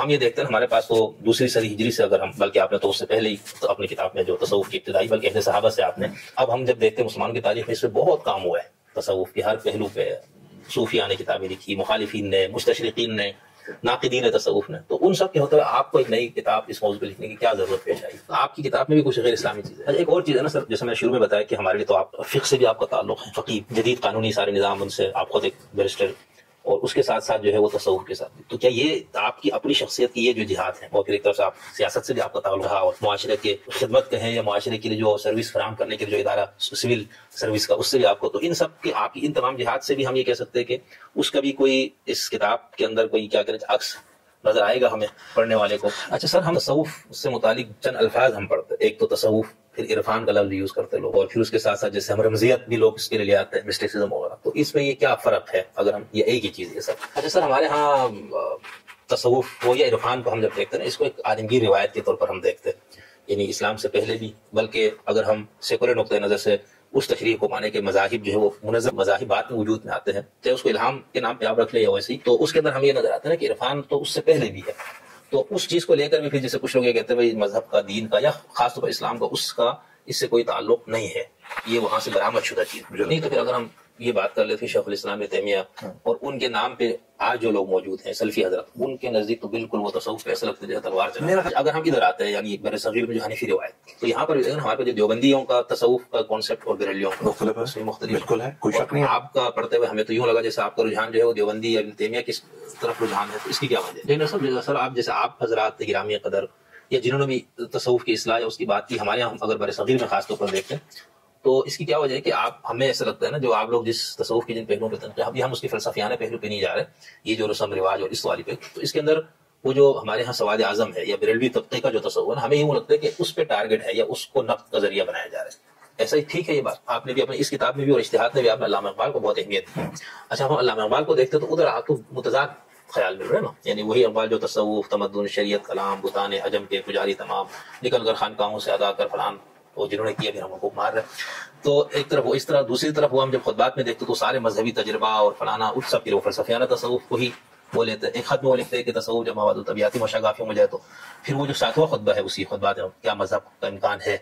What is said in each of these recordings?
ہم یہ دیکھتے ہیں ہمارے پاس تو دوسری صدی ہجری سے اگر ہم، بلکہ آپ نے تو اس سے پہلے ہی اپنی کتاب میں جو تصوف کی ابتدائی بلکہ اہل صحابہ سے آپ نے، اب ہم جب دیکھتے ہیں مسلمان کی تاریخ میں اس پہ بہت کام ہوا ہے، تصوف کی ہر پہلو پہ صوفیاء نے کتابیں لکھی، مخالفین نے، مستشرقین نے، ناقدین تصوف نے، تو ان سب کے ہوتے ہوئے آپ کو ایک نئی کتاب اس موضوع پہ لکھنے کی کیا ضرورت پیش آئی؟ آپ کی کتاب میں بھی کچھ غیر اسلامی چیز ہے۔ ایک اور چیز ہے نا سر، جیسے میں نے شروع میں بتایا کہ ہمارے لیے تو آپ فقہ سے بھی آپ کا تعلق ہے، فقہ جدید قانونی سارے نظام ان سے آپ خود ایک بیرسٹر، اور اس کے ساتھ ساتھ جو ہے وہ تصوف کے ساتھ بھی، تو کیا یہ آپ کی اپنی شخصیت کی یہ جو جہاد ہے، اور پھر ایک طرف سے آپ سیاست سے بھی آپ کا تعلق رہا، اور معاشرے کے خدمت کہیں یا معاشرے کے لیے جو سروس فراہم کرنے کے لیے جو ادارہ سول سروس کا، اس سے بھی آپ کو، تو ان سب کے آپ کی ان تمام جہاد سے بھی ہم یہ کہہ سکتے ہیں کہ اس کا بھی کوئی اس کتاب کے اندر کوئی کیا کہتے ہیں عکس نظر آئے گا ہمیں پڑھنے والے کو۔ اچھا سر، ہم تصوف سے متعلق چند الفاظ ہم پڑھتے ہیں، ایک تو تصوف، پھر عرفان کا لفظ یوز کرتے لوگ، اور پھر اس کے ساتھ ساتھ جیسے ہم رمزیت بھی لوگ اس کے لیے لے آتے ہیں، مسٹیسزم وغیرہ، تو اس میں یہ کیا فرق ہے اگر ہم یہ ایک ہی چیز ہے سر؟ اچھا سر، ہمارے ہاں تصوف وہ یا عرفان کو ہم جب دیکھتے ہیں اس کو ایک عالمگیر روایت کے طور پر ہم دیکھتے ہیں، یعنی اسلام سے پہلے بھی، بلکہ اگر ہم سیکولر نقطۂ نظر سے اس تشریح کو مانے کہ مذاہب جو ہے وہ منظم مذاہب بعد میں وجود میں آتے ہیں، چاہے اس کو الہام کے نام پہ آپ رکھ لیں یا ویسے ہی، تو اس کے اندر ہمیں یہ نظر آتا ہے نا کہ عرفان تو اس سے پہلے بھی ہے، تو اس چیز کو لے کر بھی پھر جیسے کچھ لوگ یہ کہتے ہیں بھائی مذہب کا، دین کا، یا خاص طور پر اسلام کا، اس کا اس سے کوئی تعلق نہیں ہے، یہ وہاں سے برآمد شدہ چیز نہیں۔ تو پھر اگر ہم یہ بات کر لیتے شیخ الاسلام ابن تیمیہ اور ان کے نام پہ آج جو لوگ موجود ہیں سلفی حضرت، ان کے نزدیک تو بالکل وہ تصوف پہ ایسا لگتا ہے تلوار چلا۔ اگر ہم ادھر آتے ہیں یعنی بر صغیر میں جو حنفی روایت، تو یہاں پر ہمارے پاس جو دیوبندیوں کا تصوف کا کانسیپٹ اور بریلویوں کا مختلف بالکل ہے، کوئی شک نہیں ہے۔ آپ کا پڑھتے ہوئے ہمیں تو یوں لگا جیسے آپ کا رجحان جو ہے وہ دیوبندی یا ابن تیمیہ کس طرف رجحان ہے، تو اس کی کیا وجہ ہے؟ لیکن سر آپ جیسے آپ حضرات گرامی قدر یا جنہوں نے بھی تصوف کی اصلاح یا اس کی بات کی، ہمارے یہاں اگر بر صغیر میں خاص طور پر دیکھتے ہیں تو اس کی کیا وجہ ہے کہ آپ، ہمیں ایسا لگتا ہے نا جو آپ لوگ جس تصوف کے جن پہلوؤں پہ تنقید، ابھی ہم اس کے فلسفیانہ پہلو پہ نہیں جا رہے، یہ جو رسم رواج اور اس والی پہ، تو اس کے اندر وہ جو ہمارے ہاں سواد اعظم ہے یا بریلوی طبقے کا جو تصور ہے، ہمیں یوں لگتا ہے کہ اس پہ ٹارگٹ ہے یا اس کو نقد کا ذریعہ بنایا جا رہا ہے۔ ایسا ہی ٹھیک ہے یہ بات، آپ نے بھی اپنے اس کتاب میں بھی اور اجتہاد میں بھی آپ نے علامہ اقبال کو بہت اہمیت دی۔ اچھا، ہم علامہ اقبال کو دیکھتے تو ادھر آپ کو متضاد خیال مل رہا ہے نا، یعنی وہی اقبال جو تصوف، تمدن، شریعت، کلام، بتان عجم کے پجاری تمام نکل کر خانقاہوں سے ادا کر فلان، وہ جنہوں نے کیا پھر ہم کو مار رہے۔ تو ایک طرف وہ اس طرح، دوسری طرف وہ ہم جب خطبات میں دیکھتے تو سارے مذہبی تجربہ اور فلانا اس سب کے وہ فلسفیانہ تصوف کو ہی وہ لیتے ہیں۔ ایک خط میں وہ لکھتے ہیں کہ تصوف جب مواد طبیعتی مشاغافیوں میں جائے تو پھر وہ جو 7واں خطبہ ہے اسی خطبات کیا مذہب کا امکان ہے،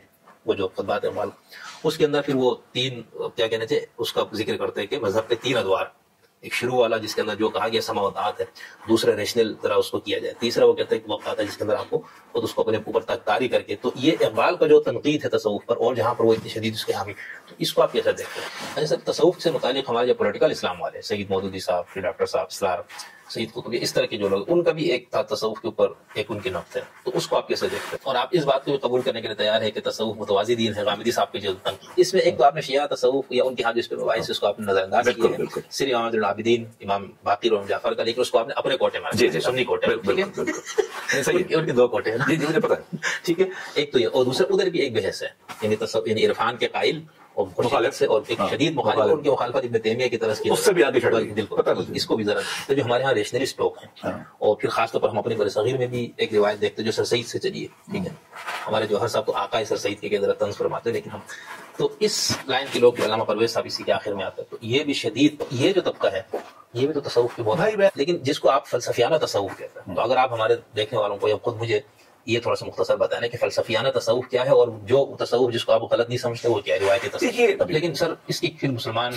وہ جو خطبات اعمال، اس کے اندر پھر وہ تین کیا کہنے تھے اس کا ذکر کرتے ہیں کہ مذہب کے تین ادوار، ایک شروع والا جس کے اندر جو کہا گیا سمع و طاعت ہے، دوسرا ریشنل ذرا اس کو کیا جائے، تیسرا وہ کہتے ہیں کہ وقت آتا ہے جس کے اندر آپ کو خود اس کو اپنے اوپر تاری کر کے، تو یہ اقبال کا جو تنقید ہے تصوف پر، اور جہاں پر وہ اتنی شدید اس کے حامی، تو اس کو آپ کیسے دیکھتے ہیں؟ اچھا سر، تصوف سے متعلق ہمارے جو پولیٹیکل اسلام والے سید مودودی صاحب، پھر ڈاکٹر صاحب اسرار، سید قطبی، اس طرح کے جو لوگ، ان کا بھی ایک تھا تصوف کے اوپر ایک ان کی نقط ہے، تو اس کو آپ کیسے دیکھتے ہیں؟ اور آپ اس بات کو بھی قبول کرنے کے لیے تیار ہے کہ تصوف متوازی دین ہے، غامدی صاحب کی جو تنقید، اس میں ایک تو آپ نے شیعہ تصوف یا ان کے ہاں جو اس پہ مباحث اس کو آپ نے نظر انداز کیا ہے، سری امام العابدین امام باقر اور جعفر کا، لیکن اس کو آپ نے اپنے کوٹے میں، جی سنی کوٹے، ٹھیک ہے، ان کے دو کوٹے ہیں، جی مجھے پتا ہے، ٹھیک ہے، ایک تو یہ، اور دوسرا ادھر بھی ایک بحث ہے، یعنی عرفان کے قائل اور مخالف سے، اور ایک شدید مخالف، اور ان کی مخالفت ابن تیمیہ کی طرف کی، اس سے بھی آگے چڑھ دل کو اس کو بھی ذرا، تو جو ہمارے ہاں ریشنلسٹ لوگ ہیں، اور پھر خاص طور پر ہم اپنے بر صغیر میں بھی ایک روایت دیکھتے جو سر سید سے چلی ہے، ٹھیک ہے، ہمارے جوہر صاحب تو آقا سر سید کے ذرا طنز فرماتے ہیں، لیکن ہم تو اس لائن کے لوگ، علامہ پرویز صاحب اسی کے آخر میں آتے ہیں، تو یہ بھی شدید، یہ جو طبقہ ہے یہ بھی تو تصوف کے بہت، لیکن جس کو آپ فلسفیانہ تصوف کہتے ہیں، تو اگر آپ ہمارے دیکھنے والوں کو یا خود مجھے یہ تھوڑا سا مختصر بتانا کہ فلسفیانہ تصوف کیا ہے، اور جو تصوف جس کو آپ غلط نہیں سمجھتے وہ کیا ہے، روایتی تصوف۔ لیکن سر اس کی پھر مسلمان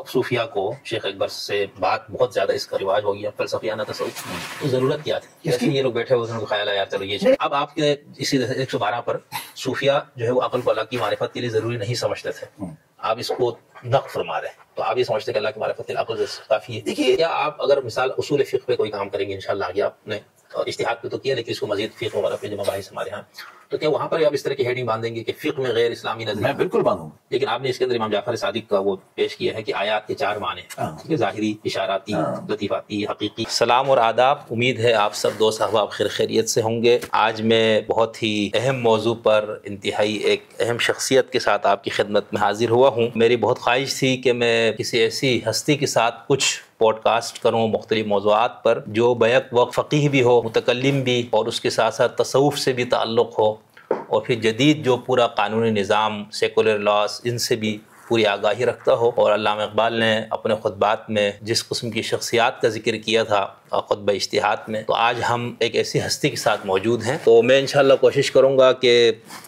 صوفیاء کو شیخ اکبر سے بات بہت زیادہ اس کا رواج ہو گیا فلسفیانہ تصوف، تو ضرورت کیا تھی؟ اس لیے یہ لوگ بیٹھے ہوئے ان کو خیال آیا چلو یہ چیز، اب آپ کے اسی 112 پر صوفیاء جو ہے وہ عقل کو اللہ کی معرفت کے لیے ضروری نہیں سمجھتے تھے، آپ اس کو نقد فرما رہے ہیں، تو آپ یہ سمجھتے کہ اللہ کی معرفت عقل کافی ہے۔ دیکھیے، کیا آپ اگر مثال اصول فقہ پہ کوئی کام کریں گے انشاءاللہ، آگے آپ نے اور اشتہاد پہ تو کیا، لیکن اس کو مزید فقہ وغیرہ پہ جو مباحث ہمارے ہاں، تو کیا وہاں پر آپ اس طرح کی ہیڈنگ باندھیں گے کہ فقہ میں غیر اسلامی نظر؟ میں بالکل باندھوں، لیکن آپ نے اس کے اندر امام جعفر صادق کا وہ پیش کیا ہے کہ آیات کے 4 معنی، ٹھیک ہے، ظاہری، اشاراتی، لطیفاتی، حقیقی۔ سلام اور آداب، امید ہے آپ سب دوست احباب خیریت سے ہوں گے۔ آج میں بہت ہی اہم موضوع پر انتہائی ایک اہم شخصیت کے ساتھ آپ کی خدمت میں حاضر ہوا ہوں۔ میری بہت خواہش تھی کہ میں کسی ایسی ہستی کے ساتھ کچھ پوڈ کاسٹ کروں مختلف موضوعات پر جو بیک وقت فقیہ بھی ہو، متکلم بھی، اور اس کے ساتھ ساتھ تصوف سے بھی تعلق ہو، اور پھر جدید جو پورا قانونی نظام، سیکولر لاس، ان سے بھی پوری آگاہی رکھتا ہو، اور علامہ اقبال نے اپنے خطبات میں جس قسم کی شخصیات کا ذکر کیا تھا خطبہ اجتہاد میں، تو آج ہم ایک ایسی ہستی کے ساتھ موجود ہیں۔ تو میں انشاءاللہ کوشش کروں گا کہ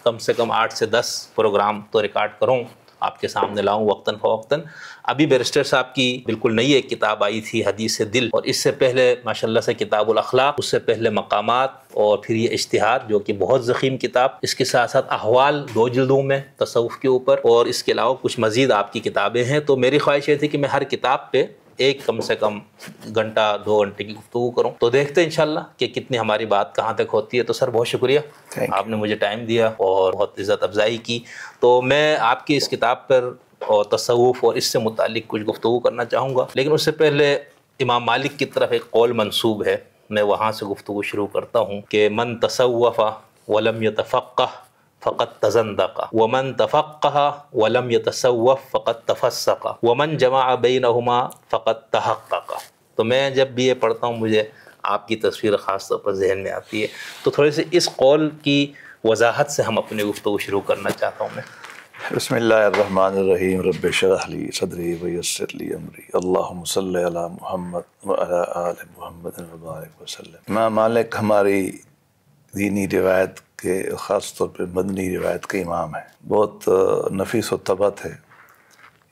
کم سے کم 8 سے 10 پروگرام تو ریکارڈ کروں، آپ کے سامنے لاؤں وقتاً فوقتاً۔ ابھی بیرسٹر صاحب کی بالکل نئی ایک کتاب آئی تھی، حدیث دل، اور اس سے پہلے ماشاءاللہ سے کتاب الاخلاق، اس سے پہلے مقامات، اور پھر یہ اجتہاد جو کہ بہت ضخیم کتاب، اس کے ساتھ ساتھ احوال 2 جلدوں میں تصوف کے اوپر، اور اس کے علاوہ کچھ مزید آپ کی کتابیں ہیں۔ تو میری خواہش یہ تھی کہ میں ہر کتاب پہ ایک کم سے کم گھنٹہ 2 گھنٹے کی گفتگو کروں، تو دیکھتے ہیں انشاءاللہ کہ کتنی ہماری بات کہاں تک ہوتی ہے۔ تو سر بہت شکریہ، آپ نے مجھے ٹائم دیا اور بہت عزت افزائی کی۔ تو میں آپ کی اس کتاب پر اور تصوف اور اس سے متعلق کچھ گفتگو کرنا چاہوں گا، لیکن اس سے پہلے امام مالک کی طرف ایک قول منسوب ہے، میں وہاں سے گفتگو شروع کرتا ہوں کہ من تصوف ولم يتفقه فقد تزندق ومن تفقه ولم يتصوف فقد تفسق ومن جمع بینہما فقد تحقق۔ تو میں جب بھی یہ پڑھتا ہوں مجھے آپ کی تصویر خاص طور پر ذہن میں آتی ہے، تو تھوڑے سے اس قول کی وضاحت سے ہم اپنی گفتگو شروع کرنا چاہتا ہوں میں۔ بسم اللہ الرحمن الرحیم، رب اشرح لی صدری ویسر لی امری، اللہم صلی علی محمد وعلی آل محمد وبارک وسلم۔ امام مالک ہماری دینی روایت کے، خاص طور پہ مدنی روایت کے امام ہیں، بہت نفیس و طبع ہے،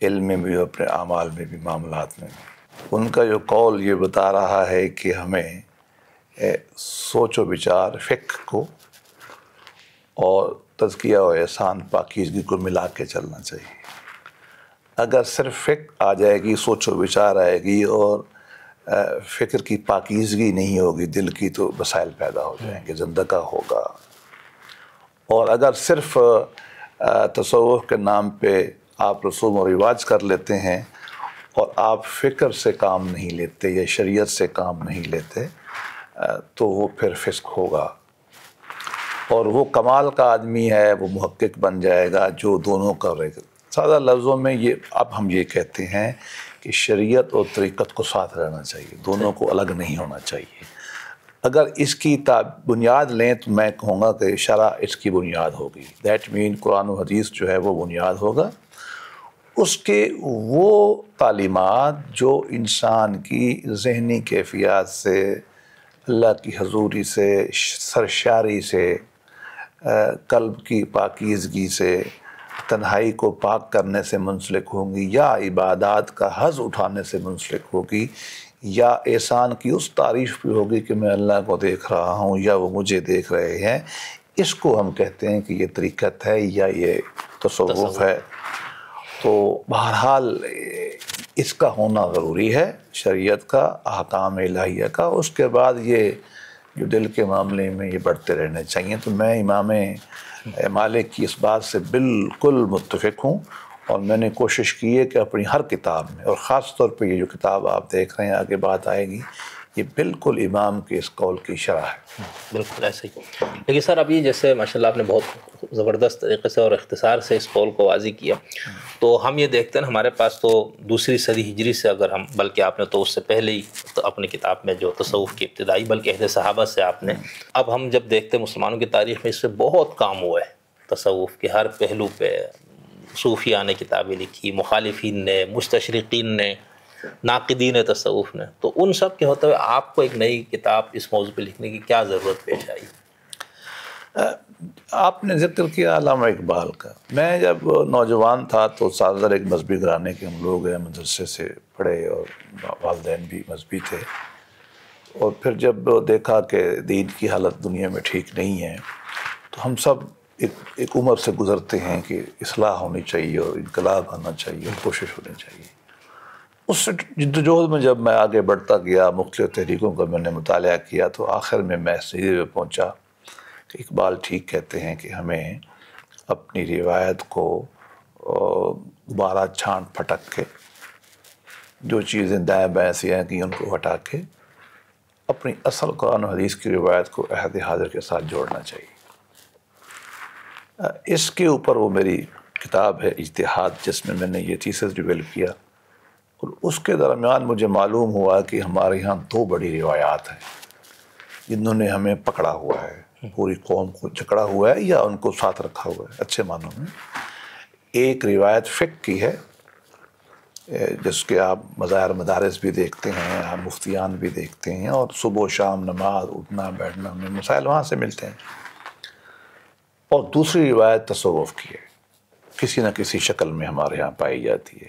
علم میں بھی، اپنے اعمال میں بھی، معاملات میں بھی۔ ان کا جو قول یہ بتا رہا ہے کہ ہمیں سوچ و بچار، فقہ کو اور تزکیہ و احسان، پاکیزگی کو ملا کے چلنا چاہیے۔ اگر صرف فقہ آ جائے گی، سوچ و بچار آئے گی اور فکر کی پاکیزگی نہیں ہوگی دل کی، تو مسائل پیدا ہو جائیں گے، زندگا ہوگا۔ اور اگر صرف تصوف کے نام پہ آپ رسوم و رواج کر لیتے ہیں اور آپ فکر سے کام نہیں لیتے یا شریعت سے کام نہیں لیتے، تو وہ پھر فسق ہوگا، اور وہ کمال کا آدمی ہے، وہ محقق بن جائے گا جو دونوں کا رہے گا۔ سادہ لفظوں میں اب ہم یہ کہتے ہیں کہ شریعت اور طریقت کو ساتھ رہنا چاہیے، دونوں کو الگ نہیں ہونا چاہیے۔ اگر اس کی بنیاد لیں تو میں کہوں گا کہ شرع اس کی بنیاد ہوگی، دیٹ مین قرآن و حدیث جو ہے وہ بنیاد ہوگا۔ اس کے وہ تعلیمات جو انسان کی ذہنی کیفیات سے، اللہ کی حضوری سے، سرشاری سے، قلب کی پاکیزگی سے، تنہائی کو پاک کرنے سے منسلک ہوں گی، یا عبادات کا حظ اٹھانے سے منسلک ہوگی، یا احسان کی اس تعریف بھی ہوگی کہ میں اللہ کو دیکھ رہا ہوں یا وہ مجھے دیکھ رہے ہیں۔ اس کو ہم کہتے ہیں کہ یہ طریقت ہے یا یہ تصوف ہے۔ تو بہرحال اس کا ہونا ضروری ہے، شریعت کا، احکام الہیہ کا۔ اس کے بعد یہ جو دل کے معاملے میں یہ بڑھتے رہنے چاہیے۔ تو میں امام مالک کی اس بات سے بالکل متفق ہوں، اور میں نے کوشش کی ہے کہ اپنی ہر کتاب میں، اور خاص طور پہ یہ جو کتاب آپ دیکھ رہے ہیں، آگے بات آئے گی، یہ بالکل امام کے اس قول کی شرح ہے۔ بالکل ایسے ہی۔ لیکن سر ابھی جیسے ماشاءاللہ آپ نے بہت زبردست طریقے سے اور اختصار سے اس قول کو واضح کیا، تو ہم یہ دیکھتے ہیں ہمارے پاس تو دوسری صدی ہجری سے، اگر ہم، بلکہ آپ نے تو اس سے پہلے ہی تو اپنی کتاب میں جو تصوف کی ابتدائی، بلکہ عہد صحابہ سے آپ نے، اب ہم جب دیکھتے ہیں مسلمانوں کی تاریخ میں اس سے بہت کام ہوا ہے، تصوف کے ہر پہلو پہ صوفیاء نے کتابیں لکھی، مخالفین نے، مستشرقین نے، ناقدین تصوف نے، تو ان سب کے ہوتے ہوئے آپ کو ایک نئی کتاب اس موضوع پہ لکھنے کی کیا ضرورت پیش آئی؟ آپ نے ذکر کیا علامہ اقبال کا۔ میں جب نوجوان تھا تو سالزر ایک مذہبی گھرانے کے ہم لوگ ہیں، مدرسے سے پڑھے اور والدین بھی مذہبی تھے، اور پھر جب دیکھا کہ دین کی حالت دنیا میں ٹھیک نہیں ہے، تو ہم سب ایک عمر سے گزرتے ہیں کہ اصلاح ہونی چاہیے اور انقلاب آنا چاہیے اور کوشش ہونی چاہیے۔ اس جدوجہد میں جب میں آگے بڑھتا گیا، مختلف تحریکوں کا میں نے مطالعہ کیا، تو آخر میں اس نتیجے پہ پہنچا کہ اقبال ٹھیک کہتے ہیں کہ ہمیں اپنی روایت کو دوبارہ چھانٹ پھٹک کے، جو چیزیں دائیں بائیں سے آئیں گی ان کو ہٹا کے، اپنی اصل قرآن و حدیث کی روایت کو عہد حاضر کے ساتھ جوڑنا چاہیے۔ اس کے اوپر وہ میری کتاب ہے اجتہاد، جس میں نے یہ تھیسس ڈیولپ کیا، اور اس کے درمیان مجھے معلوم ہوا کہ ہمارے ہاں 2 بڑی روایات ہیں جنہوں نے ہمیں پکڑا ہوا ہے، پوری قوم کو جکڑا ہوا ہے یا ان کو ساتھ رکھا ہوا ہے اچھے معنوں میں۔ ایک روایت فقہ کی ہے جس کے آپ مظاہر مدارس بھی دیکھتے ہیں، آپ مفتیان بھی دیکھتے ہیں، اور صبح و شام نماز اٹھنا بیٹھنا میں مسائل وہاں سے ملتے ہیں. اور دوسری روایت تصوف کی ہے، کسی نہ کسی شکل میں ہمارے ہاں پائی جاتی ہے.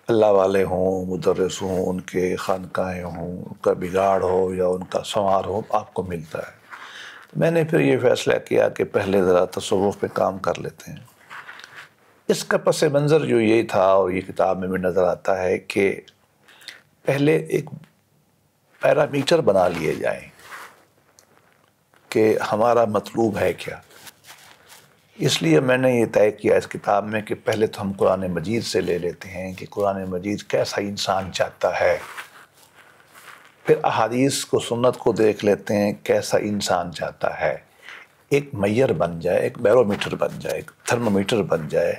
اللہ والے ہوں، مدرس ہوں، ان کے خانقاہیں ہوں، ان کا بگاڑ ہو یا ان کا سنوار ہو، آپ کو ملتا ہے. میں نے پھر یہ فیصلہ کیا کہ پہلے ذرا تصوف پہ کام کر لیتے ہیں. اس کا پس منظر جو یہ تھا، اور یہ کتاب میں بھی نظر آتا ہے، کہ پہلے ایک پیرامیٹر بنا لیے جائیں کہ ہمارا مطلوب ہے کیا. اس لیے میں نے یہ طے کیا اس کتاب میں کہ پہلے تو ہم قرآن مجید سے لے لیتے ہیں کہ قرآن مجید کیسا انسان چاہتا ہے، پھر احادیث کو، سنت کو دیکھ لیتے ہیں کیسا انسان چاہتا ہے. ایک معیار بن جائے، ایک بیرومیٹر بن جائے، ایک تھرمومیٹر بن جائے.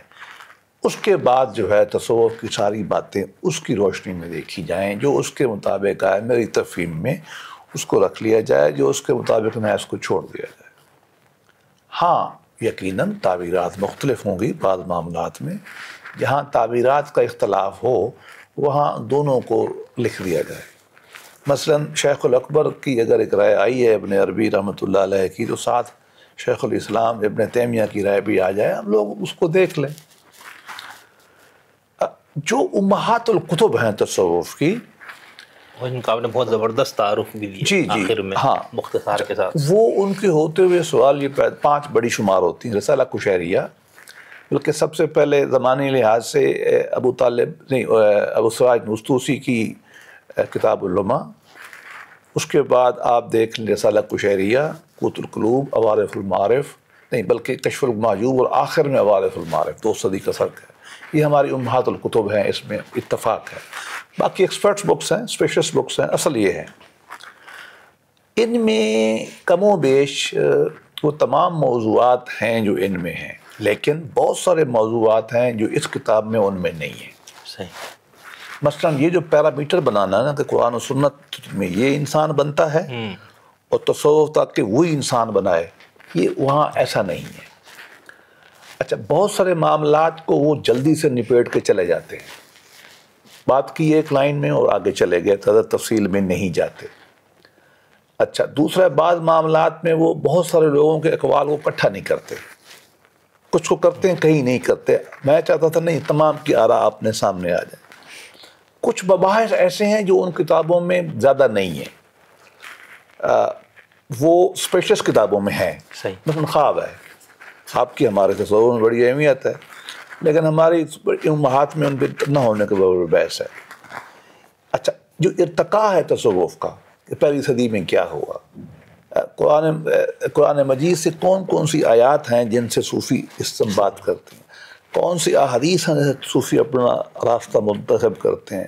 اس کے بعد جو ہے تصوف کی ساری باتیں اس کی روشنی میں دیکھی جائیں، جو اس کے مطابق آئے میری تفہیم میں اس کو رکھ لیا جائے، جو اس کے مطابق نہ اس کو چھوڑ دیا جائے. ہاں یقیناً تعبیرات مختلف ہوں گی بعض معاملات میں، جہاں تعبیرات کا اختلاف ہو وہاں دونوں کو لکھ دیا جائے. مثلاً شیخ الاکبر کی اگر ایک رائے آئی ہے ابن عربی رحمۃ اللہ علیہ کی، تو ساتھ شیخ الاسلام ابن تیمیہ کی رائے بھی آ جائے، ہم لوگ اس کو دیکھ لیں. جو امہات الکتب ہیں تصوف کی، ان کا آپ نے بہت زبردست تعارف بھی دیا جی آخر میں، ہاں، مختصار کے ساتھ. وہ ان کے ہوتے ہوئے سوال یہ 5 بڑی شمار ہوتی ہیں. رسالہ قشیریہ، بلکہ سب سے پہلے زمانے لحاظ سے ابو سراج نستوسی کی کتاب اللمع، اس کے بعد آپ دیکھ لیں رسالہ قشیریہ، قوت القلوب، عوارف المعارف، نہیں بلکہ کشف المحجوب، اور آخر میں عوارف المعارف. 2 صدی کا فرق ہے. یہ ہماری امہات الکتب ہیں، اس میں اتفاق ہے. باقی ایکسپرٹس بکس ہیں، اسپیشلسٹ بکس ہیں. اصل یہ ہے ان میں کم و بیش وہ تمام موضوعات ہیں جو ان میں ہیں، لیکن بہت سارے موضوعات ہیں جو اس کتاب میں ان میں نہیں ہیں. صحیح. مثلا یہ جو پیرامیٹر بنانا ہے نا کہ قرآن و سنت میں یہ انسان بنتا ہے اور تصوف تک کہ وہی انسان بنائے، یہ وہاں ایسا نہیں ہے. اچھا، بہت سارے معاملات کو وہ جلدی سے نپیٹ کے چلے جاتے ہیں، بات کی ایک لائن میں اور آگے چلے گئے، زیادہ تفصیل میں نہیں جاتے. اچھا، دوسرا بعض معاملات میں وہ بہت سارے لوگوں کے اقوال کو اکٹھا نہیں کرتے، کچھ کو کرتے ہیں کہیں نہیں کرتے. میں چاہتا تھا نہیں، تمام کی آراء اپنے سامنے آ جائیں. کچھ مباحث ایسے ہیں جو ان کتابوں میں زیادہ نہیں ہیں، وہ اسپیشلسٹ کتابوں میں ہیں. صحیح. مثلا خواب ہے، خواب کی ہمارے تصور میں بڑی اہمیت ہے، لیکن ہماری امہات میں ان پہ نہ ہونے کے بڑے بحث ہے. اچھا، جو ارتقاء ہے تصوف کا کہ پہلی صدی میں کیا ہوا، قرآن مجید سے کون کون سی آیات ہیں جن سے صوفی استنباط کرتے ہیں، کون سی احادیث ہیں جن سے صوفی اپنا راستہ منتخب کرتے ہیں،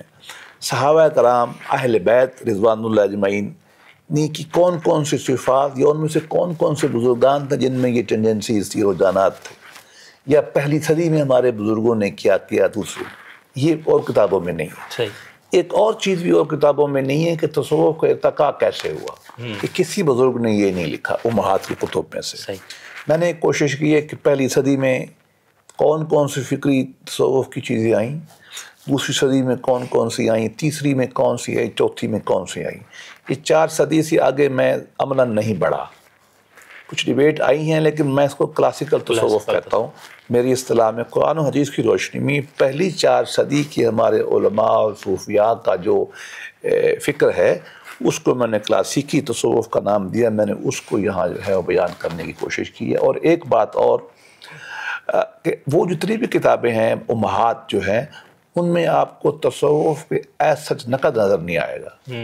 صحابہ کرام اہل بیت رضوان اللہ اجمعین کی کون کون سی صفات، یا ان میں سے کون کون سے بزرگان تھے جن میں یہ ٹینڈنسیز تھی، رجحانات تھے، یا پہلی صدی میں ہمارے بزرگوں نے کیا کیا دوسری. یہ اور کتابوں میں نہیں ہے. صحیح. ایک اور چیز بھی اور کتابوں میں نہیں ہے کہ تصوف کا ارتقاء کیسے ہوا، کہ کسی بزرگ نے یہ نہیں لکھا امہات کی کتب میں سے. صحیح. میں نے کوشش کی ہے کہ پہلی صدی میں کون کون سی فکری تصوف کی چیزیں آئیں، دوسری صدی میں کون کون سی آئیں، تیسری میں کون سی آئی، چوتھی میں کون سی آئیں. یہ 4 صدی سے آگے میں عملاً نہیں بڑھا. کچھ ڈیبیٹ آئی ہیں لیکن میں اس کو کلاسیکل تصوف کہتا ہوں. میری اصطلاح میں قرآن و حدیث کی روشنی میں پہلی 4 صدی کی ہمارے علماء اور صوفیاء کا جو فکر ہے، اس کو میں نے کلاسیکی تصوف کا نام دیا. میں نے اس کو یہاں جو ہے بیان کرنے کی کوشش کی ہے. اور ایک بات اور کہ وہ جتنی بھی کتابیں ہیں امہات جو ہیں، ان میں آپ کو تصوف پہ ایز سچ نقد نظر نہیں آئے گا.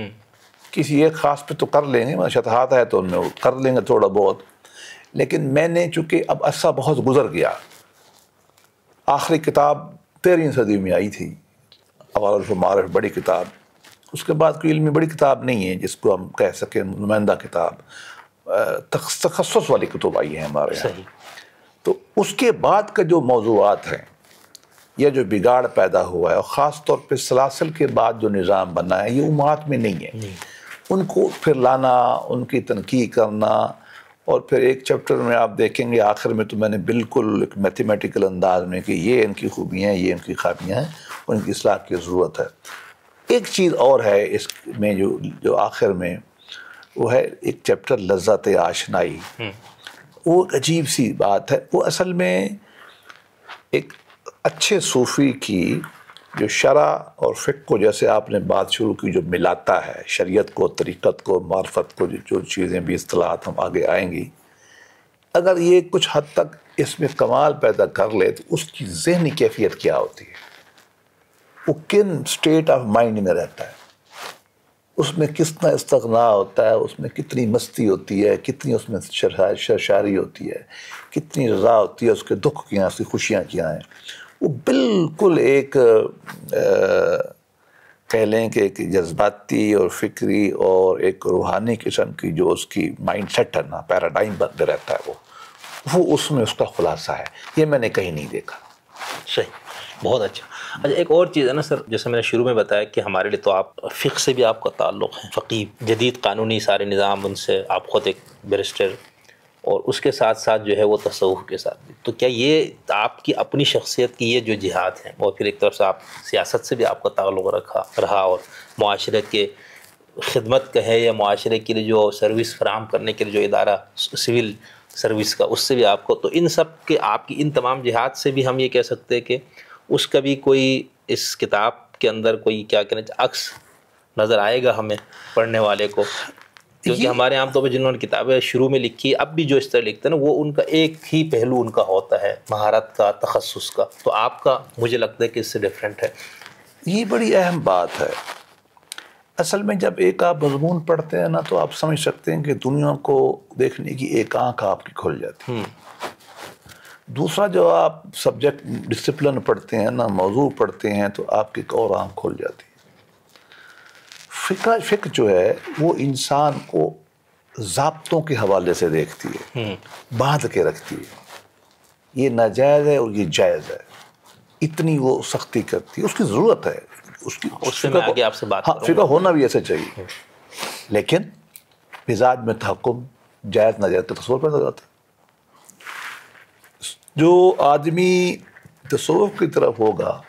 کسی ایک خاص پہ تو کر لیں گے، شطحات ہے تو ان میں کر لیں گے تھوڑا بہت، لیکن میں نے چونکہ اب عرصہ بہت گزر گیا، آخری کتاب 13ویں صدی میں آئی تھی، عوارف المعارف، بڑی کتاب. اس کے بعد کوئی علمی بڑی کتاب نہیں ہے جس کو ہم کہہ سکیں نمائندہ کتاب. تخصص والی کتب آئی ہیں ہمارے یہاں. صحیح. تو اس کے بعد کا جو موضوعات ہیں یا جو بگاڑ پیدا ہوا ہے، اور خاص طور پہ سلاسل کے بعد جو نظام بنا ہے، یہ امہات میں نہیں ہے. ان کو پھر لانا، ان کی تنقید کرنا اور پھر ایک چیپٹر میں آپ دیکھیں گے آخر میں تو میں نے بالکل ایک میتھمیٹیکل انداز میں کہ یہ ان کی خوبیاں ہیں، یہ ان کی خامیاں ہیں، اور ان کی اصلاح کی ضرورت ہے۔ ایک چیز اور ہے اس میں جو آخر میں، وہ ہے ایک چیپٹر لذت آشنائی۔ وہ ایک عجیب سی بات ہے، وہ اصل میں ایک اچھے صوفی کی جو شرع اور فقہ کو، جیسے آپ نے بات شروع کی، جو ملاتا ہے شریعت کو، طریقت کو، معرفت کو، جو چیزیں بھی اصطلاحات ہم آگے آئیں گی، اگر یہ کچھ حد تک اس میں کمال پیدا کر لے تو اس کی ذہنی کیفیت کیا ہوتی ہے، وہ کن سٹیٹ آف مائنڈ میں رہتا ہے، اس میں کتنا استغنا ہوتا ہے، اس میں کتنی مستی ہوتی ہے، کتنی اس میں سرشاری ہوتی ہے، کتنی رضا ہوتی ہے، اس کے دکھ کیا ہیں، اس کی خوشیاں کیا ہیں۔ وہ بالکل ایک کہہ لیں کہ ایک جذباتی اور فکری اور ایک روحانی قسم کی جو اس کی مائنڈ سیٹ ہے نا، پیراڈائم بنتے رہتا ہے، وہ اس میں اس کا خلاصہ ہے۔ یہ میں نے کہیں نہیں دیکھا۔ صحیح، بہت اچھا۔ اچھا، ایک اور چیز ہے نا سر، جیسے میں نے شروع میں بتایا کہ ہمارے لیے تو آپ فقہ سے بھی آپ کا تعلق ہے، فقیہ، جدید قانونی سارے نظام، ان سے آپ خود ایک بیرسٹر، اور اس کے ساتھ ساتھ جو ہے وہ تصوف کے ساتھ بھی۔ تو کیا یہ آپ کی اپنی شخصیت کی یہ جو جہاد ہیں، اور پھر ایک طرف سے آپ سیاست سے بھی آپ کا تعلق رہا، اور معاشرت کے خدمت کا ہے یا معاشرے کے لیے جو سروس فراہم کرنے کے لیے جو ادارہ سول سروس کا، اس سے بھی آپ کو، تو ان سب کے آپ کی ان تمام جہاد سے بھی ہم یہ کہہ سکتے ہیں کہ اس کا بھی کوئی اس کتاب کے اندر کوئی کیا کہنا چاہیے عکس نظر آئے گا ہمیں پڑھنے والے کو، کیونکہ ہمارے عام طور پہ جنہوں نے کتابیں شروع میں لکھی، اب بھی جو اس طرح لکھتے ہیں نا، وہ ان کا ایک ہی پہلو ان کا ہوتا ہے، مہارت کا، تخصص کا، تو آپ کا مجھے لگتا ہے کہ اس سے ڈیفرنٹ ہے۔ یہ بڑی اہم بات ہے۔ اصل میں جب ایک آپ مضمون پڑھتے ہیں نا، تو آپ سمجھ سکتے ہیں کہ دنیا کو دیکھنے کی ایک آنکھ آپ کی کھل جاتی ہے۔ دوسرا، جو آپ سبجیکٹ ڈسپلن پڑھتے ہیں نا، موضوع پڑھتے ہیں، تو آپ کی ایک اور آنکھ کھل جاتی ہے۔ فقہ جو ہے وہ انسان کو ضابطوں کے حوالے سے دیکھتی ہے، باندھ کے رکھتی ہے، یہ ناجائز ہے اور یہ جائز ہے، اتنی وہ سختی کرتی ہے، اس کی ضرورت ہے، اس سے میں آگے آپ سے بات کروں گا۔ فقہ ہونا بھی ایسے چاہیے، لیکن مزاج میں تحکم، جائز ناجائز کا تصور پیدا ہوتا ہے۔ جو آدمی تصوف کی طرف ہوگا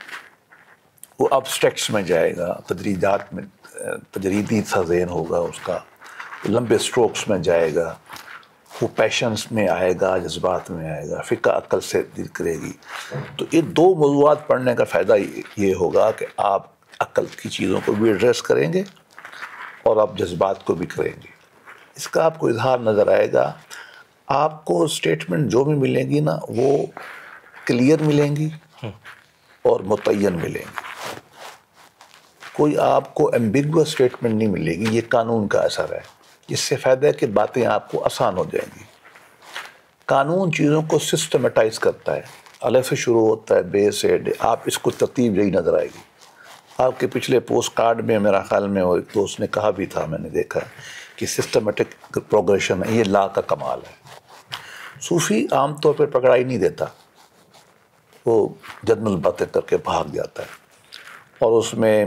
وہ ابسٹریکٹس میں جائے گا، تدریجات میں، تجریدی سا ذہن ہوگا اس کا، لمبے سٹروکس میں جائے گا، وہ پیشنس میں آئے گا، جذبات میں آئے گا، فقہ عقل سے ڈیل کرے گی۔ تو یہ دو موضوعات پڑھنے کا فائدہ یہ ہوگا کہ آپ عقل کی چیزوں کو بھی ایڈریس کریں گے اور آپ جذبات کو بھی کریں گے، اس کا آپ کو اظہار نظر آئے گا۔ آپ کو اسٹیٹمنٹ جو بھی ملیں گی نا، وہ کلیئر ملیں گی اور متعین ملیں گی، کوئی آپ کو ایمبیگوس اسٹیٹمنٹ نہیں ملے گی۔ یہ قانون کا اثر ہے، اس سے فائدہ ہے کہ باتیں آپ کو آسان ہو جائیں گی۔ قانون چیزوں کو سسٹمیٹائز کرتا ہے، الف سے شروع ہوتا ہے، بے سے ڈے، آپ اس کو ترتیب یہی نظر آئے گی۔ آپ کے پچھلے پوسٹ کارڈ میں میرا خیال میں وہ ایک دوست نے کہا بھی تھا، میں نے دیکھا کہ سسٹمیٹک پروگریشن ہے، یہ لا کا کمال ہے۔ صوفی عام طور پہ پکڑائی نہیں دیتا، وہ جنرل باتیں کر کے بھاگ جاتا ہے، اور اس میں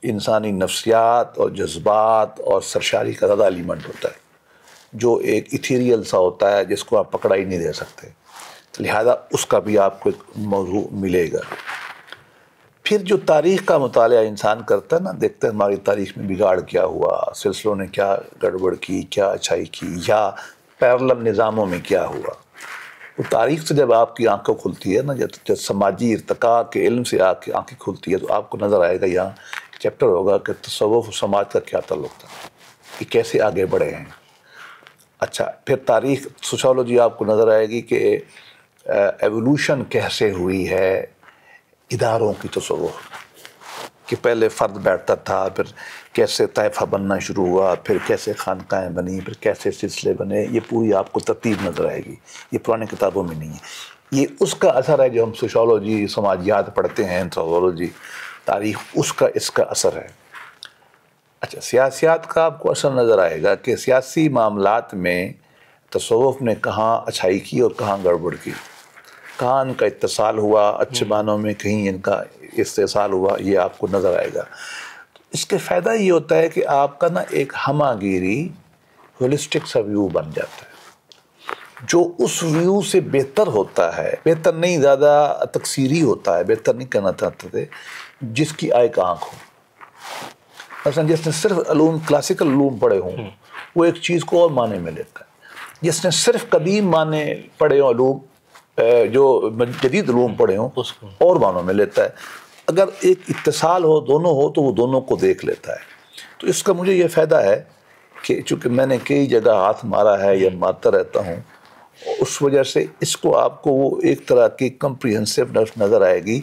انسانی نفسیات اور جذبات اور سرشاری کا زیادہ ایلیمنٹ ہوتا ہے، جو ایک ایتھیریل سا ہوتا ہے جس کو آپ پکڑائی نہیں دے سکتے، لہذا اس کا بھی آپ کو ایک موضوع ملے گا۔ پھر جو تاریخ کا مطالعہ انسان کرتا ہے نا، دیکھتے ہیں ہماری تاریخ میں بگاڑ کیا ہوا، سلسلوں نے کیا گڑبڑ کی، کیا اچھائی کی، یا پیرلل نظاموں میں کیا ہوا۔ وہ تاریخ سے جب آپ کی آنکھیں کھلتی ہے نا، جب سماجی ارتقاء کے علم سے آپ کی آنکھیں کھلتی ہے، تو آپ کو نظر آئے گا، یہاں چیپٹر ہوگا کہ تصوف و سماج کا کیا تعلق تھا، یہ کیسے آگے بڑھے ہیں۔ اچھا، پھر تاریخ سوشالوجی آپ کو نظر آئے گی کہ ایوولوشن کیسے ہوئی ہے اداروں کی تصوف، کہ پہلے فرد بیٹھتا تھا، پھر کیسے طائفہ بننا شروع ہوا، پھر کیسے خانقاہیں بنی، پھر کیسے سلسلے بنے، یہ پوری آپ کو ترتیب نظر آئے گی۔ یہ پرانی کتابوں میں نہیں ہے، یہ اس کا اثر ہے جو ہم سوشالوجی، سماجیات پڑھتے ہیں، انتھروپولوجی، تاریخ، اس کا اثر ہے۔ اچھا، سیاسیات کا آپ کو اثر نظر آئے گا کہ سیاسی معاملات میں تصوف نے کہاں اچھائی کی اور کہاں گڑبڑ کی، کہاں ان کا اتصال ہوا اچھے معنوں میں، کہیں ان کا استحصال ہوا، یہ آپ کو نظر آئے گا۔ اس کے فائدہ یہ ہوتا ہے کہ آپ کا نا ایک ہمہ گیری، ہولسٹک سا ویو بن جاتا ہے۔ جو اس ویو سے بہتر ہوتا ہے، بہتر نہیں زیادہ تکثیری ہوتا ہے، بہتر نہیں کہنا چاہتے تھے، جس کی ایک آنکھ ہو. مثلا جس نے صرف علوم کلاسیکل علوم پڑھے ہوں وہ ایک چیز کو اور معنی میں لیتا ہے. جس نے صرف قدیم معنی پڑھے ہوں، علوم جو جدید علوم پڑھے ہوں، اور معنوں میں لیتا ہے. اگر ایک اتصال ہو، دونوں ہو، تو وہ دونوں کو دیکھ لیتا ہے. تو اس کا مجھے یہ فائدہ ہے کہ چونکہ میں نے کئی جگہ ہاتھ مارا ہے یا مارتا رہتا ہوں، اس وجہ سے اس کو آپ کو وہ ایک طرح کی کمپریہنسو نظر آئے گی.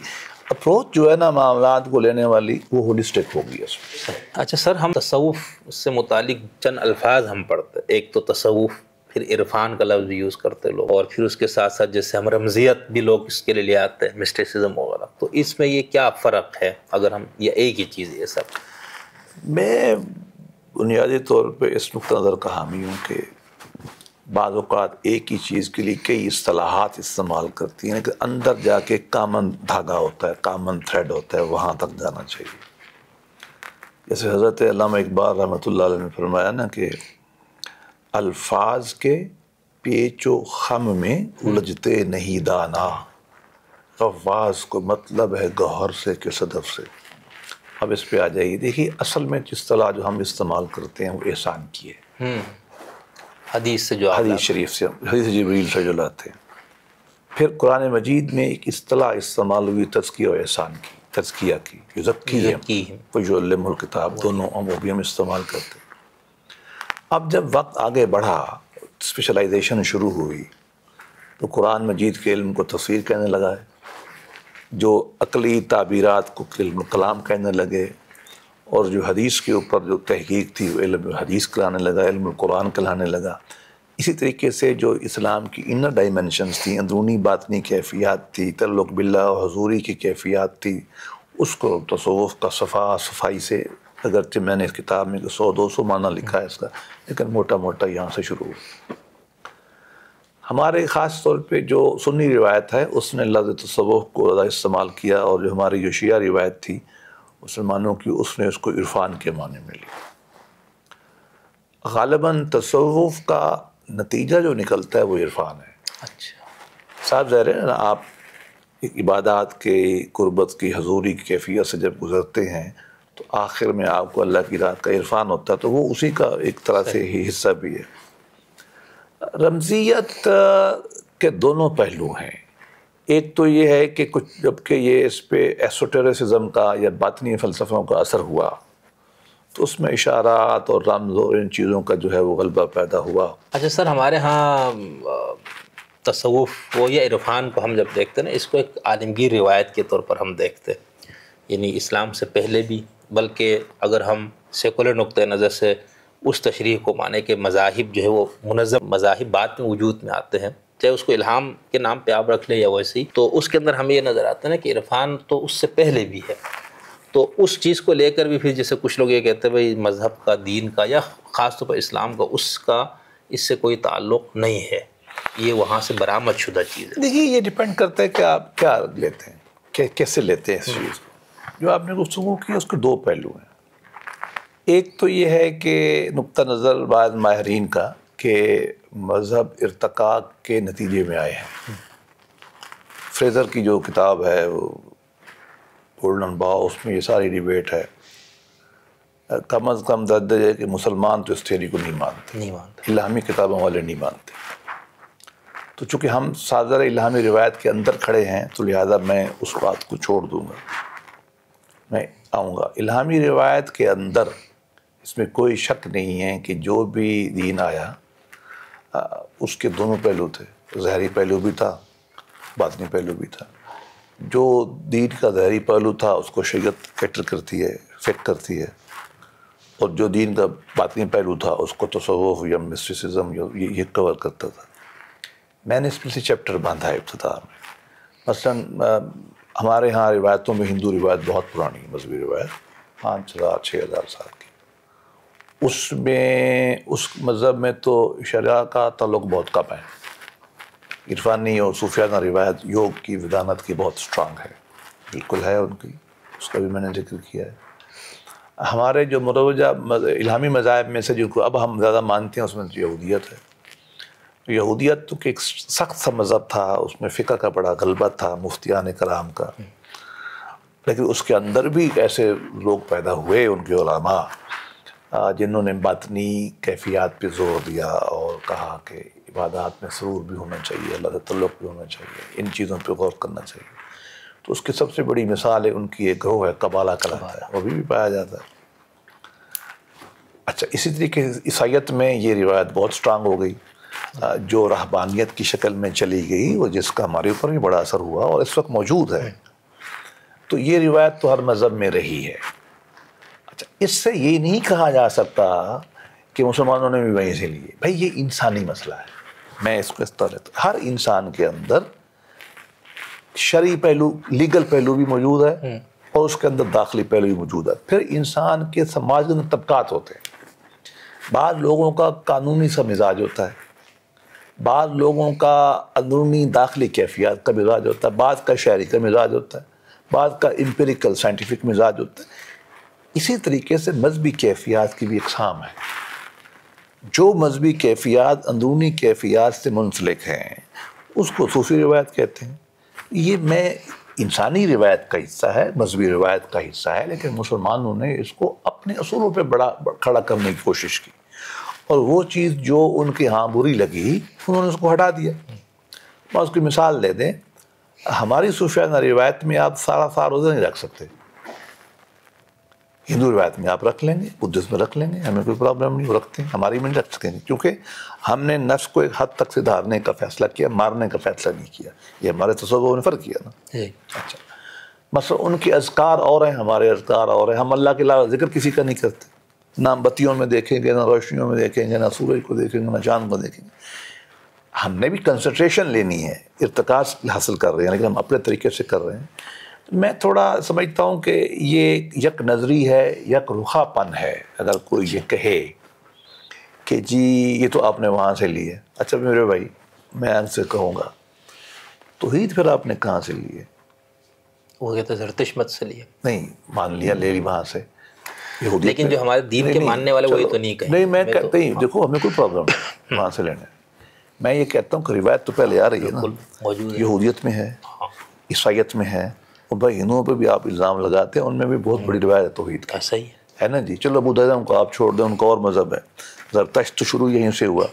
اپروچ جو ہے نا معاملات کو لینے والی، وہ ہولسٹک ہوگی اس میں. اچھا سر، ہم تصوف سے متعلق چند الفاظ ہم پڑھتے، ایک تو تصوف، پھر عرفان کا لفظ یوز کرتے لوگ، اور پھر اس کے ساتھ ساتھ جیسے ہم رمزیت بھی لوگ اس کے لیے آتے ہیں، مسٹیسزم وغیرہ. تو اس میں یہ کیا فرق ہے اگر ہم یہ ایک ہی چیز یہ سب؟ میں بنیادی طور پہ اس نقطہ نظر کا حامی ہوں کہ بعض اوقات ایک ہی چیز کے لیے کئی اصطلاحات استعمال کرتی ہیں، لیکن اندر جا کے کامن دھاگا ہوتا ہے، کامن تھریڈ ہوتا ہے، وہاں تک جانا چاہیے. جیسے حضرت علامہ اقبال رحمۃ اللہ علیہ نے فرمایا نا کہ الفاظ کے پیچ و خم میں الجھتے نہیں دانا، غواص کو مطلب ہے گوہر سے کہ صدف سے. اب اس پہ آ جائیے. دیکھیے اصل میں جس اصطلاح جو ہم استعمال کرتے ہیں وہ احسان کی ہے، حدیث سے جو حدیث شریف سے، حدیث جبریل سے جو لاتے ہیں. پھر قرآن مجید میں ایک اصطلاح استعمال ہوئی تزکیہ و احسان کی، تزکیہ کی، یزکیہم ویعلمہ الکتاب، دونوں وہ بھی ہم استعمال کرتے ہیں. اب جب وقت آگے بڑھا، اسپیشلائزیشن شروع ہوئی، تو قرآن مجید کے علم کو تفسیر کہنے لگا ہے، جو عقلی تعبیرات کو علم کلام کہنے لگے، اور جو حدیث کے اوپر جو تحقیق تھی وہ علم حدیث کہلانے لگا، علم القرآن کہلانے لگا. اسی طریقے سے جو اسلام کی انر ڈائمنشنز تھیں، اندرونی باطنی کیفیات تھی، تعلق باللہ و حضوری کی کیفیات تھی، اس کو تصوف کا صفائی سے، اگرچہ میں نے اس کتاب میں 100-200 معنی لکھا ہے اس کا، لیکن موٹا موٹا یہاں سے شروع ہو. ہمارے خاص طور پہ جو سنی روایت ہے اس نے لفظ تصوف کو زیادہ استعمال کیا، اور جو ہماری جو شیعہ روایت تھی مسلمانوں کی، اس نے اس کو عرفان کے معنی میں لیا. غالباً تصوف کا نتیجہ جو نکلتا ہے وہ عرفان ہے. اچھا صاحب ظاہر ہے نا، آپ عبادات کے، قربت کی، حضوری کی کیفیت سے جب گزرتے ہیں تو آخر میں آپ کو اللہ کی رات کا عرفان ہوتا ہے، تو وہ اسی کا ایک طرح سے ہی حصہ بھی ہے. رمزیت کے دونوں پہلو ہیں. ایک تو یہ ہے کہ کچھ جب کہ یہ اس پہ ایسوٹیرسزم کا یا باطنی فلسفوں کا اثر ہوا، تو اس میں اشارات اور رمز اور ان چیزوں کا جو ہے وہ غلبہ پیدا ہوا. اچھا سر، ہمارے ہاں تصوف وہ یا عرفان کو ہم جب دیکھتے ہیں نا، اس کو ایک عالمگیر روایت کے طور پر ہم دیکھتے ہیں، یعنی اسلام سے پہلے بھی، بلکہ اگر ہم سیکولر نقطۂ نظر سے اس تشریح کو مانے کہ مذاہب جو ہے وہ منظم مذاہب بعد میں وجود میں آتے ہیں، چاہے اس کو الہام کے نام پہ آپ رکھ لیں یا ویسے ہی، تو اس کے اندر ہمیں یہ نظر آتا ہے نا کہ عرفان تو اس سے پہلے بھی ہے. تو اس چیز کو لے کر بھی پھر جیسے کچھ لوگ یہ کہتے ہیں بھائی مذہب کا، دین کا، یا خاص طور پر اسلام کا، اس سے کوئی تعلق نہیں ہے، یہ وہاں سے برآمد شدہ چیز ہے. دیکھیے یہ ڈیپینڈ کرتا ہے کہ آپ کیا لیتے ہیں، کیسے لیتے ہیں اس چیز کو. جو آپ نے گفتگو کی اس کے دو پہلو ہیں. ایک تو یہ ہے کہ نقطہ نظر بعض ماہرین کا کہ مذہب ارتقاء کے نتیجے میں آئے ہیں. فریزر کی جو کتاب ہے وہ گولڈن باؤ، اس میں یہ ساری ڈیبیٹ ہے. کم از کم درد ہے کہ مسلمان تو اس تھیوری کو نہیں مانتے، الہامی کتابوں والے نہیں مانتے. تو چونکہ ہم صادر الہامی روایت کے اندر کھڑے ہیں تو لہذا میں اس بات کو چھوڑ دوں گا. میں آؤں گا الہامی روایت کے اندر، اس میں کوئی شک نہیں ہے کہ جو بھی دین آیا اس کے دونوں پہلو تھے. ظاہری پہلو بھی تھا، باطنی پہلو بھی تھا. جو دین کا ظاہری پہلو تھا اس کو شریعت کیٹر کرتی ہے، فٹ کرتی ہے، اور جو دین کا باطنی پہلو تھا اس کو تصوف یا مسٹیسزم یہ کور کرتا تھا. میں نے اس میں سے چیپٹر باندھا ہے ابتدا میں. مثلا ہمارے ہاں روایتوں میں ہندو روایت بہت پرانی مذہبی روایت، 5000-6000 سال کی. اس میں اس مذہب میں تو شرع کا تعلق بہت کم ہے. عرفانی اور صوفیانہ روایت یوگ کی، ودانت کی بہت اسٹرانگ ہے، بالکل ہے ان کی، اس کا بھی میں نے ذکر کیا ہے. ہمارے جو مروجہ الہامی مذاہب میں سے جن کو اب ہم زیادہ مانتے ہیں اس میں یہودیت ہے. یہودیت تو کہ ایک سخت سا مذہب تھا، اس میں فقہ کا بڑا غلبہ تھا مفتیان کرام کا، لیکن اس کے اندر بھی ایسے لوگ پیدا ہوئے ان کے علماء جنہوں نے باطنی کیفیات پہ زور دیا اور کہا کہ عبادات میں سرور بھی ہونا چاہیے، اللہ سے تعلق بھی ہونا چاہیے، ان چیزوں پہ غور کرنا چاہیے. تو اس کی سب سے بڑی مثال ہے ان کی ایک گروہ ہے قبالہ کہلاتا ہے، وہ بھی پایا جاتا ہے. اچھا، اسی طریقے عیسائیت میں یہ روایت بہت سٹرانگ ہو گئی جو رہبانیت کی شکل میں چلی گئی، وہ جس کا ہمارے اوپر بھی بڑا اثر ہوا اور اس وقت موجود ہے. تو یہ روایت تو ہر مذہب میں رہی ہے. اچھا، اس سے یہ نہیں کہا جا سکتا کہ مسلمانوں نے بھی وہیں سے لیے. بھائی یہ انسانی مسئلہ ہے، میں اس کو اس طرح لیتا ہوں. ہر انسان کے اندر شرعی پہلو، لیگل پہلو بھی موجود ہے اور اس کے اندر داخلی پہلو بھی موجود ہے. پھر انسان کے سماج کے اندر طبقات ہوتے ہیں. بعض لوگوں کا قانونی سا مزاج ہوتا ہے، بعض لوگوں کا اندرونی داخلی کیفیات کا مزاج ہوتا ہے، بعض کا شہری کا مزاج ہوتا ہے، بعض کا امپیریکل سائنٹیفک مزاج ہوتا ہے. اسی طریقے سے مذہبی کیفیات کی بھی اقسام ہے. جو مذہبی کیفیات اندرونی کیفیات سے منسلک ہیں اس کو صوفی روایت کہتے ہیں. یہ میں انسانی روایت کا حصہ ہے، مذہبی روایت کا حصہ ہے، لیکن مسلمانوں نے اس کو اپنے اصولوں پہ بڑا کھڑا کرنے کی کوشش کی اور وہ چیز جو ان کے ہاں بری لگی انہوں نے اس کو ہٹا دیا. میں اس کی مثال دے دیں، ہماری صوفیانہ روایت میں آپ سارا سال روزہ نہیں رکھ سکتے. ہندو روایت میں آپ رکھ لیں گے، بدھسٹ میں رکھ لیں گے، ہمیں کوئی پرابلم نہیں، وہ رکھتے ہیں. ہماری میں نہیں رکھ سکیں گے کیونکہ ہم نے نفس کو ایک حد تک سدھارنے کا فیصلہ کیا، مارنے کا فیصلہ نہیں کیا. یہ ہمارے تصور نے فرق کیا نا. اچھا، مثلا ان کے اذکار اور ہیں، ہمارے اذکار اور ہیں. ہم اللہ کے علاوہ ذکر کسی کا نہیں کرتے، نہ بتیوں میں دیکھیں گے، نہ روشنیوں میں دیکھیں گے، نہ سورج کو دیکھیں گے، نہ چاند کو دیکھیں گے. ہم نے بھی کنسنٹریشن لینی ہے، ارتکاز حاصل کر رہے ہیں لیکن ہم اپنے طریقے سے کر رہے ہیں. میں تھوڑا سمجھتا ہوں کہ یہ یک نظری ہے، یک رخا پن ہے. اگر کوئی یہ کہے کہ جی یہ تو آپ نے وہاں سے لی ہے. اچھا میرے بھائی، میں آپ سے کہوں گا توحید پھر آپ نے کہاں سے لی ہے؟ وہ کہتے ہیں زرتشت سے لیے. نہیں، مان لیا لے لی وہاں سے، لیکن جو ہمارے دین کے ماننے والے وہی تو نہیں کہیں. نہیں، میں کہتا ہی دیکھو ہمیں کوئی پرابلم نہیں وہاں سے لینے. میں یہ کہتا ہوں کہ روایت تو پہلے آ رہی ہے نا، یہودیت میں ہے، عیسائیت میں ہے، اور بھائی ہندوؤں پہ بھی آپ الزام لگاتے ہیں، ان میں بھی بہت بڑی روایت ہے توحید کی. ایسا ہی ہے نا جی. چلو ابو دردم کو آپ چھوڑ دیں، ان کا اور مذہب ہے. زرتشت تو شروع یہیں سے ہوا.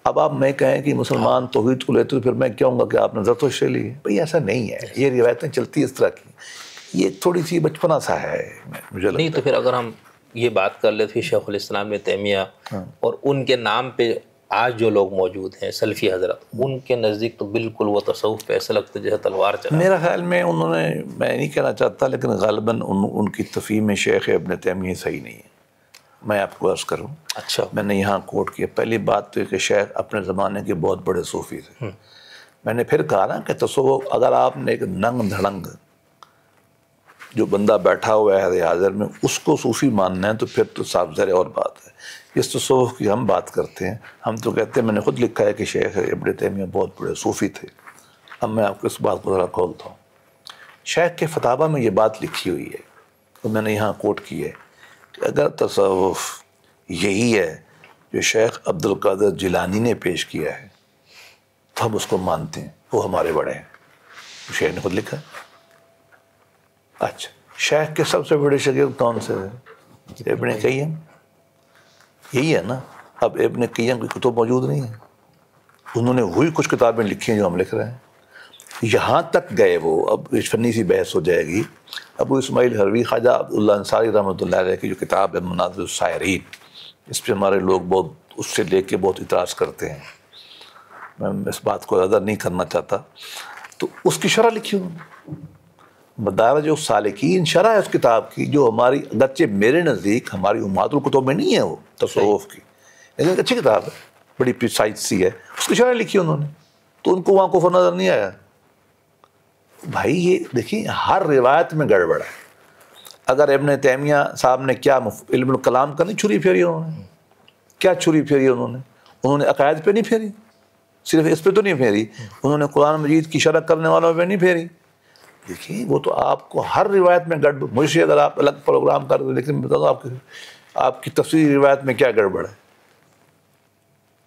اب آپ میں کہیں کہ مسلمان توحید کو لیتے تو پھر میں کہوں گا کہ آپ نے زرتشت سے لی ہے. بھئی ایسا نہیں ہے، یہ روایتیں چلتی اس طرح کی. یہ تھوڑی سی بچپنا سا ہے مجھے نہیں. تو پھر اگر ہم یہ بات کر لیتے شیخ الاسلام ابن تیمیہ اور ان کے نام پہ آج جو لوگ موجود ہیں سلفی حضرت، ان کے نزدیک تو بالکل وہ تصوف پہ ایسا لگتا ہے جیسے تلوار چلا. میرا خیال میں انہوں نے، میں نہیں کہنا چاہتا لیکن غالباً ان کی تفہیم شیخ ابن تیمیہ صحیح نہیں ہے. میں آپ کو عرض کروں، اچھا میں نے یہاں کوٹ کیا. پہلی بات تو یہ کہ شیخ اپنے زمانے کے بہت بڑے صوفی تھے. میں نے پھر کہا نا کہ تصوف، اگر آپ نے ایک ننگ دھڑنگ جو بندہ بیٹھا ہوا ہے حاضر میں اس کو صوفی ماننا ہے تو پھر تو صاف ظاہر اور بات ہے. اس تصوف کی ہم بات کرتے ہیں، ہم تو کہتے ہیں، میں نے خود لکھا ہے کہ شیخ ابن تیمیہ بہت بڑے صوفی تھے. اب میں آپ کو اس بات کو ذرا کھولتا ہوں. شیخ کے فتاویٰ میں یہ بات لکھی ہوئی ہے تو میں نے یہاں کوٹ کی ہے کہ اگر تصوف یہی ہے جو شیخ عبد القادر جیلانی نے پیش کیا ہے تو ہم اس کو مانتے ہیں، وہ ہمارے بڑے ہیں. شیخ نے خود لکھا. اچھا، شیخ کے سب سے بڑے شاگرد کون سے ہیں؟ ابن قیم. یہی ہے نا. اب ابن قیم کی کتب موجود نہیں ہیں، انہوں نے وہی کچھ کتابیں لکھی ہیں جو ہم لکھ رہے ہیں. یہاں تک گئے وہ، اب فنی سی بحث ہو جائے گی. ابو اسماعیل حروی خواجہ عبداللہ انصاری رحمۃ اللہ علیہ کی جو کتاب ہے منازل السائرین، اس پہ ہمارے لوگ بہت اس سے لے کے بہت اعتراض کرتے ہیں. میں اس بات کو زیادہ نہیں کرنا چاہتا. تو اس کی شرح لکھی ہوں، مدارج السالکین شرح ہے اس کتاب کی، جو ہماری اگرچہ میرے نزدیک ہماری امہات الکتب میں نہیں ہے وہ تصوف کی، لیکن ایک اچھی کتاب ہے، بڑی پریسائز سی ہے. اس کی شرح لکھی انہوں نے، تو ان کو وہاں کفر نظر نہیں آیا. بھائی یہ دیکھیں ہر روایت میں گڑبڑ ہے. اگر ابن تیمیہ صاحب نے کیا علم الکلام کا نہیں چھری پھیری، انہوں نے کیا چھری پھیری؟ انہوں نے عقائد پہ نہیں پھیری، صرف اس پہ تو نہیں پھیری، انہوں نے قرآن مجید کی شرح کرنے والوں پہ نہیں پھیری. دیکھیے وہ تو آپ کو ہر روایت میں گڑبڑ. مجھے اگر آپ الگ پروگرام کر دیں، لیکن بتا دو آپ کی تفسیری روایت میں کیا گڑبڑ ہے.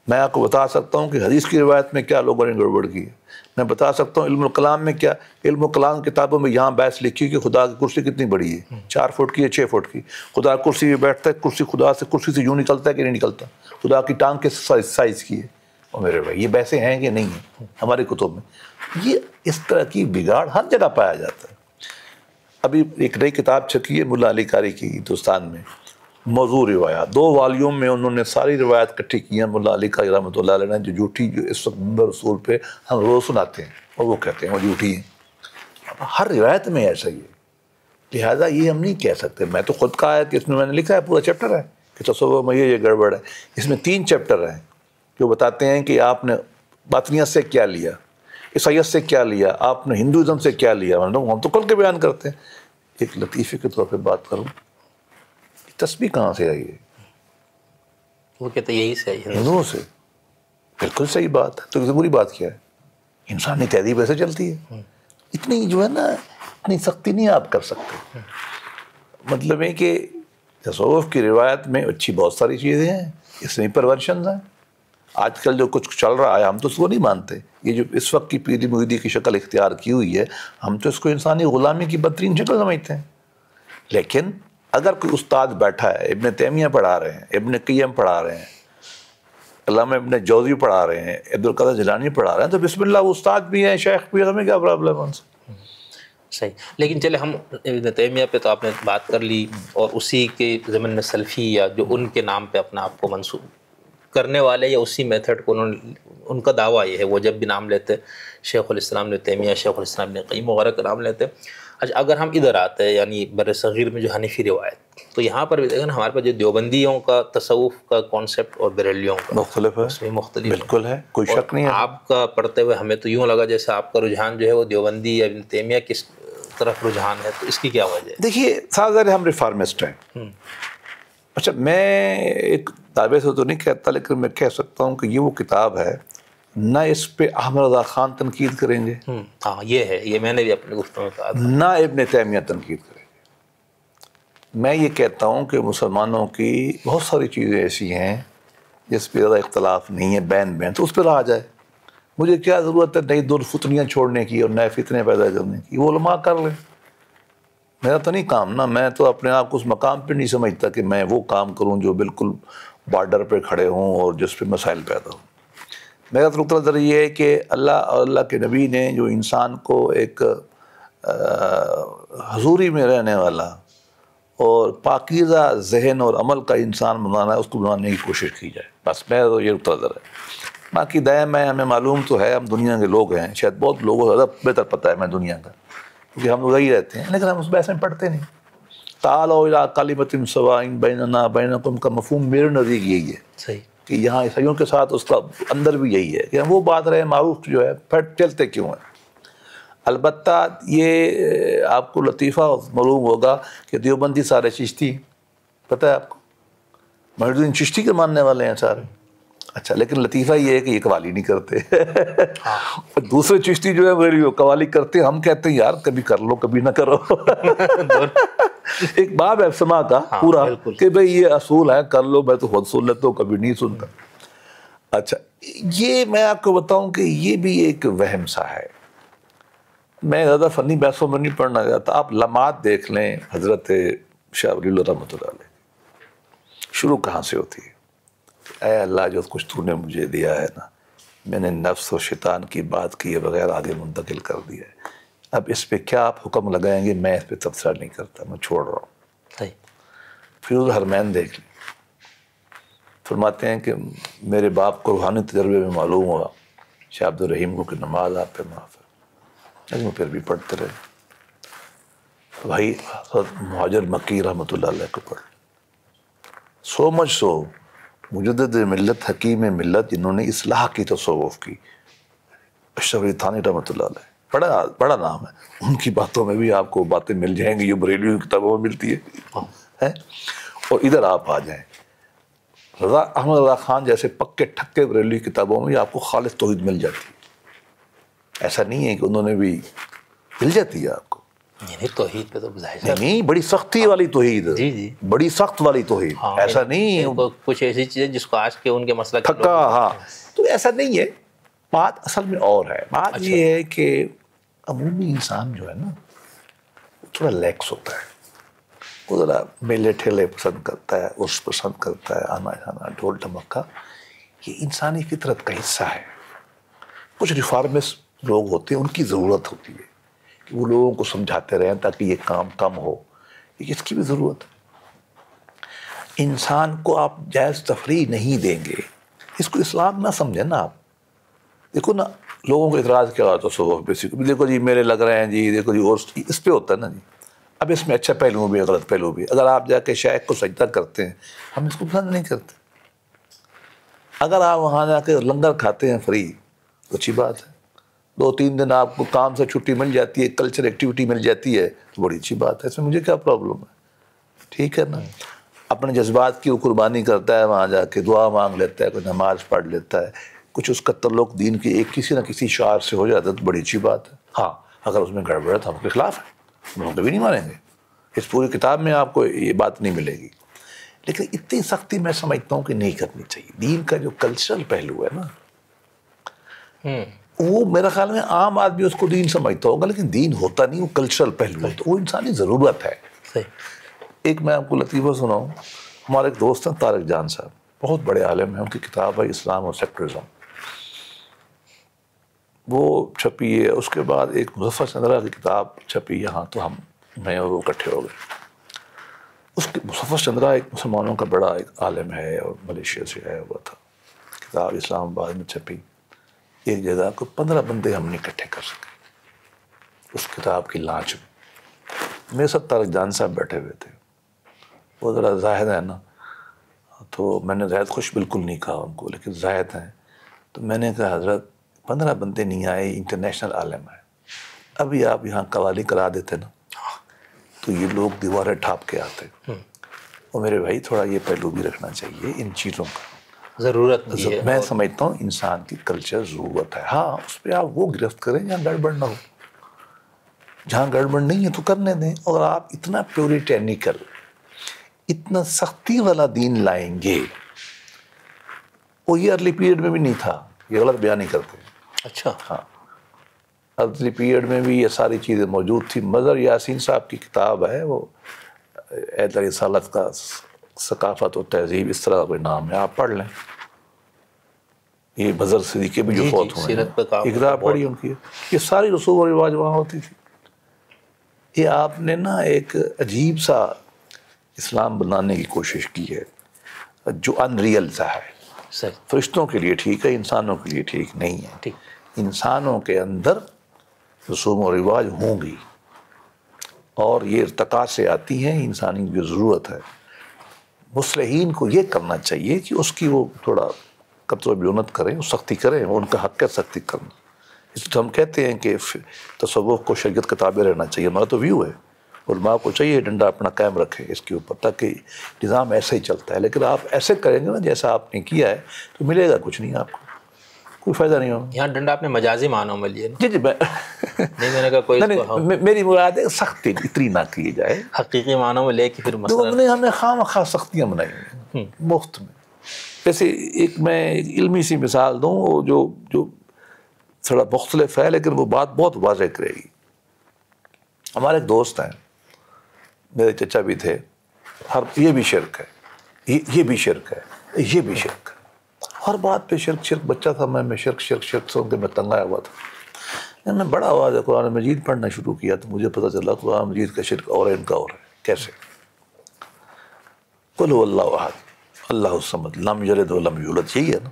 میں آپ کو بتا سکتا ہوں کہ حدیث کی روایت میں کیا لوگوں نے گڑبڑ کی ہے، میں بتا سکتا ہوں علم الکلام میں کیا، علم الکلام کتابوں میں یہاں بحث لکھی کہ خدا کی کرسی کتنی بڑی ہے، 4 فٹ کی ہے 6 فٹ کی، خدا کرسی پہ بیٹھتا ہے، کرسی سے یوں نکلتا ہے کہ نہیں نکلتا، خدا کی ٹانگ کے سائز کی ہے، اور میرے بھائی یہ بحثیں ہیں کہ نہیں ہیں ہمارے کتب میں؟ یہ اس طرح کی بگاڑ ہر جگہ پایا جاتا ہے۔ ابھی ایک نئی کتاب چھکی ہے ملا علی قاری کی ہندوستان میں، موضوع روایات، 2 والیوم میں انہوں نے ساری روایت اکٹھی کی ہیں ملا علی قاری رحمۃ اللہ علیہ نے، جو جھوٹی جو اس وقت منبر رسول پہ ہم روز سناتے ہیں اور وہ کہتے ہیں وہ جھوٹی ہیں۔ اب ہر روایت میں ایسا ہی ہے، لہٰذا یہ ہم نہیں کہہ سکتے۔ میں تو خود کا ہے کہ اس میں نے لکھا ہے، پورا چیپٹر ہے کہ تصوف میں یہ گڑبڑ ہے، اس میں 3 چیپٹر ہیں جو بتاتے ہیں کہ آپ نے باطنیت سے کیا لیا، عیسائیت سے کیا لیا، آپ نے ہندوازم سے کیا لیا، ہم تو کل کے بیان کرتے ہیں۔ ایک لطیفے کے طور پہ بات کروں، تسبیح کہاں سے آئی ہے؟ وہ کہتے یہی سے ہندوؤں سے۔ بالکل صحیح بات ہے، تو اس سے بری بات کیا ہے؟ انسانی تہذیب ایسے چلتی ہے، اتنی جو ہے نا اتنی سختی نہیں آپ کر سکتے۔ مطلب ہے کہ تصوف کی روایت میں اچھی بہت ساری چیزیں ہیں، اس میں پرورشنز ہیں۔ آج کل جو کچھ چل رہا ہے ہم تو اس کو نہیں مانتے، یہ جو اس وقت کی پیری مریدی کی شکل اختیار کی ہوئی ہے ہم تو اس کو انسانی غلامی کی بدترین شکل سمجھتے ہیں۔ لیکن اگر کوئی استاد بیٹھا ہے، ابن تیمیہ پڑھا رہے ہیں، ابن قیم پڑھا رہے ہیں، علامہ ابن جوزی پڑھا رہے ہیں، عبدالقادر جیلانی پڑھا رہے ہیں، تو بسم اللہ وہ استاد بھی ہیں، شیخ بھی ہیں، ہمیں کیا پرابلم ہے ان سے؟ صحیح۔ لیکن چلے ہم ابن تیمیہ پہ تو آپ نے بات کر لی، اور اسی کے ضمن میں سلفی یا جو ان کے نام پہ اپنا آپ کو منسوب کرنے والے یا اسی میتھڈ کو ان کا دعویٰ یہ ہے، وہ جب بھی نام لیتے شیخ الاسلام ابن تیمیہ، شیخ الاسلام ابن قیم وغیرہ کا نام لیتے۔ اچھا، اگر ہم ادھر آتے ہیں یعنی بر صغیر میں جو حنفی روایت، تو یہاں پر بھی دیکھیں نا ہمارے پاس جو دیوبندیوں کا تصوف کا کانسیپٹ اور بریلیوں کا مختلف ہے، اس میں مختلف بالکل ہے، کوئی شک نہیں ہے۔ آپ کا پڑھتے ہوئے ہمیں تو یوں لگا جیسے آپ کا رجحان جو ہے وہ دیوبندی یا ابن تیمیہ کس طرف رجحان ہے، تو اس کی کیا وجہ ہے؟ دیکھیے سازر ہم ریفارمسٹ ہیں۔ اچھا، میں ایک دعوے سے تو نہیں کہتا، لیکن میں کہہ سکتا ہوں کہ یہ وہ کتاب ہے، نہ اس پہ احمد رضا خان تنقید کریں گے، ہاں یہ ہے، یہ میں نے بھی اپنے گفتگو میں کہا تھا، نہ ابن تیمیہ تنقید کریں گے۔ میں یہ کہتا ہوں کہ مسلمانوں کی بہت ساری چیزیں ایسی ہیں جس پہ زیادہ اختلاف نہیں ہے، بین تو اس پہ رہا جائے۔ مجھے کیا ضرورت ہے نئی درفتنیاں چھوڑنے کی اور نئے فتنے پیدا کرنے کی؟ وہ علماء کر لیں، میرا تو نہیں کام نا۔ میں تو اپنے آپ کو اس مقام پہ نہیں سمجھتا کہ میں وہ کام کروں جو بالکل بارڈر پہ کھڑے ہوں اور جس پہ مسائل پیدا ہوں۔ میرا تو نقطہ نظر یہ ہے کہ اللہ اور اللہ کے نبی نے جو انسان کو ایک حضوری میں رہنے والا اور پاکیزہ ذہن اور عمل کا انسان بنانا ہے، اس کو بنانے کی کوشش کی جائے، بس میرا تو یہ نقطہ نظر ہے۔ باقی دائم ہے، ہمیں معلوم تو ہے، ہم دنیا کے لوگ ہیں، شاید بہت لوگوں سے زیادہ بہتر پتہ ہے میں دنیا کا، کیونکہ ہم وہی رہتے ہیں، لیکن ہم اس بحث میں پڑھتے نہیں۔ تعالوا الی کلمۃ سواء بیننا بینکم کا مفہوم میرے نزدیک یہی ہے، صحیح کہ یہاں عیسائیوں کے ساتھ اس کا اندر بھی یہی ہے کہ ہم وہ بات رہے معروف جو ہے، پھر چلتے کیوں ہیں۔ البتہ یہ آپ کو لطیفہ معلوم ہوگا کہ دیوبندی سارے چشتی، پتہ ہے آپ کو، محی الدین چشتی کے ماننے والے ہیں سارے۔ اچھا، لیکن لطیفہ یہ ہے کہ یہ قوالی نہیں کرتے، دوسرے چشتی جو ہے وہ قوالی کرتے ہیں، ہم کہتے ہیں یار کبھی کر لو کبھی نہ کرو۔ ایک باب ہے سما کا پورا کہ بھئی یہ اصول ہے، کر لو، میں تو خود سن لیتا ہوں، کبھی نہیں سنتا۔ اچھا، یہ میں آپ کو بتاؤں کہ یہ بھی ایک وہم سا ہے۔ میں زیادہ فنی بحثوں میں نہیں پڑھنا چاہتا، آپ لمحات دیکھ لیں حضرت شاہ ولی اللہ رحمۃ اللہ علیہ، شروع کہاں سے ہوتی ہے؟ اے اللہ جو کچھ تو نے مجھے دیا ہے نا، میں نے نفس و شیطان کی بات کیے بغیر آگے منتقل کر دیا ہے، اب اس پہ کیا آپ حکم لگائیں گے، میں اس پہ تبصرہ نہیں کرتا، میں چھوڑ رہا ہوں۔ فیروز الحرمین دیکھ لیں، فرماتے ہیں کہ میرے باپ کو روحانی تجربے میں معلوم ہوا شاہ عبد الرحیم کو کہ نماز آپ پہ معاف ہے، لیکن وہ پھر بھی پڑھتے رہے۔ بھائی حضرت مہاجر مکی رحمۃ اللہ علیہ کو پڑھ، سو مچ سو مجدد ملت، حکیم ملت، جنہوں نے اصلاح کی تصوف کی، اشرف علی تھانی رحمۃ اللہ علیہ، بڑا نام ہے، ان کی باتوں میں بھی آپ کو باتیں مل جائیں گی جو بریلوی کی کتابوں میں ملتی ہے۔ اور ادھر آپ آ جائیں، رضا احمد رضا خان جیسے پکے ٹھکے بریلوی کتابوں میں آپ کو خالص توحید مل جاتی ہے، ایسا نہیں ہے کہ انہوں نے بھی مل جاتی ہے آپ کو، یعنی توحید پہ تو ظاہر نہیں نہیں، بڑی سختی والی توحید، جی جی، بڑی سخت والی توحید، ایسا نہیں کچھ ایسی چیزیں جس کو آج کے ان کے مسئلہ تھکا، ہاں تو ایسا نہیں ہے. بات اصل میں اور ہے، بات یہ ہے کہ عمومی انسان جو ہے نا تھوڑا لیکس ہوتا ہے، وہ ذرا میلے ٹھیلے پسند کرتا ہے، اس پسند کرتا ہے، آنا جانا ڈھول ڈھمکا، یہ انسانی فطرت کا حصہ ہے. کچھ ریفارمسٹ لوگ ہوتے ہیں، ان کی ضرورت ہوتی ہے کہ وہ لوگوں کو سمجھاتے رہیں تاکہ یہ کام کم ہو، اس کی بھی ضرورت ہے. انسان کو آپ جائز تفریح نہیں دیں گے، اس کو اسلام نہ سمجھیں نا. آپ دیکھو نا، لوگوں کو اعتراض کیا ہوتا ہے بیسک، دیکھو جی میرے لگ رہے ہیں جی، دیکھو جی، اور اس پہ ہوتا ہے نا جی. اب اس میں اچھا پہلو بھی ہے، غلط پہلو بھی. اگر آپ جا کے شیخ کو سجدہ کرتے ہیں، ہم اس کو پسند نہیں کرتے. اگر آپ وہاں جا کے لنگر کھاتے ہیں فری تو اچھی بات ہے. 2-3 دن آپ کو کام سے چھٹی مل جاتی ہے، کلچر ایکٹیویٹی مل جاتی ہے تو بڑی اچھی بات ہے، اس میں مجھے کیا پرابلم ہے؟ ٹھیک ہے نا. اپنے جذبات کی وہ قربانی کرتا ہے، وہاں جا کے دعا مانگ لیتا ہے، کوئی نماز پڑھ لیتا ہے، کچھ اس کا تعلق دین کی ایک کسی نہ کسی شعار سے ہو جاتا ہے تو بڑی اچھی بات ہے. ہاں اگر اس میں گڑبڑ ہے تو ہم کے خلاف ہے، ہم کبھی نہیں مانیں گے. اس پوری کتاب میں آپ کو یہ بات نہیں ملے گی. لیکن اتنی سختی میں سمجھتا ہوں کہ نہیں کرنی چاہیے. دین کا جو کلچرل پہلو ہے نا، وہ میرا خیال میں عام آدمی اس کو دین سمجھتا ہوگا، لیکن دین ہوتا نہیں، وہ کلچرل پہلو ہوتا ہے، وہ انسانی ضرورت ہے. ایک میں آپ کو لطیفہ سناؤں. ہمارے ایک دوست ہیں طارق جان صاحب، بہت بڑے عالم ہیں، ان کی کتاب ہے اسلام اور سیکولرزم، وہ چھپی ہے. اس کے بعد ایک مظفر چندرا کی کتاب چھپی یہاں، تو میں اور وہ اکٹھے ہو گئے. اس کے مظفر چندرا ایک مسلمانوں کا بڑا ایک عالم ہے اور ملیشیا سے آیا ہوا تھا. کتاب اسلام آباد میں چھپی. ایک جگہ کو 15 بندے ہم نہیں اکٹھے کر سکے اس کتاب کی لانچ میں. میرے ساتھ طارق جان صاحب بیٹھے ہوئے تھے. وہ ذرا زاہد ہے نا، تو میں نے زاہد خوش بالکل نہیں کہا ان کو، لیکن زاہد ہیں. تو میں نے کہا حضرت 15 بندے نہیں آئے، انٹرنیشنل عالم ہے، ابھی آپ یہاں قوالی کرا دیتے نا تو یہ لوگ دیواریں ٹھاپ کے آتے. اور میرے بھائی تھوڑا یہ پہلو بھی رکھنا چاہیے ان چیزوں کا، ضرورت بھی ہے. میں سمجھتا ہوں انسان کی کلچر ضرورت ہے. ہاں اس پہ آپ وہ گرفت کریں جہاں گڑبڑ نہ ہو، جہاں گڑبڑ نہیں ہے تو کرنے دیں. اور آپ اتنا پیوریٹینیکل، اتنا سختی والا دین لائیں گے، وہ یہ ارلی پیریڈ میں بھی نہیں تھا. یہ غلط بیان نہیں کرتے. اچھا، ہاں ارلی پیریڈ میں بھی یہ ساری چیزیں موجود تھی. مظہر یاسین صاحب کی کتاب ہے، وہ اہل رسالت کا ثقافت و تہذیب، اس طرح کا کوئی نام ہے، آپ پڑھ لیں. یہ مظہر صدیقی بھی جو فوت ہوئے ہیں، ایک کتاب پڑھی ان کی. یہ ساری رسوم و رواج وہاں ہوتی تھی. یہ آپ نے نا ایک عجیب سا اسلام بنانے کی کوشش کی ہے جو ان ریئل سا ہے. فرشتوں کے لیے ٹھیک ہے، انسانوں کے لیے ٹھیک نہیں ہے. انسانوں کے اندر رسوم و رواج ہوں گی اور یہ ارتقاء سے آتی ہیں، انسانی جو ضرورت ہے. مصلحین کو یہ کرنا چاہیے کہ اس کی وہ تھوڑا قطع و بیونت کریں، سختی کریں. ان کا حق ہے سختی کرنا. اس لیے ہم کہتے ہیں کہ تصوف کو شریعت کا تابع رہنا چاہیے. ہمارا تو ویو ہے، علماء کو چاہیے ڈنڈا اپنا قائم رکھے اس کے اوپر، تاکہ نظام ایسے ہی چلتا ہے. لیکن آپ ایسے کریں گے نا جیسا آپ نے کیا ہے تو ملے گا کچھ نہیں، آپ کو کوئی فائدہ نہیں ہوگا. یہاں ڈنڈا آپ نے مجازی معنوں میں لیے. جی نہیں، میں نے کہا کوئی میری مراد ہے سختی اتنی نہ کی جائے، حقیقی معنوں میں لے کے پھر مسئلہ. ہم نے خواہ مخواہ سختیاں بنائی ہیں مفت میں. جیسے ایک میں علمی سی مثال دوں جو تھوڑا مختلف ہے، لیکن وہ بات بہت واضح کرے گی. ہمارے ایک دوست ہیں، میرے چچا بھی تھے، یہ بھی شرک ہے، یہ بھی شرک ہے، یہ بھی شرک ہے، ہر بات پہ شرک شرک. بچہ تھا میں شرک شرک شرک سن کے میں تنگ آیا ہوا تھا. میں بڑا آواز قرآن مجید پڑھنا شروع کیا تو مجھے پتہ چلا قرآن مجید کا شرک اور ہے، ان کا اور ہے. کیسے؟ قل هو اللہ احد اللہ الصمد لم یلد ولم یولد، یہی ہے نا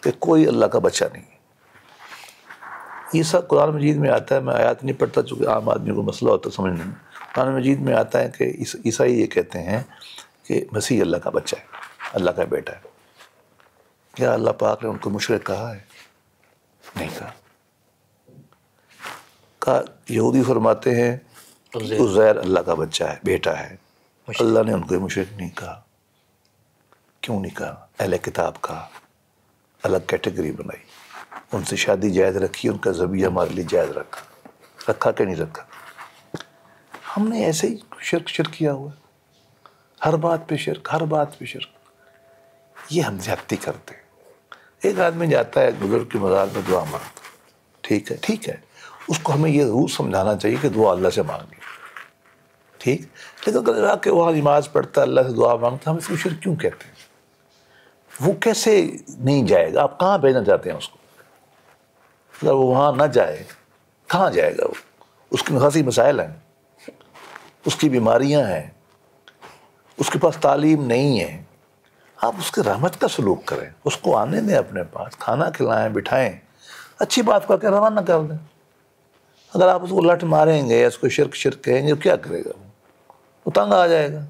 کہ کوئی اللہ کا بچہ نہیں. یہ سب قرآن مجید میں آتا ہے. میں آیات نہیں پڑھتا چونکہ عام آدمی کو مسئلہ ہوتا سمجھنے میں. قرآن مجید میں آتا ہے کہ عیسائی یہ کہتے ہیں کہ مسیح اللہ کا بچہ ہے، اللہ کا بیٹا ہے. کیا اللہ پاک نے ان کو مشرک کہا ہے؟ نہیں کہا. یہودی فرماتے ہیں عزیر اللہ کا بچہ ہے، بیٹا ہے. اللہ نے ان کو مشرک نہیں کہا. کیوں نہیں کہا؟ اہل کتاب کا الگ کیٹیگری بنائی، ان سے شادی جائز رکھی، ان کا ذبیحہ ہمارے لیے جائز رکھا کہ نہیں رکھا. ہم نے ایسے ہی شرک کیا ہوا ہے، ہر بات پہ شرک، ہر بات پہ شرک. یہ ہم زیادتی کرتے ہیں. ایک آدمی جاتا ہے بزرگ کے مزار میں دعا مانگتا، ٹھیک ہے، اس کو ہمیں یہ ضرور سمجھانا چاہیے کہ دعا اللہ سے مانگی، ٹھیک. لیکن اگر آ کے وہاں نماز پڑھتا ہے، اللہ سے دعا مانگتا، ہم اس کو شرک کیوں کہتے ہیں؟ وہ کیسے نہیں جائے گا؟ آپ کہاں بھیجنا چاہتے ہیں اس کو؟ اگر وہ وہاں نہ جائے کہاں جائے گا؟ وہ اس کے خاصی مسائل ہیں، اس کی بیماریاں ہیں، اس کے پاس تعلیم نہیں ہے. آپ اس کے رحمت کا سلوک کریں، اس کو آنے دیں اپنے پاس، کھانا کھلائیں، بٹھائیں، اچھی بات کر کے روانہ کر دیں. اگر آپ اس کو لٹ ماریں گے، اس کو شرک کہیں گے، کیا کرے گا؟ وہ تنگ آ جائے گا.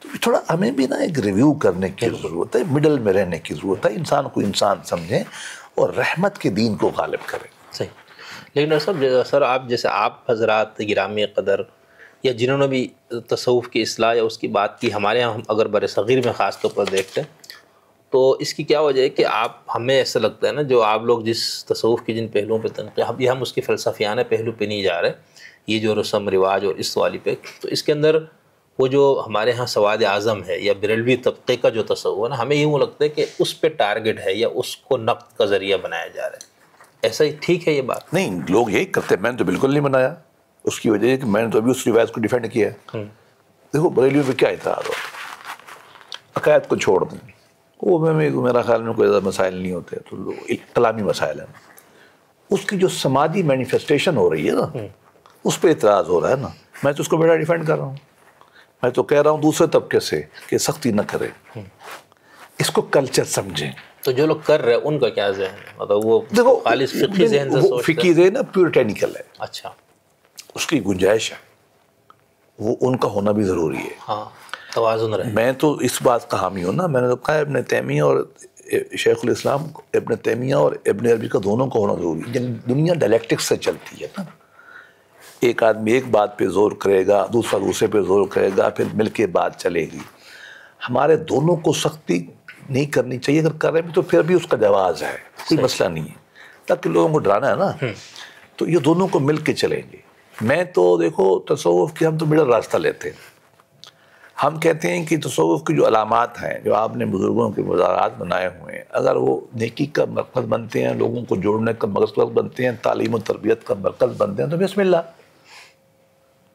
تو تھوڑا ہمیں بھی نا ایک ریویو کرنے کی ضرورت ہے، مڈل میں رہنے کی ضرورت ہے. انسان کو انسان سمجھیں اور رحمت کے دین کو غالب کریں. صحیح. لیکن ڈاکٹر صاحب، سر آپ جیسے آپ حضرات گرامی قدر یا جنہوں نے بھی تصوف کی اصلاح یا اس کی بات کی، ہمارے یہاں ہم اگر بر صغیر میں خاص طور پر دیکھتے ہیں تو اس کی کیا وجہ ہے کہ آپ، ہمیں ایسا لگتا ہے نا، جو آپ لوگ جس تصوف کی جن پہلوؤں پہ تنقید، یہ ہم اس کی فلسفیانہ پہلو پہ نہیں جا رہے، یہ جو رسم رواج اور اس والی پہ، تو اس کے اندر وہ جو ہمارے ہاں سواد اعظم ہے یا بریلوی طبقے کا جو تصور ہے نا، ہمیں یوں لگتا ہے کہ اس پہ ٹارگٹ ہے یا اس کو نقد کا ذریعہ بنایا جا رہا ہے. ایسا ہی ٹھیک ہے یہ بات؟ نہیں، لوگ یہی کرتے ہیں. میں نے تو بالکل نہیں بنایا. اس کی وجہ ہے کہ میں نے تو ابھی اس روایت کو ڈیفینڈ کیا ہے. دیکھو بریلیوں پہ کیا اعتراض ہو، عقائد کو چھوڑ دیں، وہ میرا خیال میں کوئی زیادہ مسائل نہیں ہوتے، تو کلامی مسائل ہیں. اس کی جو سماجی مینیفیسٹیشن ہو رہی ہے نا، اس پہ اعتراض ہو رہا ہے نا. میں تو اس کو بیٹا ڈیفینڈ کر رہا ہوں. میں تو کہہ رہا ہوں دوسرے طبقے سے کہ سختی نہ کرے، اس کو کلچر سمجھیں. تو جو لوگ کر رہے ہیں ان کا کیا ذہن ہے؟ مطلب وہ دیکھو خالص فقہی ذہن سے سوچتے ہیں؟ فقہی ذہن پیورٹینیکل ہے. اچھا، اس کی گنجائش ہے، وہ ان کا ہونا بھی ضروری ہے. ہاں، توازن رہے. میں تو اس بات کا حامی ہوں نا. میں نے تو کہا ابن تیمیہ اور شیخ الاسلام، ابن تیمیہ اور ابن عربی کا دونوں کا ہونا ضروری ہے. دنیا ڈائلیکٹکس سے چلتی ہے نا. ایک آدمی ایک بات پہ زور کرے گا، دوسرا دوسرے پہ زور کرے گا، پھر مل کے بات چلے گی. ہمارے دونوں کو سختی نہیں کرنی چاہیے. اگر کریں بھی تو پھر بھی اس کا جواز ہے، کوئی مسئلہ نہیں ہے. تاکہ لوگوں کو ڈرانا ہے نا، تو یہ دونوں کو مل کے چلیں گے. میں تو دیکھو تصوف کی ہم تو مڈل راستہ لیتے ہیں. ہم کہتے ہیں کہ تصوف کی جو علامات ہیں، جو آپ نے بزرگوں کے مزارات بنائے ہوئے ہیں، اگر وہ نیکی کا مرکز بنتے ہیں، لوگوں کو جوڑنے کا مرکز بنتے ہیں، تعلیم و تربیت کا مرکز بنتے ہیں، تو بسم اللہ.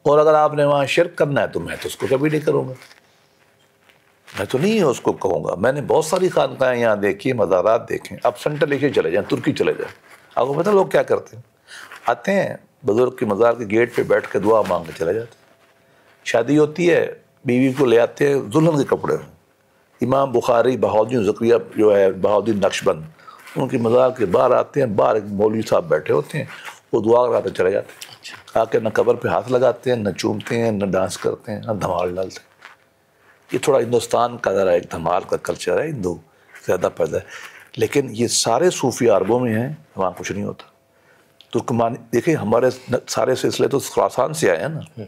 اور اگر آپ نے وہاں شرک کرنا ہے تو میں تو اس کو کبھی نہیں کروں گا. میں تو نہیں اس کو کہوں گا. میں نے بہت ساری خانقاہیں یہاں دیکھی، مزارات دیکھیں. آپ سینٹرل ایشیا چلے جائیں، ترکی چلے جائیں، آپ کو پتہ لوگ کیا کرتے ہیں؟ آتے ہیں بزرگ کے مزار کے گیٹ پہ بیٹھ کے دعا مانگ کے چلے جاتے ہیں. شادی ہوتی ہے، بیوی کو لے آتے ہیں دلہن کے کپڑے میں. امام بخاری، بہاؤالدین زکریا جو ہے، بہاؤالدین نقشبند، ان کے مزار کے باہر آتے ہیں. باہر ایک مولوی صاحب بیٹھے ہوتے ہیں، وہ دعا کراتے چلے جاتے ہیں. آ کے نہ قبر پہ ہاتھ لگاتے ہیں، نہ چومتے ہیں، نہ ڈانس کرتے ہیں، نہ دھمال ڈالتے ہیں. یہ تھوڑا ہندوستان کا ذرا ایک دھمال کا کلچر ہے، ہندو زیادہ پیدا ہے. لیکن یہ سارے صوفیہ عربوں میں ہیں، وہاں کچھ نہیں ہوتا. ترکمان دیکھیں، ہمارے سارے سلسلے تو خراسان سے آئے ہیں نا،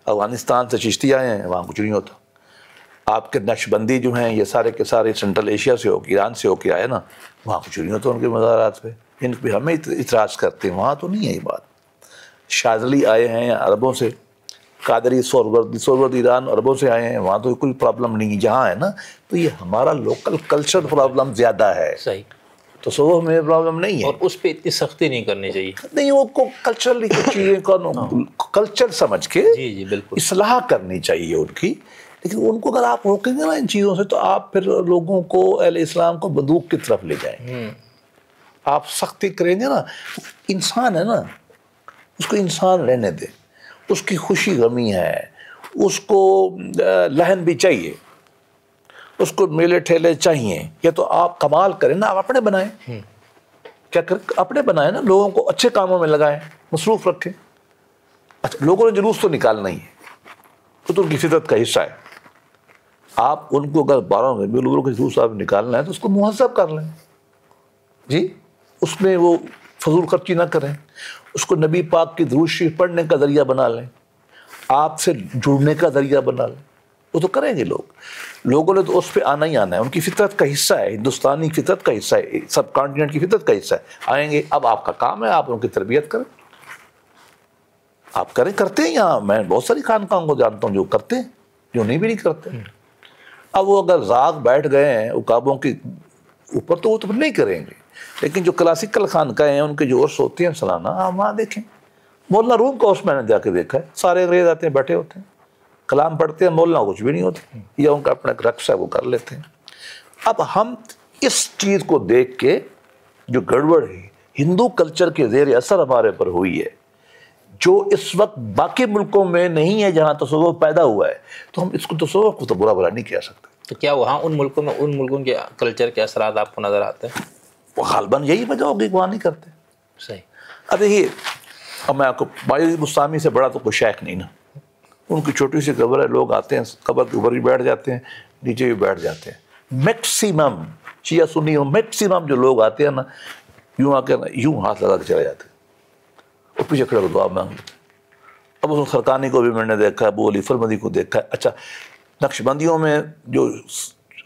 افغانستان سے چشتی آئے ہیں، وہاں کچھ نہیں ہوتا. آپ کے نقشبندی جو ہیں یہ سارے کے سارے سینٹرل ایشیا سے ہو کے، ایران سے ہو کے آئے نا، وہاں کچھ نہیں ہوتا ان کے مزارات پہ. ان پہ ہمیں اعتراض کرتے ہیں، وہاں تو نہیں ہے یہ بات. شاذلی آئے ہیں عربوں سے، قادری سورورد ایران عربوں سے آئے ہیں، وہاں تو کوئی پرابلم نہیں. جہاں ہے نا، تو یہ ہمارا لوکل کلچر پرابلم زیادہ ہے. صحیح. تصوف میں پرابلم نہیں ہے، اور اس پہ اتنی سختی نہیں کرنی چاہیے. نہیں، وہ کو کلچرلی چیزیں کو کلچر سمجھ کے جی بالکل اصلاح کرنی چاہیے ان کی. لیکن ان کو اگر آپ روکیں گے نا ان چیزوں سے، تو آپ پھر لوگوں کو، اہل اسلام کو بندوق کی طرف لے جائیں گے. آپ سختی کریں گے نا، انسان ہے نا، اس کو انسان رہنے دیں. اس کی خوشی غمی ہے، اس کو لہن بھی چاہیے، اس کو میلے ٹھیلے چاہیے. یا تو آپ کمال کریں نا، آپ اپنے بنائیں. کیا کریں؟ اپنے بنائیں نا، لوگوں کو اچھے کاموں میں لگائیں، مصروف رکھیں. اچھا، لوگوں نے جلوس تو نکالنا ہی ہے، تو ان کی فطرت کا حصہ ہے. آپ ان کو اگر 12 میں لوگوں کے جلوس آپ نکالنا ہے تو اس کو مہذب کر لیں جی. اس میں وہ فضول خرچی نہ کریں. اس کو نبی پاک کی درود شریف پڑھنے کا ذریعہ بنا لیں، آپ سے جڑنے کا ذریعہ بنا لیں. وہ تو کریں گے لوگ. لوگوں نے تو اس پہ آنا ہی آنا ہے، ان کی فطرت کا حصہ ہے، ہندوستانی فطرت کا حصہ ہے، سب کانٹیننٹ کی فطرت کا حصہ ہے. آئیں گے. اب آپ کا کام ہے آپ ان کی تربیت کریں. آپ کریں، کرتے ہیں یہاں، میں بہت ساری خانقاہوں کو جانتا ہوں جو کرتے ہیں، جو نہیں کرتے. اب وہ اگر زاغ بیٹھ گئے ہیں عقابوں کے اوپر تو وہ تو نہیں کریں گے. لیکن جو کلاسیکل خانقاہیں ہیں ان کے جو عرس ہوتے ہیں سالانہ، آپ وہاں دیکھیں. مولانا روم کا عرس میں نے جا کے دیکھا ہے، سارے انگریز آتے ہیں، بیٹھے ہوتے ہیں، کلام پڑھتے ہیں، مولانا کچھ بھی نہیں ہوتے، یا ان کا اپنا رقص ہے وہ کر لیتے ہیں. اب ہم اس چیز کو دیکھ کے جو گڑبڑ ہے ہندو کلچر کے زیر اثر ہمارے پر ہوئی ہے، جو اس وقت باقی ملکوں میں نہیں ہے جہاں تصوف پیدا ہوا ہے، تو ہم اس کو تصوف کو تو برا بھلا نہیں کہہ سکتے. تو کیا وہاں ان ملکوں میں ان ملکوں کے کلچر کے اثرات آپ کو نظر آتے ہیں؟ وہ غالباً یہی وجہ ہوگی کہ وہاں نہیں کرتے. صحیح. اب دیکھیے، اب میں آپ کو بائی بستانی سے بڑا تو کوئی شیخ نہیں نا، ان کی چھوٹی سی قبر ہے، لوگ آتے ہیں قبر کے اوپر بھی بیٹھ جاتے ہیں، نیچے بھی بیٹھ جاتے ہیں. میکسیمم شیعہ سنی ہوں، میکسیمم جو لوگ آتے ہیں نا، یوں آ کے یوں ہاتھ لگا کے چلے جاتے ہیں اور پیچھے کھڑے ہو دعا مانگ لیتے ہیں. اب اس خرقانی کو بھی میں نے دیکھا ہے، ابو علی فرمدی کو دیکھا ہے. اچھا، نقش بندیوں میں جو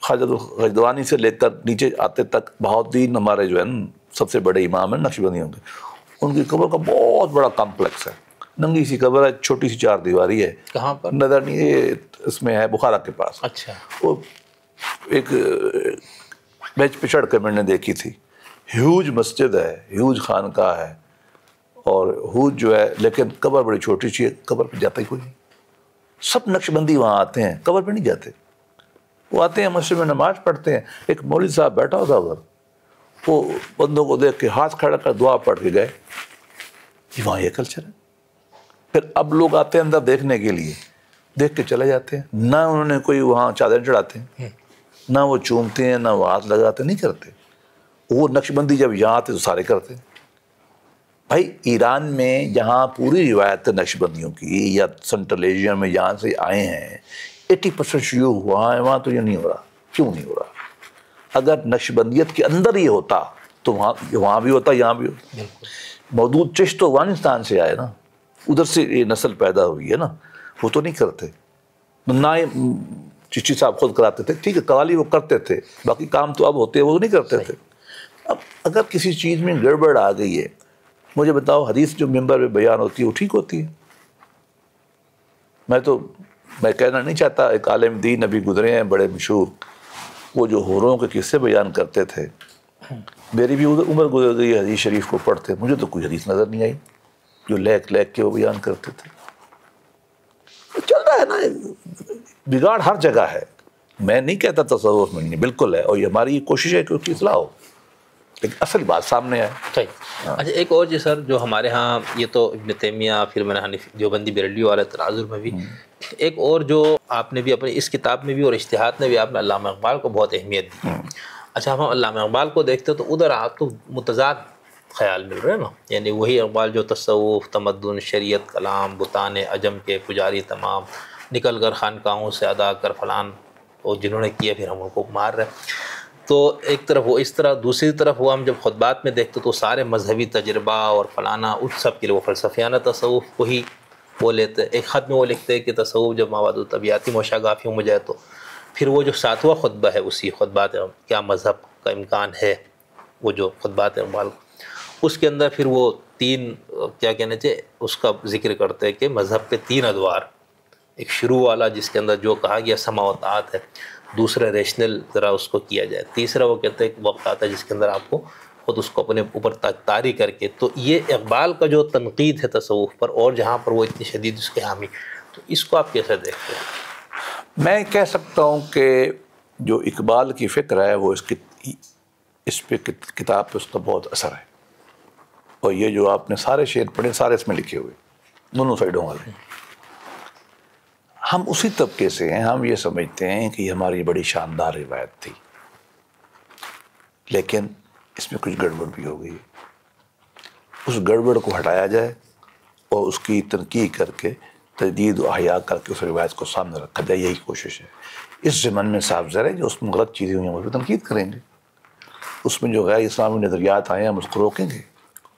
خواجہ غجدوانی سے لے کر نیچے آتے تک بہاؤالدین ہمارے جو ہے نا سب سے بڑے امام ہیں نقش بندیوں کے، ان کی قبر کا بہت بڑا کمپلیکس ہے. ننگی سی قبر ہے، چھوٹی سی 4 دیواری ہے. کہاں پر؟ نظر نہیں، یہ اس میں ہے بخارا کے پاس. اچھا. وہ ایک بیچ پہ چڑھ کے میں نے دیکھی تھی. ہیوج مسجد ہے، ہیوج خانقاہ ہے، اور ہیوج جو ہے، لیکن قبر بڑی چھوٹی سی ہے. قبر پہ جاتا ہی کوئی نہیں. سب نقش بندی وہاں آتے ہیں، قبر پہ نہیں جاتے. وہ آتے ہیں مسجد میں نماز پڑھتے ہیں. ایک مولوی صاحب بیٹھا ہوتا ادھر، وہ بندوں کو دیکھ کے ہاتھ کھڑا کر دعا پڑھ کے گئے. وہاں یہ کلچر ہے. پھر اب لوگ آتے ہیں اندر دیکھنے کے لیے، دیکھ کے چلے جاتے ہیں. نہ انہوں نے کوئی وہاں چادر چڑھاتے ہیں، نہ وہ چومتے ہیں، نہ وہ ہاتھ لگاتے، نہیں کرتے. وہ نقش بندی جب یہاں آتے تو سارے کرتے ہیں. بھائی ایران میں جہاں پوری روایت نقش بندیوں کی، یا سنٹرل ایشیا میں جہاں سے آئے ہیں 80% شیوع وہاں ہے، وہاں تو یہ نہیں ہو رہا. کیوں نہیں ہو رہا؟ اگر نقش بندیت کے اندر یہ ہوتا تو وہاں بھی ہوتا، یہاں بھی ہوتا. مودود چشت تو افغانستان سے آئے نا، ادھر سے یہ نسل پیدا ہوئی ہے نا. وہ تو نہیں کرتے. نہ چشتی صاحب خود کراتے تھے، ٹھیک ہے، قوالی وہ کرتے تھے، باقی کام تو اب ہوتے ہیں، وہ نہیں کرتے تھے. اب اگر کسی چیز میں گڑبڑ آ گئی ہے، مجھے بتاؤ، حدیث جو ممبر پہ بیان ہوتی ہے وہ ٹھیک ہوتی ہے؟ میں کہنا نہیں چاہتا، ایک عالم دین ابھی گزرے ہیں بڑے مشہور، وہ جو حوروں کے قصے بیان کرتے تھے. میری بھی عمر گزر گئی حدیث شریف کو پڑھتے، مجھے تو کوئی حدیث نظر نہیں آئی جو لیک کے وہ بیان کرتے تھے. چل رہا ہے نا، بگاڑ ہر جگہ ہے. میں نہیں کہتا تصوف میں نہیں، بالکل ہے، اور یہ ہماری کوشش ہے کہ اس کی اصلاح ہو، لیکن اصل بات سامنے آئے. صحیح. اچھا، ایک اور جی سر، جو ہمارے ہاں یہ تو ابن تیمیہ، پھر میں نے حنفی دیوبندی بریلوی والے تناظر میں بھی، ایک اور جو آپ نے بھی اپنی اس کتاب میں بھی اور اشتہاد میں بھی آپ نے علامہ اقبال کو بہت اہمیت دی. اچھا، ہم علامہ اقبال کو دیکھتے تو ادھر آپ تو متضاد خیال مل رہے ہیں نا، یعنی وہی اقبال جو تصوف، تمدن، شریعت، کلام، بتان عجم کے پجاری تمام، نکل کر خانقاہوں سے ادا کر فلان، اور جنہوں نے کیا پھر ہم ان کو مار رہے. تو ایک طرف وہ اس طرح، دوسری طرف وہ ہم جب خطبات میں دیکھتے تو سارے مذہبی تجربہ اور فلانا اس سب کے لیے وہ فلسفیانہ تصوف کو ہی وہ لیتے. ایک خط میں وہ لکھتے ہیں کہ تصوف جب مواد الطبیعاتی مشاغافیوں میں جائے تو پھر وہ جو 7واں خطبہ ہے اسی خطبات کیا مذہب کا امکان ہے، وہ جو خطبات اقبال، اس کے اندر پھر وہ 3 کیا کہنا چاہیے اس کا ذکر کرتے ہیں کہ مذہب کے 3 ادوار. ایک شروع والا جس کے اندر جو کہا گیا سمع و طاعت ہے، دوسرا ریشنل ذرا اس کو کیا جائے، تیسرا وہ کہتے ہیں ایک وقت آتا ہے جس کے اندر آپ کو خود اس کو اپنے اوپر طاری کر کے. تو یہ اقبال کا جو تنقید ہے تصوف پر، اور جہاں پر وہ اتنی شدید اس کے حامی، تو اس کو آپ کیسے دیکھتے ہیں؟ میں کہہ سکتا ہوں کہ جو اقبال کی فکر ہے وہ اس پہ کتاب پہ اس کا بہت اثر ہے. اور یہ جو آپ نے سارے شعر پڑھے سارے اس میں لکھے ہوئے، دونوں سائڈوں والے. ہم اسی طبقے سے ہیں، ہم یہ سمجھتے ہیں کہ یہ ہماری بڑی شاندار روایت تھی، لیکن اس میں کچھ گڑبڑ بھی ہو گئی. اس گڑبڑ کو ہٹایا جائے اور اس کی تنقید کر کے تجدید و احیاء کر کے اس روایت کو سامنے رکھا جائے، یہی کوشش ہے. اس ضمن میں صاف ظاہر ہے جو اس میں غلط چیزیں ہوئی ہیں اس پہ تنقید کریں گے. اس میں جو غیر اسلامی نظریات آئے ہیں ہم اس کو روکیں گے،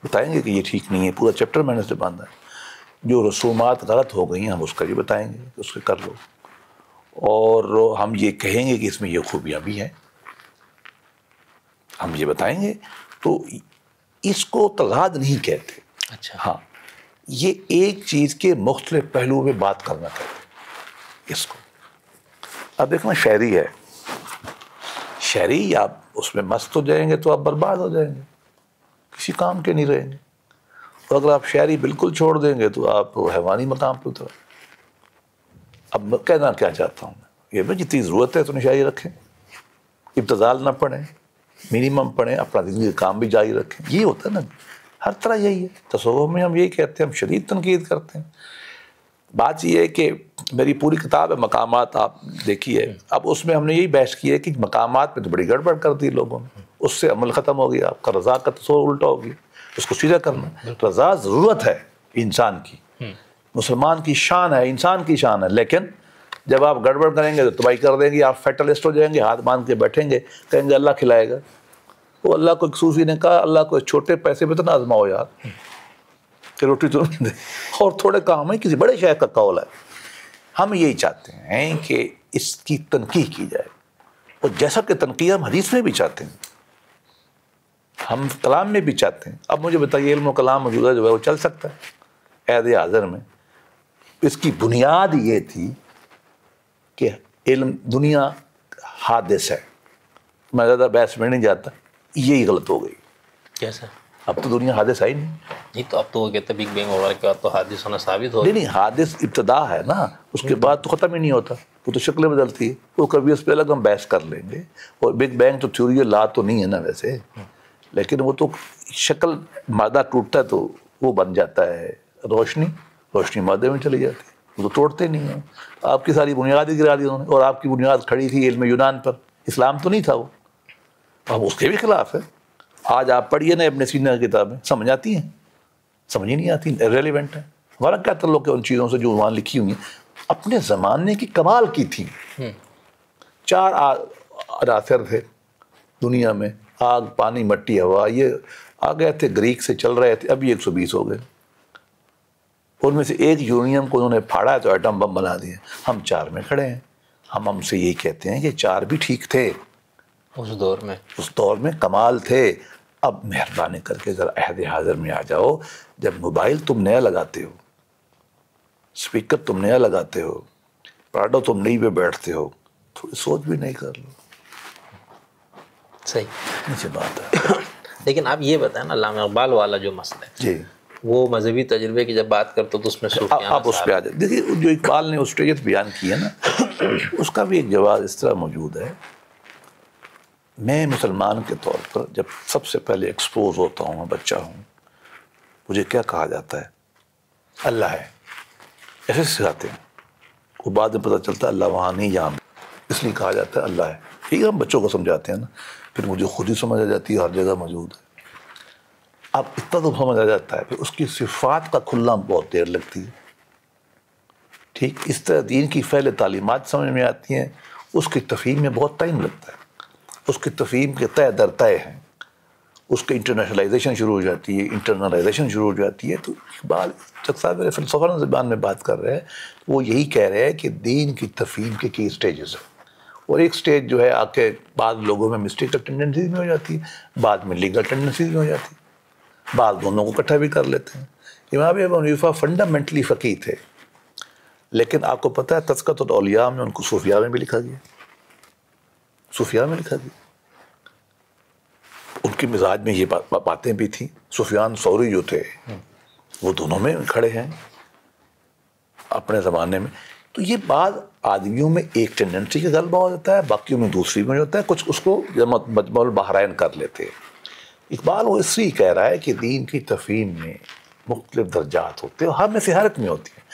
بتائیں گے کہ یہ ٹھیک نہیں ہے. پورا چیپٹر میں نے سے باندھا ہے. جو رسومات غلط ہو گئی ہیں ہم اس کا بھی بتائیں گے کہ اس کو کر لو، اور ہم یہ کہیں گے کہ اس میں یہ خوبیاں بھی ہیں، ہم یہ بتائیں گے. تو اس کو تضاد نہیں کہتے. اچھا. ہاں، یہ ایک چیز کے مختلف پہلوؤں میں بات کرنا کہتے ہیں اس کو. اب دیکھنا شہری ہے، شہری آپ اس میں مست ہو جائیں گے تو آپ برباد ہو جائیں گے، کسی کام کے نہیں رہیں گے. اور اگر آپ شہری بالکل چھوڑ دیں گے تو آپ حیوانی مقام پہ اتر. اب میں کہنا کیا چاہتا ہوں یہ میں جتنی ضرورت ہے تو نشائی رکھیں، ابتذال نہ پڑھیں، منیمم پڑھیں، اپنا زندگی کا کام بھی جاری رکھیں. یہ ہوتا ہے نا، ہر طرح یہی ہے. تصوف میں ہم یہی کہتے ہیں، ہم شدید تنقید کرتے ہیں. بات یہ ہے کہ میری پوری کتاب ہے مقامات، آپ دیکھیے. اب اس میں ہم نے یہی بحث کی ہے کہ مقامات میں تو بڑی گڑبڑ کر دی لوگوں نے، اس سے عمل ختم ہو گیا. آپ کا رضا کا تصور الٹا ہو گیا، اس کو سیدھا کرنا. رضا ضرورت ہے انسان کی، مسلمان کی شان ہے، انسان کی شان ہے. لیکن جب آپ گڑبڑ کریں گے تو تباہی کر دیں گے. آپ فیٹلسٹ ہو جائیں گے، ہاتھ باندھ کے بیٹھیں گے، کہیں گے اللہ کھلائے گا. وہ اللہ کو ایک صوفی نے کہا اللہ کو چھوٹے پیسے پہ تو نہ آزماؤ یار، کہ روٹی تو نہیں دے اور تھوڑے کام ہے. کسی بڑے شہر کا قول ہے. ہم یہی چاہتے ہیں کہ اس کی تنقید کی جائے، اور جیسا کہ تنقید ہم حدیث میں بھی چاہتے ہیں، ہم کلام میں بھی چاہتے ہیں. اب مجھے بتائیے علم و کلام موجودہ جو ہے وہ چل سکتا ہے عہد حاضر میں؟ اس کی بنیاد یہ تھی کہ علم دنیا حادث ہے. میں زیادہ بحث میں نہیں جاتا، یہی غلط ہو گئی. کیسا؟ اب تو دنیا حادث ہے ہی نہیں. نہیں تو اب تو وہ کہتے ہیں بگ بینگ وغیرہ کے بعد تو حادث ہونا ثابت ہو. نہیں حادث ابتدا ہے نا، اس کے بعد تو ختم ہی نہیں ہوتا. وہ تو شکلیں بدلتی ہے. وہ کبھی اس پہ الگ ہم بحث کر لیں گے. اور بگ بینگ تو تھیوری لا تو نہیں ہے نا ویسے، لیکن وہ تو شکل، مادہ ٹوٹتا ہے تو وہ بن جاتا ہے روشنی. روشنی مادے میں چلی جاتی ہے، وہ تو توڑتے نہیں ہیں. آپ کی ساری بنیاد ہی گرا دی انہوں نے. اور آپ کی بنیاد کھڑی تھی علم یونان پر، اسلام تو نہیں تھا وہ. اب اس کے بھی خلاف ہے. آج آپ پڑھیے نا ابن سینا کی کتابیں، سمجھ آتی ہیں؟ سمجھ ہی نہیں آتی، ریلیونٹ ہے. ہمارا کیا تعلق ہے ان چیزوں سے جو وہاں لکھی ہوئی ہیں؟ اپنے زمانے کی کمال کی تھی. 4 عناصر تھے دنیا میں، آگ، پانی، مٹی، ہوا. یہ آ گئے تھے گریک سے، چل رہے تھے، ابھی 120 ہو گئے. ان میں سے ایک یورینیم کو انہوں نے پھاڑا ہے تو ایٹم بم بنا دیے. ہم 4 میں کھڑے ہیں. ہم سے یہی کہتے ہیں کہ 4 بھی ٹھیک تھے اس دور میں، اس دور میں کمال تھے. اب مہربانی کر کے ذرا عہد حاضر میں آ جاؤ. جب موبائل تم نیا لگاتے ہو، اسپیکر تم نیا لگاتے ہو، پراڈو تم نئی پہ بیٹھتے ہو، تھوڑی سوچ بھی نہیں کر لو. صحیح نیچے بات ہے. لیکن آپ یہ بتائیں نا علامہ اقبال والا جو مسئلہ ہے، جی وہ مذہبی تجربے کی جب بات کرتے تو اس میں صوفیانہ آپ اس پہ آ جائیں. دیکھیے جو اقبال نے اسٹیجت بیان کی ہے نا، اس کا بھی ایک جواز اس طرح موجود ہے. میں مسلمان کے طور پر جب سب سے پہلے ایکسپوز ہوتا ہوں، بچہ ہوں، مجھے کیا کہا جاتا ہے؟ اللہ ہے. ایسے سکھاتے ہیں. وہ بعد میں پتہ چلتا ہے اللہ وہاں نہیں، یہاں اس لیے کہا جاتا ہے اللہ ہے. ٹھیک ہے، ہم بچوں کو سمجھاتے ہیں نا، پھر مجھے خود ہی سمجھ آ جاتی ہے ہر جگہ موجود ہے. اب اتنا تو سمجھ آ جاتا ہے، پھر اس کی صفات کا کھلنا بہت دیر لگتی ہے. ٹھیک اس طرح دین کی پہلے تعلیمات سمجھ میں آتی ہیں، اس کی تفہیم میں بہت ٹائم لگتا ہے. اس کی تفہیم کے طے در طے ہیں. اس کے انٹرنیشنلائزیشن شروع ہو جاتی ہے، انٹرنلائزیشن شروع ہو جاتی ہے. تو اقبال چک صاحب میرے فلسفہ زبان میں بات کر رہے ہیں، وہ یہی کہہ رہے ہیں کہ دین کی تفہیم کے کئی اسٹیجز ہیں. اور ایک اسٹیج جو ہے آ کے بعض لوگوں میں مسٹیکل ٹینڈنسیز میں ہو جاتی ہے، بعد میں لیگل ٹینڈنسیز میں ہو جاتی ہے، بعض دونوں کو اکٹھا بھی کر لیتے ہیں. امام ابو حنیفہ فنڈامنٹلی فقیہ تھے، لیکن آپ کو پتہ ہے تذکرۃ الاولیاء میں ان کو صوفیاء میں بھی لکھا گیا. صوفیاء میں لکھا گیا. ان کے مزاج میں یہ باتیں بھی تھیں. سفیان ثوری جو تھے وہ دونوں میں کھڑے ہیں اپنے زمانے میں. تو یہ بعض آدمیوں میں ایک ٹینڈنسی کا غلبہ ہو جاتا ہے، باقیوں میں دوسری میں ہوتا ہے. کچھ اس کو مجمع البحرین کر لیتے ہیں. اقبال وہ اس لیے کہہ رہا ہے کہ دین کی تفہیم میں مختلف درجات ہوتے ہیں، ہر میں سے ہر ایک میں ہوتی ہیں.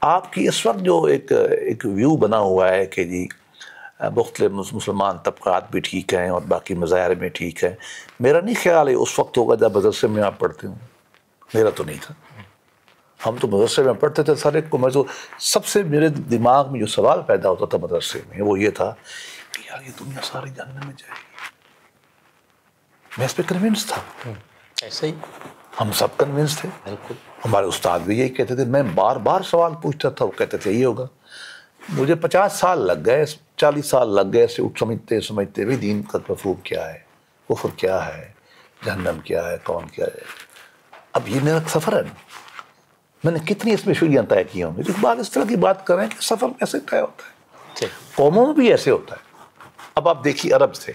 آپ کی اس وقت جو ایک ویو بنا ہوا ہے کہ جی مختلف مسلمان طبقات بھی ٹھیک ہیں اور باقی مظاہر میں ٹھیک ہیں، میرا نہیں خیال ہے اس وقت ہوگا جب مدرسے میں آپ پڑھتے ہوں. میرا تو نہیں تھا. ہم تو مدرسے میں پڑھتے تھے سارے کو. میں تو سب سے میرے دماغ میں جو سوال پیدا ہوتا تھا مدرسے میں وہ یہ تھا کہ یار یہ دنیا ساری جہنم میں جائے گی. میں اس پہ کنونس تھا. ایسے ہی ہم سب کنونس تھے. بالکل. ہمارے استاد بھی یہی کہتے تھے. میں بار بار سوال پوچھتا تھا، وہ کہتے تھے یہی ہوگا. مجھے 50 سال لگ گئے، 40 سال لگ گئے اسے سمجھتے بھی دین کا مفہوم کیا ہے، کفر کیا ہے، جہنم کیا ہے، کون کیا ہے. اب یہ میرا سفر ہے نا. میں نے کتنی اس میں شوریاں طے کی ہوں گی. بات اس طرح کی بات کریں کہ سفر ایسے طے ہوتا ہے, قوموں میں بھی ایسے ہوتا ہے. اب آپ دیکھیے عرب سے,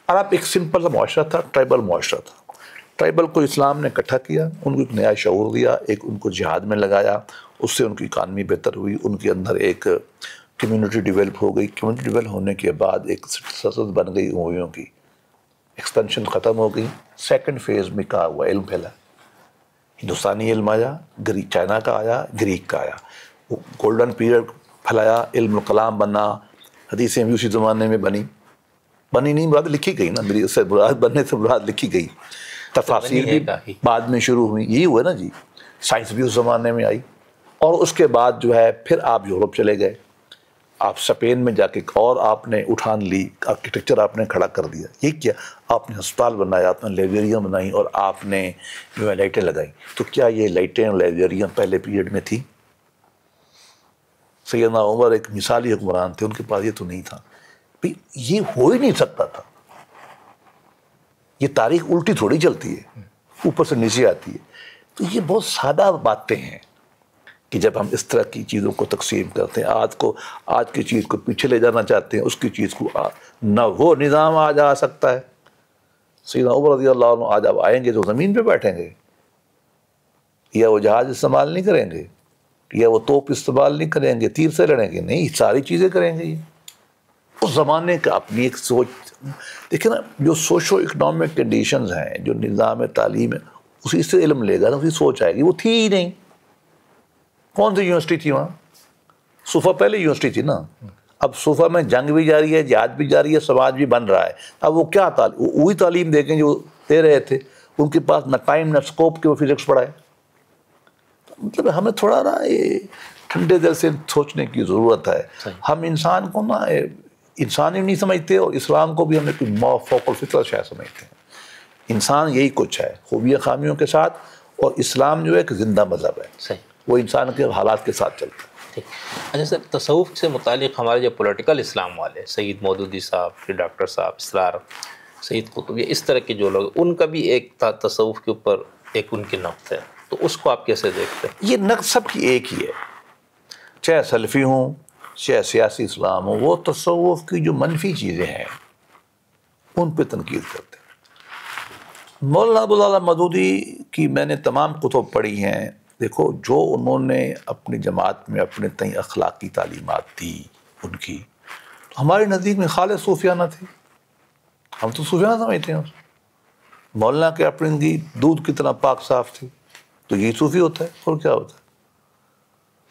عرب ایک سمپل سا معاشرہ تھا, ٹرائبل معاشرہ تھا. ٹرائبل کو اسلام نے اکٹھا کیا, ان کو ایک نیا شعور دیا, ایک ان کو جہاد میں لگایا, اس سے ان کی اکانمی بہتر ہوئی, ان کے اندر ایک کمیونٹی ڈیولپ ہو گئی. کمیونٹی ڈیولپ ہونے کے بعد ایک سلطنت بن گئی امویوں کی, ایکسپینشن ختم ہو گئی. سیکنڈ فیز میں کہا ہوا علم پھیلا, ہندوستانی علم آیا, چائنا کا آیا, گریک کا آیا. گولڈن پیریڈ پھیلایا, علم کلام بنا, حدیثیں بھی اسی زمانے میں بنی نہیں, مراد لکھی گئی نا, میری اس سے مراد بننے سے مراد لکھی گئی. تفاسیر بھی بعد میں شروع ہوئی, یہی ہوا نا جی. سائنس بھی اس زمانے میں آئی, اور اس کے بعد جو ہے پھر آپ یورپ چلے گئے, آپ اسپین میں جا کے اور آپ نے اٹھان لی, آرکیٹیکچر آپ نے کھڑا کر دیا. یہ کیا, آپ نے ہسپتال بنایا, آپ نے لائبریریاں بنائیں, اور آپ نے جو ہے لائٹیں لگائیں. تو کیا یہ لائٹیں اور لائبریریاں پہلے پیریڈ میں تھیں؟ سیدنا عمر ایک مثالی حکمران تھے, ان کے پاس یہ تو نہیں تھا. یہ ہو ہی نہیں سکتا تھا. یہ تاریخ الٹی تھوڑی چلتی ہے, اوپر سے نیچے آتی ہے. تو یہ بہت سادہ باتیں ہیں کہ جب ہم اس طرح کی چیزوں کو تقسیم کرتے ہیں, آج کی چیز کو پیچھے لے جانا چاہتے ہیں, اس کی چیز کو نہ وہ نظام آج آ سکتا ہے. سیدنا عمر رضی اللہ عنہ آج اب آئیں گے تو زمین پہ بیٹھیں گے, یا وہ جہاز استعمال نہیں کریں گے, یا وہ توپ استعمال نہیں کریں گے, تیر سے لڑیں گے, نہیں, ساری چیزیں کریں گے. اس زمانے کا اپنی ایک سوچ دیکھیں نا, جو سوشو اکنامک کنڈیشنز ہیں, جو نظام تعلیم ہے, اسی سے علم لے گا نا, اسی سوچ آئے گی. وہ تھی ہی نہیں. کون سی یونیورسٹی تھی وہاں؟ صوفہ پہلے یونیورسٹی تھی نا. اب صوفہ میں جنگ بھی جاری ہے, جہاد بھی جاری ہے, سماج بھی بن رہا ہے. اب وہ کیا وہی تعلیم دیکھیں جو دے رہے تھے. ان کے پاس نہ ٹائم نہ اسکوپ کہ وہ فزکس پڑھائے. مطلب ہمیں تھوڑا نا یہ ٹھنڈے دل سے سوچنے کی ضرورت ہے. ہم انسان کو نا انسان ہی نہیں سمجھتے, اور اسلام کو بھی ہمیں کوئی فوق الفطرت شاید سمجھتے ہیں. انسان یہی کچھ ہے, خوبیاں خامیوں کے ساتھ, اور اسلام جو ہے ایک زندہ مذہب ہے, وہ انسان کے حالات کے ساتھ چلتا ہے. اچھا سر, تصوف سے متعلق ہمارے جو پولیٹیکل اسلام والے, سید مودودی صاحب, پھر ڈاکٹر صاحب اسرار, سید قطب, یہ اس طرح کے جو لوگ, ان کا بھی ایک تصوف کے اوپر ایک ان کی نقد ہے, تو اس کو آپ کیسے دیکھتے ہیں؟ یہ نقد سب کی ایک ہی ہے, چاہے سلفی ہوں چاہے سیاسی اسلام ہو, وہ تصوف کی جو منفی چیزیں ہیں ان پہ تنقید کرتے ہیں. مولانا ابوالعلا مودودی کی میں نے تمام کتب پڑھی ہیں. دیکھو, جو انہوں نے اپنی جماعت میں اپنے تئیں اخلاقی تعلیمات دی ان کی, تو ہمارے نزدیک میں خالص صوفیانہ تھی. ہم تو صوفیانہ سمجھتے ہیں. مولانا کے اپنی دودھ کی طرح پاک صاف تھی, تو یہ صوفی ہوتا ہے, اور کیا ہوتا ہے؟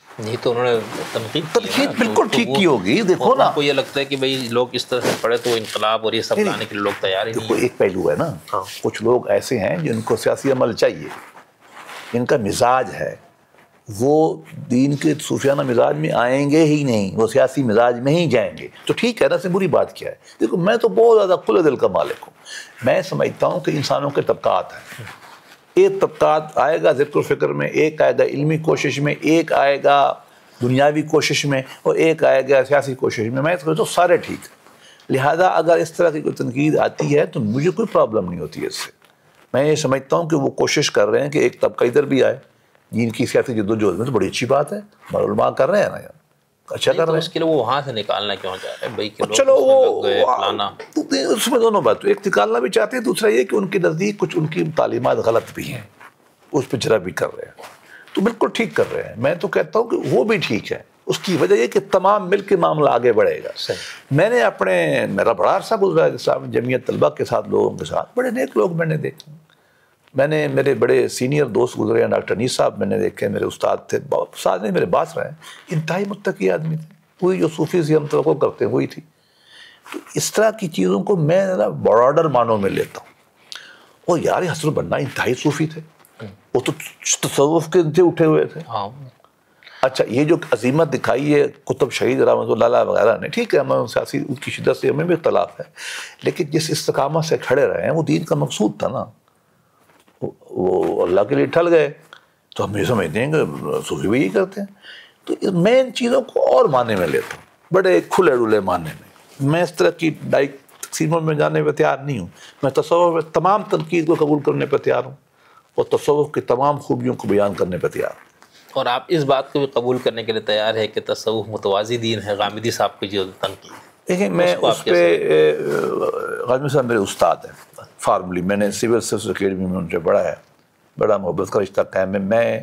نہیں تو انہوں نے تنقید بالکل ٹھیک کی ہوگی. دیکھو نا, آپ کو یہ لگتا ہے کہ بھئی لوگ اس طرح سے پڑھے تو انقلاب اور یہ سب لانے کے لیے لوگ تیار ہی نہیں. دیکھو, ایک پہلو ہے نا, کچھ لوگ ایسے ہیں جن کو سیاسی عمل چاہیے, ان کا مزاج ہے, وہ دین کے صوفیانہ مزاج میں آئیں گے ہی نہیں, وہ سیاسی مزاج میں ہی جائیں گے. تو ٹھیک ہے نا, سے بری بات کیا ہے؟ دیکھو, میں تو بہت زیادہ کھلے دل کا مالک ہوں. میں سمجھتا ہوں کہ انسانوں کے طبقات ہیں. ایک طبقات آئے گا ذکر و فکر میں, ایک آئے گا علمی کوشش میں, ایک آئے گا دنیاوی کوشش میں, اور ایک آئے گا سیاسی کوشش میں. میں تو سارے ٹھیک. لہذا اگر اس طرح کی کوئی تنقید آتی ہے تو مجھے کوئی پرابلم نہیں ہوتی ہے اس سے. میں یہ سمجھتا ہوں کہ وہ کوشش کر رہے ہیں کہ ایک طبقہ ادھر بھی آئے, جن کی سیاسی جدوجہد میں تو بڑی اچھی بات ہے, ہمارے علماء کر رہے ہیں نا یار, اچھا کر رہے ہیں. اس کے لیے وہ وہاں سے نکالنا کیوں چاہ رہے ہیں بھائی کہ چلو وہ اس میں دونوں بات, ایک نکالنا بھی چاہتے ہیں, دوسرا یہ کہ ان کے نزدیک کچھ ان کی تعلیمات غلط بھی ہیں, اس پہ جرا بھی کر رہے ہیں. تو بالکل ٹھیک کر رہے ہیں. میں تو کہتا ہوں کہ وہ بھی ٹھیک ہے. اس کی وجہ یہ کہ تمام مل کے معاملہ آگے بڑھے گا. میں نے میرا بڑا عرصہ گزرا ہے جمعیت طلبہ کے ساتھ, لوگوں کے ساتھ, بڑے نیک لوگ میں نے دیکھے. میں نے میرے بڑے سینئر دوست گزرے ہیں, ڈاکٹر انیس صاحب میں نے دیکھے, میرے استاد تھے, استاد نہیں میرے باس رہے ہیں, انتہائی متقی آدمی تھے. وہی جو صوفی سے ہم توقع کرتے ہیں وہی تھی. تو اس طرح کی چیزوں کو میں براڈر معنوں میں لیتا ہوں. اور یار حسن بننا انتہائی صوفی تھے, وہ تو تصوف کے سے اٹھے ہوئے تھے. اچھا, یہ جو عظیمت دکھائی ہے قطب شہید رحمۃ اللہ علیہ وغیرہ نے, ٹھیک ہے, ہمیں سیاسی ان کی شدت سے ہمیں بھی اختلاف ہے, لیکن جس استقامت سے کھڑے رہے ہیں وہ دین کا مقصود تھا نا. وہ اللہ کے لیے ٹھل گئے, تو ہم یہ سمجھتے ہیں کہ صوفی بھی یہی کرتے ہیں. تو میں ان چیزوں کو اور معنی میں لیتا ہوں, بڑے کھلے ڈلے معنی میں. میں اس طرح کی تقسیموں میں جانے پہ تیار نہیں ہوں. میں تصوف میں تمام تنقید کو قبول کرنے پہ تیار ہوں, اور تصوف کی تمام خوبیوں کو بیان کرنے پہ تیار ہوں. اور آپ اس بات کو بھی قبول کرنے کے لیے تیار ہے کہ تصوف متوازی دین ہے؟ غامدی صاحب کی جو تنقید ہے، دیکھیں میں اس پہ غازی صاحب میرے استاد ہیں فارملی، میں نے سول سروس اکیڈمی میں ان سے پڑھا ہے، بڑا محبت کا رشتہ قائم ہے۔ میں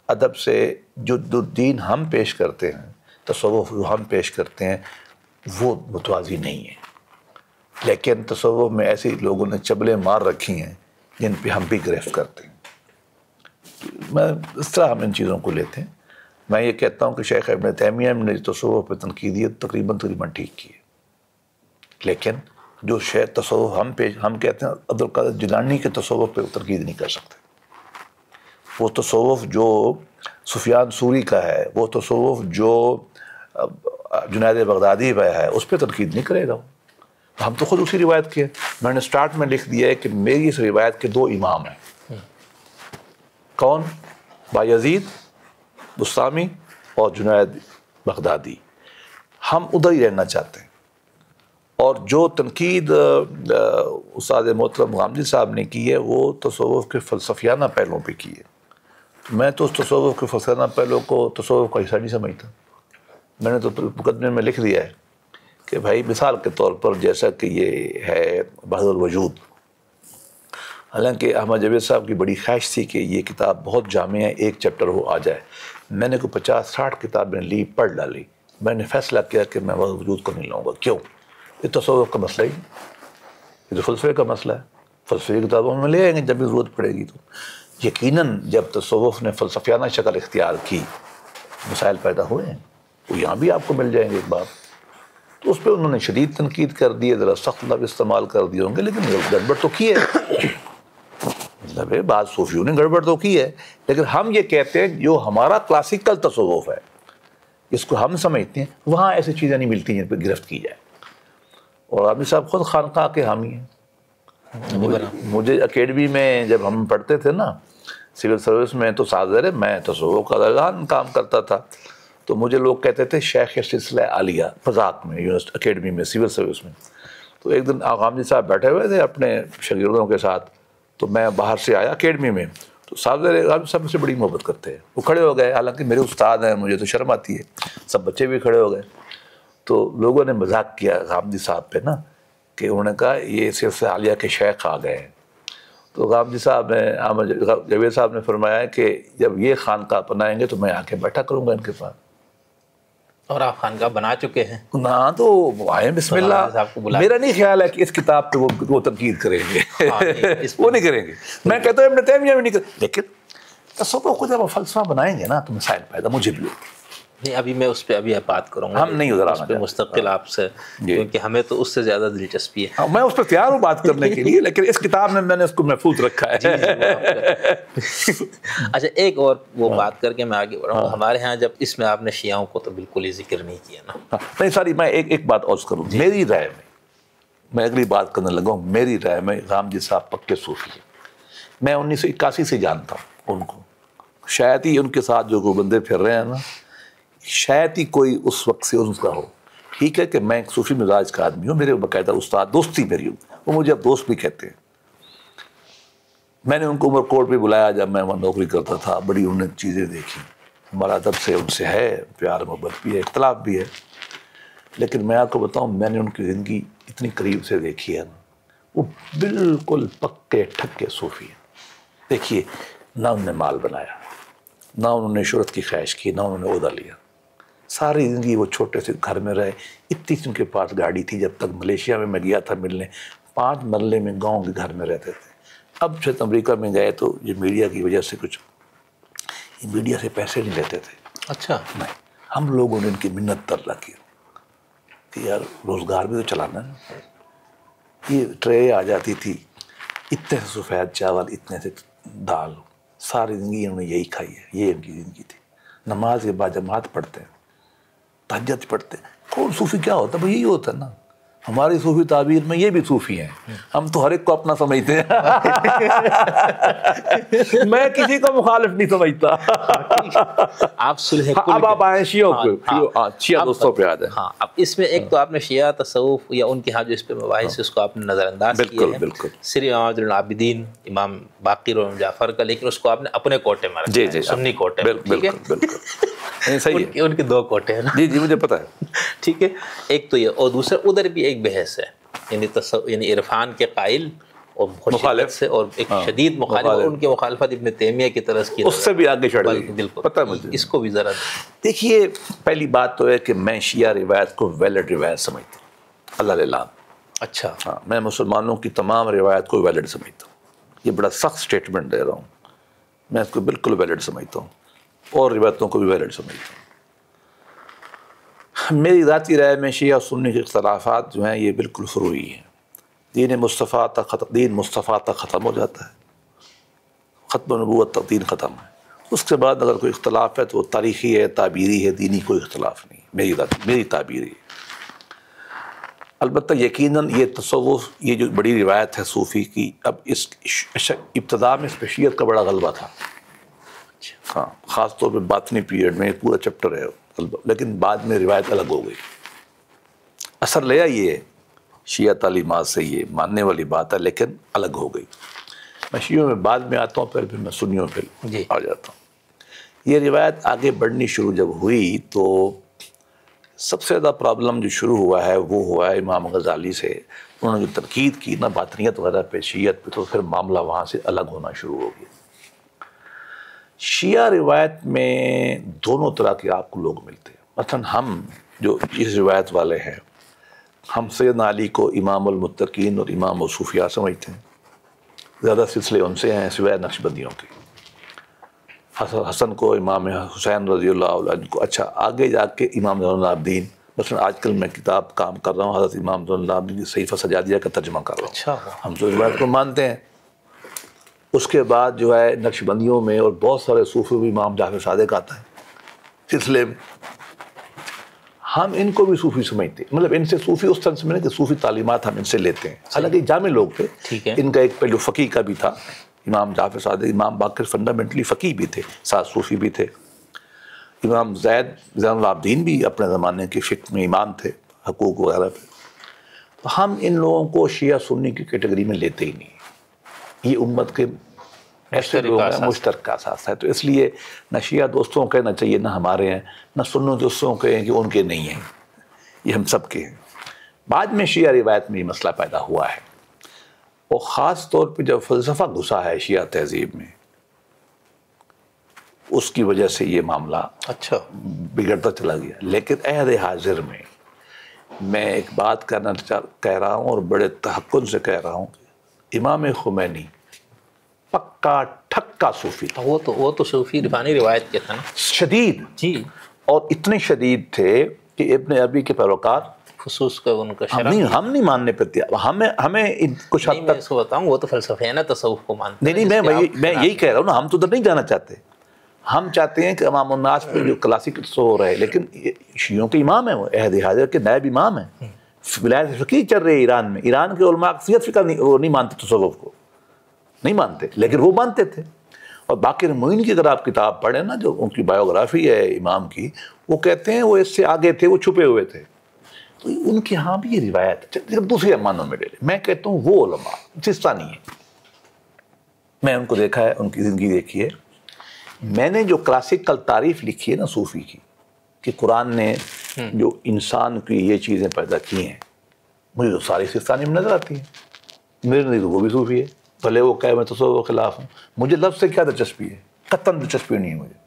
ادب سے جو دین ہم پیش کرتے ہیں، تصوف جو ہم پیش کرتے ہیں وہ متوازی نہیں ہے، لیکن تصوف میں ایسے لوگوں نے چبلیں مار رکھی ہیں جن پہ ہم بھی گرفت کرتے ہیں۔ میں اس طرح ہم ان چیزوں کو لیتے ہیں۔ میں یہ کہتا ہوں کہ شیخ ابن تیمیہ نے تصوف پہ تنقیدیت تقریباً ٹھیک کی ہے، لیکن جو شیخ تصوف ہم کہتے ہیں عبدالقادر جیلانی کے تصوف پہ تنقید نہیں کر سکتے۔ وہ تصوف جو سفیان ثوری کا ہے، وہ تصوف جو جنید بغدادی پہ ہے، اس پہ تنقید نہیں کرے گا۔ ہم تو خود اسی روایت کے، میں نے سٹارٹ میں لکھ دیا ہے کہ میری اس روایت کے 2 امام ہیں، کون؟ بایزید بسطامی اور جنید بغدادی۔ ہم ادھر ہی رہنا چاہتے ہیں، اور جو تنقید استاد محترم غامدی صاحب نے کی ہے وہ تصوف کے فلسفیانہ پہلوؤں پہ کی ہے۔ میں تو اس تصوف کے فلسفیانہ پہلو کو تصوف کا حصہ نہیں سمجھتا۔ میں نے تو مقدمے میں لکھ دیا ہے کہ بھائی مثال کے طور پر جیسا کہ یہ ہے بحر الوجود، حالانکہ احمد جاوید صاحب کی بڑی خواہش تھی کہ یہ کتاب بہت جامع ہے، ایک چیپٹر وہ آ جائے۔ میں نے کوئی 50-60 کتابیں لی، پڑھ ڈالی۔ میں نے فیصلہ کیا کہ میں بحر الوجود کو نہیں لاؤں گا۔ کیوں؟ یہ تصوف کا مسئلہ ہی، یہ تو فلسفے کا مسئلہ ہے۔ فلسفے کی کتابوں میں لے آئیں گے جب بھی ضرورت پڑے گی۔ تو یقیناً جب تصوف نے فلسفیانہ شکل اختیار کی، مسائل پیدا ہوئے ہیں، وہ یہاں بھی آپ کو مل جائیں گے ایک بار۔ تو اس پہ انہوں نے شدید تنقید کر دی ہے، ذرا سخت لفظ استعمال کر دیے ہوں گے، لیکن گڑبڑ تو کی ہے۔ مطلب ہے بعض صوفیوں نے گڑبڑ تو کی ہے، لیکن ہم یہ کہتے ہیں جو ہمارا کلاسیکل تصوف ہے، اس کو ہم سمجھتے ہیں، وہاں ایسی چیزیں نہیں ملتی جن پہ گرفت کی جائے۔ اور عابد صاحب خود خانقاہ کے حامی ہیں۔ مجھے اکیڈمی میں جب ہم پڑھتے تھے نا سول سروس میں، تو ظاہر ہے میں تصوف کا درجان کام کرتا تھا، تو مجھے لوگ کہتے تھے شیخ سلسلہ عالیہ فضاق میں، یونیورسٹی اکیڈمی میں، سول سروس میں۔ تو ایک دن غامدی صاحب بیٹھے ہوئے تھے اپنے شاگردوں کے ساتھ، تو میں باہر سے آیا اکیڈمی میں، تو غامدی صاحب مجھ سے بڑی محبت کرتے ہیں، وہ کھڑے ہو گئے، حالانکہ میرے استاد ہیں، مجھے تو شرم آتی ہے، سب بچے بھی کھڑے ہو گئے۔ تو لوگوں نے مذاق کیا غامدی صاحب پہ نا، کہ انہوں نے کہا یہ سلسلہ عالیہ کے شیخ آ گئے ہیں۔ تو غامدی صاحب نے، جاوید صاحب نے فرمایا کہ جب یہ خانقاہ اپنائیں گے تو میں آ کے بیٹھا کروں گا ان کے پاس۔ اور آپ خانقاہ بنا چکے ہیں؟ ہاں، تو آئے بسم اللہ۔ میرا نہیں خیال ہے کہ اس کتاب پہ وہ تنقید کریں گے، وہ نہیں کریں گے۔ میں کہتا ہوں ابن تیمیہ بھی نہیں کریں، لیکن تصوف کو جب فلسفہ بنائیں گے نا تو مسائل پیدا مجھے بھی ہوگی۔ نہیں، ابھی میں اس پہ ابھی بات کروں گا، ہم نہیں ادھر آنا چاہتے مستقل آپ سے، کیونکہ ہمیں تو اس سے زیادہ دلچسپی ہے۔ میں اس پہ تیار ہوں بات کرنے کے لیے، لیکن اس کتاب میں نے اس کو محفوظ رکھا ہے۔ اچھا، ایک اور وہ بات کر کے میں آگے بڑھوں گا۔ ہمارے ہاں جب اس میں آپ نے شیعوں کو تو بالکل ہی ذکر نہیں کیا نا۔ نہیں ساری، میں ایک بات اور کروں، میری رائے میں اگلی بات کرنے لگا ہوں، میری رائے میں غامدی صاحب پکے صوفی ہیں۔ میں 1981 سے جانتا ہوں ان کو، شاید ہی ان کے ساتھ جو بندے پھر رہے ہیں نا، شاید ہی کوئی اس وقت سے ان کا ہو۔ ٹھیک ہے کہ میں ایک صوفی مزاج کا آدمی ہوں، میرے باقاعدہ استاد، دوستی میری ہوں، وہ مجھے اب دوست بھی کہتے ہیں۔ میں نے ان کو عمر کوٹ پہ بلایا جب میں وہاں نوکری کرتا تھا، بڑی انہوں نے چیزیں دیکھی، ہمارا ادب سے ان سے ہے پیار محبت بھی ہے، اختلاف بھی ہے، لیکن میں آپ کو بتاؤں میں نے ان کی زندگی اتنی قریب سے دیکھی ہے نا، وہ بالکل پکے ٹھکے صوفی ہیں۔ دیکھیے، نہ انہوں نے مال بنایا، نہ انہوں نے شہرت کی خواہش کی، نہ انہوں نے عہدہ لیا، ساری زندگی وہ چھوٹے سے گھر میں رہے۔ اتنی ان کے پاس گاڑی تھی، جب تک ملیشیا میں گیا تھا ملنے، 5 مرلے میں گاؤں کے گھر میں رہتے تھے۔ اب جب امریکہ میں گئے تو یہ میڈیا کی وجہ سے کچھ، یہ میڈیا سے پیسے نہیں لیتے تھے۔ اچھا، نہیں، ہم لوگوں نے ان کی منت تر رکھی کہ یار روزگار بھی تو چلانا ہے۔ یہ ٹرے آ جاتی تھی، اتنے سے سفید چاول، اتنے سے دال، ساری زندگی انہوں نے یہی کھائی ہے، یہ ان کی زندگی تھی۔ نماز کے بعد جماعت پڑھتے ہیں، تہجد پڑھتے ہیں۔ کون صوفی کیا ہوتا ہے؟ یہی ہوتا ہے نا، ہماری صوفی تعبیر میں یہ بھی صوفی ہیں، ہم تو ہر ایک کو اپنا سمجھتے ہیں میں کسی کو مخالف نہیں سمجھتا۔ آپ صلح اب آپ آئیں شیعوں پہ، شیعہ دوستوں پہ آ جائیں۔ ہاں، اب اس میں ایک تو آپ نے شیعہ تصوف یا ان کے ہاں جو اس پہ مباحث ہے اس کو آپ نے نظر انداز کیا ہے، بالکل سری امام العابدین امام باقر اور امام جعفر کا، لیکن اس کو آپ نے اپنے کوٹے میں رکھا ہے، سنی کوٹے میں، ٹھیک ہے؟ بالکل صحیح ہے، ان کے دو کوٹے ہیں نا، جی مجھے پتا ہے، ٹھیک ہے۔ ایک تو یہ، اور دوسرا ادھر بھی ایک بحث ہے، یعنی عرفان کے قائل اور مخالف سے، اور ایک شدید مخالف، اور ان کی مخالفت ابن تیمیہ کی طرز کی، اس سے بھی آگے چڑھ گئی، بالکل، پتہ مجھے۔ اس کو بھی ذرا دیکھیے، پہلی بات تو ہے کہ میں شیعہ روایت کو ویلڈ روایت سمجھتا ہوں، اللہ للہ۔ اچھا، ہاں، میں مسلمانوں کی تمام روایت کو ویلڈ سمجھتا ہوں، یہ بڑا سخت سٹیٹمنٹ دے رہا ہوں، میں اس کو بالکل ویلڈ سمجھتا ہوں، اور روایتوں کو بھی ویلڈ سمجھتا ہوں۔ میری ذاتی رائے میں شیعہ سنی کے اختلافات جو ہیں یہ بالکل فروعی ہیں، دین مصطفیٰ تک ختم ہو جاتا ہے، ختم نبوت تک دین ختم ہے، اس کے بعد اگر کوئی اختلاف ہے تو وہ تاریخی ہے، تعبیری ہے، دینی کوئی اختلاف نہیں، میری تعبیری ہے۔ البتہ یقیناً یہ تصوف، یہ جو بڑی روایت ہے صوفی کی، اب اس ابتدا میں اس پہ شیعت کا بڑا غلبہ تھا، ہاں، خاص طور پہ باطنی پیریڈ میں ایک پورا چیپٹر ہے، لیکن بعد میں روایت الگ ہو گئی، اثر لیا یہ شیعہ تعلیمات سے، یہ ماننے والی بات ہے، لیکن الگ ہو گئی۔ میں شیعوں میں بعد میں آتا ہوں، پھر میں سنیوں پہ آ جاتا ہوں۔ یہ روایت آگے بڑھنی شروع جب ہوئی تو سب سے زیادہ پرابلم جو شروع ہوا ہے وہ ہوا ہے امام غزالی سے، انہوں نے جو تنقید کی نا باطنیت وغیرہ پہ، شیعت پہ، تو پھر معاملہ وہاں سے الگ ہونا شروع ہو گیا۔ شیعہ روایت میں دونوں طرح کے آپ کو لوگ ملتے ہیں، مثلا ہم جو اس روایت والے ہیں، ہم سیدنا علی کو امام المتقین اور امام الصوفیاء سمجھتے ہیں، زیادہ سلسلے ان سے ہیں سوائے نقشبندیوں کے، حسن کو، امام حسین رضی اللہ عنہ کو، اچھا آگے جا کے امام زین العابدین، مثلا آج کل میں کتاب کام کر رہا ہوں حضرت امام زین العابدین کی صحیفہ سجادیہ کا ترجمہ کر رہا ہوں، اچھا، ہم تو اس بات کو مانتے ہیں۔ اس کے بعد جو ہے نقشبندیوں میں اور بہت سارے صوفی بھی امام جعفر صادق آتا ہے سلسلے میں، ہم ان کو بھی صوفی سمجھتے ہیں، مطلب ان سے صوفی اس طرح سے میں کہ صوفی تعلیمات ہم ان سے لیتے ہیں، حالانکہ جامع لوگ تھے، ان کا ایک پہلو فقی کا بھی تھا، امام جعفر صادق، امام باقر فنڈامنٹلی فقی بھی تھے، ساتھ صوفی بھی تھے، امام زین العابدین بھی اپنے زمانے کے فقہ میں امام تھے، حقوق وغیرہ پہ۔ تو ہم ان لوگوں کو شیعہ سنی کی کیٹیگری میں لیتے ہی نہیں، یہ امت کے ایسے لوگ ہیں، مشترکہ اثاث ہے، تو اس لیے نہ شیعہ دوستوں کو کہنا چاہیے نہ ہمارے ہیں، نہ سنی دوستوں کو کہیں کہ ان کے نہیں ہیں، یہ ہم سب کے ہیں۔ بعد میں شیعہ روایت میں یہ مسئلہ پیدا ہوا ہے، اور خاص طور پہ جب فلسفہ گھسا ہے شیعہ تہذیب میں، اس کی وجہ سے یہ معاملہ اچھا بگڑتا چلا گیا۔ لیکن عہد حاضر میں ایک بات کہہ رہا ہوں، اور بڑے تحقن سے کہہ رہا ہوں، امام خمینی پکا ٹھکا صوفی تھا، وہ تو صوفی عرفانی روایت کے تھا نا، شدید، جی، اور اتنے شدید تھے کہ ابن عربی کے پیروکار خصوص کا ان کا شرح ہم نہیں ماننے پہ تھے، ہمیں کچھ حد میں تک، اس کو بتاؤں، وہ تو فلسفہ ہے نا، تصوف کو مانتے نہیں میں یہی کہہ رہا ہوں نا، ہم تو ادھر نہیں جانا چاہتے، ہم چاہتے ہیں کہ امام الناس پہ جو کلاسک ہو رہے، لیکن شیعوں کے امام ہیں، وہ عہد حاضر کے نائب امام ہیں، ولایت فقیہ چل رہی ہے ایران میں، ایران کے علماء اکثریت فقہ وہ نہیں مانتے، تصوف کو نہیں مانتے، لیکن وہ مانتے تھے۔ اور باقر معین کی اگر آپ کتاب پڑھیں نا، جو ان کی بایوگرافی ہے امام کی، وہ کہتے ہیں وہ اس سے آگے تھے، وہ چھپے ہوئے تھے، تو ان کے ہاں بھی یہ روایت دوسرے معنوں میں لے لیں، میں کہتا ہوں وہ علماء سستانی ہے، میں ان کو دیکھا ہے، ان کی زندگی دیکھی ہے، میں نے جو کلاسیکل تعریف لکھی ہے نا صوفی کی، کہ قرآن نے جو انسان کی یہ چیزیں پیدا کی ہیں، مجھے تو ساری سستانی میں نظر آتی ہیں، میرے نزدیک وہ بھی صوفی ہے، بھلے وہ کہے میں تصوف کے خلاف ہوں، مجھے لفظ سے کیا دلچسپی ہے، قطعاً دلچسپی نہیں ہے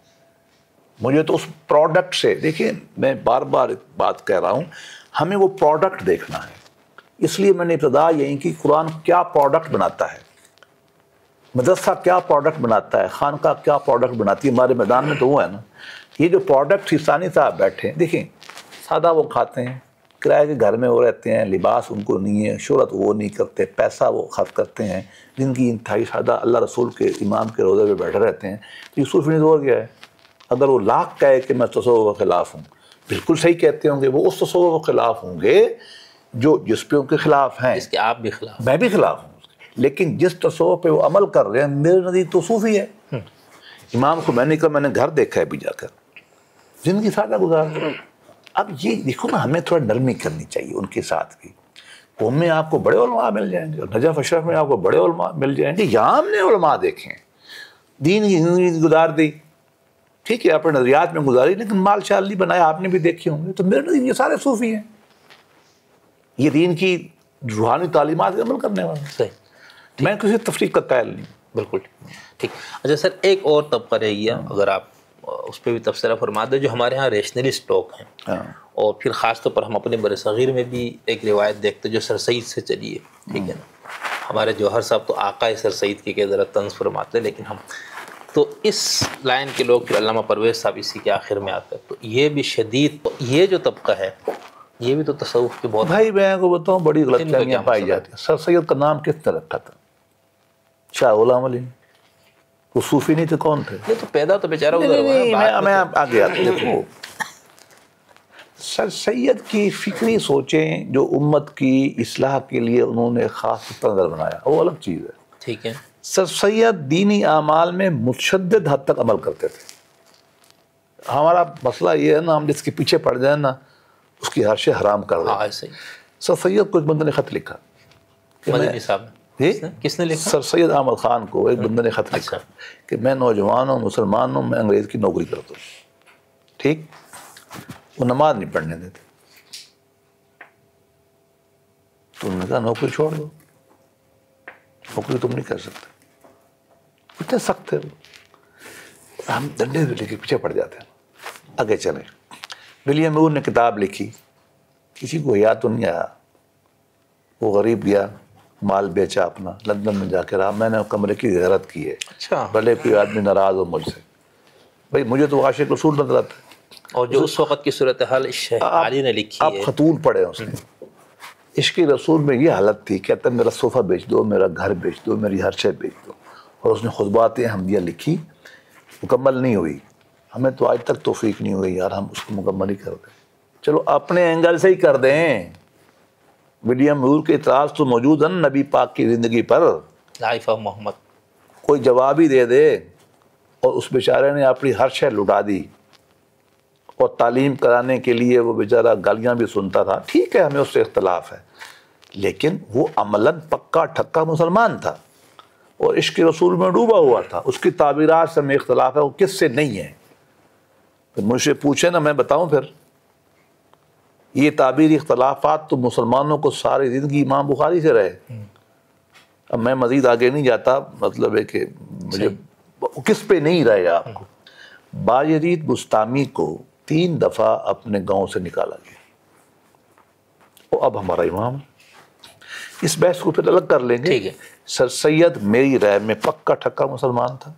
مجھے تو اس پروڈکٹ سے، دیکھیں میں بار بار بات کہہ رہا ہوں، ہمیں وہ پروڈکٹ دیکھنا ہے، اس لیے میں نے ابتدا یہی کہ قرآن کیا پروڈکٹ بناتا ہے، مدرسہ کیا پروڈکٹ بناتا ہے، خانقاہ کیا پروڈکٹ بناتی ہے، ہمارے میدان میں تو وہ ہے نا، یہ جو پروڈکٹ ثانی صاحب بیٹھے ہیں، دیکھیں سادہ وہ کھاتے ہیں، کرائے کے گھر میں وہ رہتے ہیں، لباس ان کو نہیں ہے، شہرت وہ نہیں کرتے، پیسہ وہ خرچ کرتے ہیں، زندگی انتہائی سادہ، اللہ رسول کے امام کے روضے پہ بیٹھے رہتے ہیں، تو یہ صوفی نے دور گیا ہے۔ اگر وہ لاکھ کہے کہ میں تصوف کے خلاف ہوں، بالکل صحیح کہتے ہوں گے، وہ اس تصوف کے خلاف ہوں گے جو جس پہ ان کے خلاف ہیں، اس کے آپ بھی خلاف، میں بھی خلاف ہوں، لیکن جس تصوف پہ وہ عمل کر رہے ہیں میرے نزدیک تو صوفی ہے۔ امام خمینی کا میں نے گھر دیکھا ہے بھی جا کر، زندگی سادہ گزار رہے ہیں۔ اب یہ دیکھو نا، ہمیں تھوڑا نرمی کرنی چاہیے ان کے ساتھ بھی۔ قوم میں آپ کو بڑے علماء مل جائیں گے، نجف اشرف میں آپ کو بڑے علماء مل جائیں گے، یہاں ہم نے علماء دیکھے ہیں، دین کی زندگی گزار دی، ٹھیک ہے اپنے نظریات میں گزاری، لیکن مال شال نہیں بنایا، آپ نے بھی دیکھے ہوں گے۔ تو میرے نزدیک یہ سارے صوفی ہیں، یہ دین کی روحانی تعلیمات پر عمل کرنے والے۔ صحیح، میں کسی تفریق کا قائل نہیں۔ بالکل ٹھیک۔ اچھا سر، ایک اور طبقہ رہ گیا، اگر آپ اس پہ بھی تبصرہ فرما دیں، جو ہمارے ہاں ریشنلسٹ لوگ ہیں، اور پھر خاص طور پر ہم اپنے بر صغیر میں بھی ایک روایت دیکھتے جو سر سید سے چلی ہے، ٹھیک ہے نا، ہمارے جوہر صاحب تو آقا سر سید کی ذرا طنز فرماتے، لیکن ہم تو اس لائن کے لوگ، پھر علامہ پرویز صاحب اسی کے آخر میں آتے ہیں، تو یہ بھی شدید، تو یہ جو طبقہ ہے یہ بھی تو تصوف کے بہت، بھائی میں کو بتاؤں بڑی غلط فہمیاں پائی جاتی ہیں۔ سر سید کا نام کس نے رکھا تھا؟ شاہ غلام علی، وہ صوفی نہیں تھے، کون تھے؟ یہ تو پیدا تو بیچارہ ادھر ہوا ہے۔ میں آگے آتا ہوں۔ دیکھو سر سید کی فکری سوچیں جو امت کی اصلاح کے لیے انہوں نے خاص نظر بنایا، وہ الگ چیز ہے، ٹھیک ہے۔ سر سید دینی اعمال میں متشدد حد تک عمل کرتے تھے۔ ہمارا مسئلہ یہ ہے نا، ہم جس کے پیچھے پڑ جائیں نا اس کی ہر شے حرام کر دیں۔ ہاں صحیح۔ سر سید کو ایک بندے نے خط لکھا، مدنی صاحب نے، کس نے لکھا؟ سر سید احمد خان کو ایک بندے نے خط لکھا کہ میں نوجوان ہوں، مسلمان ہوں، میں انگریز کی نوکری کرتا ہوں، ٹھیک؟ وہ نماز نہیں پڑھنے دیتے، تو انہوں نے کہا نوکری چھوڑ دو، نوکری تم نہیں کر سکتے۔ اتنے سخت تھے وہ، ہم ڈنڈے لے کے پیچھے پڑ جاتے ہیں۔ آگے چلیں، ولیم مور نے کتاب لکھی، کسی کو یاد تو نہیں آیا، وہ غریب گیا، مال بیچا اپنا، لندن میں جا کے رہا، میں نے کمرے کی زیارت کی ہے، اچھا، بھلے کوئی آدمی ناراض ہو مجھ سے، بھائی مجھے تو عاشق رسول نظر آتا ہے۔ اور جو اس وقت کی صورتحال شیخ علی نے لکھی آپ ہے، خطون پڑھے اس نے، عشق رسول میں یہ حالت تھی، کہتا میرا صوفہ بیچ دو، میرا گھر بیچ دو، میری ہر شے بیچ دو، اور اس نے خطبات حمدیہ لکھی، مکمل نہیں ہوئی، ہمیں تو آج تک توفیق نہیں ہوئی یار ہم اس کو مکمل ہی کر دیں، چلو اپنے اینگل سے ہی کر دیں۔ ولیم مور کے اعتراض تو موجود ہے نا نبی پاک کی زندگی پر، لائف آف محمد، کوئی جواب ہی دے دے، اور اس بیچارے نے اپنی ہر شے لٹا دی، اور تعلیم کرانے کے لیے وہ بیچارہ گالیاں بھی سنتا تھا، ٹھیک ہے ہمیں اس سے اختلاف ہے، لیکن وہ عملاً پکا ٹھکا مسلمان تھا اور عشق رسول میں ڈوبا ہوا تھا۔ اس کی تعبیرات سے ہمیں اختلاف ہے، وہ کس سے نہیں ہے، پھر مجھ سے پوچھیں نا میں بتاؤں پھر۔ یہ تعبیری اختلافات تو مسلمانوں کو ساری زندگی امام بخاری سے رہے۔ اب میں مزید آگے نہیں جاتا، مطلب ہے کہ مجھے کس پہ نہیں رہے آپ کو۔ بایزید بستامی کو 3 دفعہ اپنے گاؤں سے نکالا گیا، وہ اب ہمارا امام ہے۔ اس بحث کو پھر الگ کر لیں گے۔ ٹھیک ہے۔ سر سید میری رائے میں پکا ٹھکا مسلمان تھا،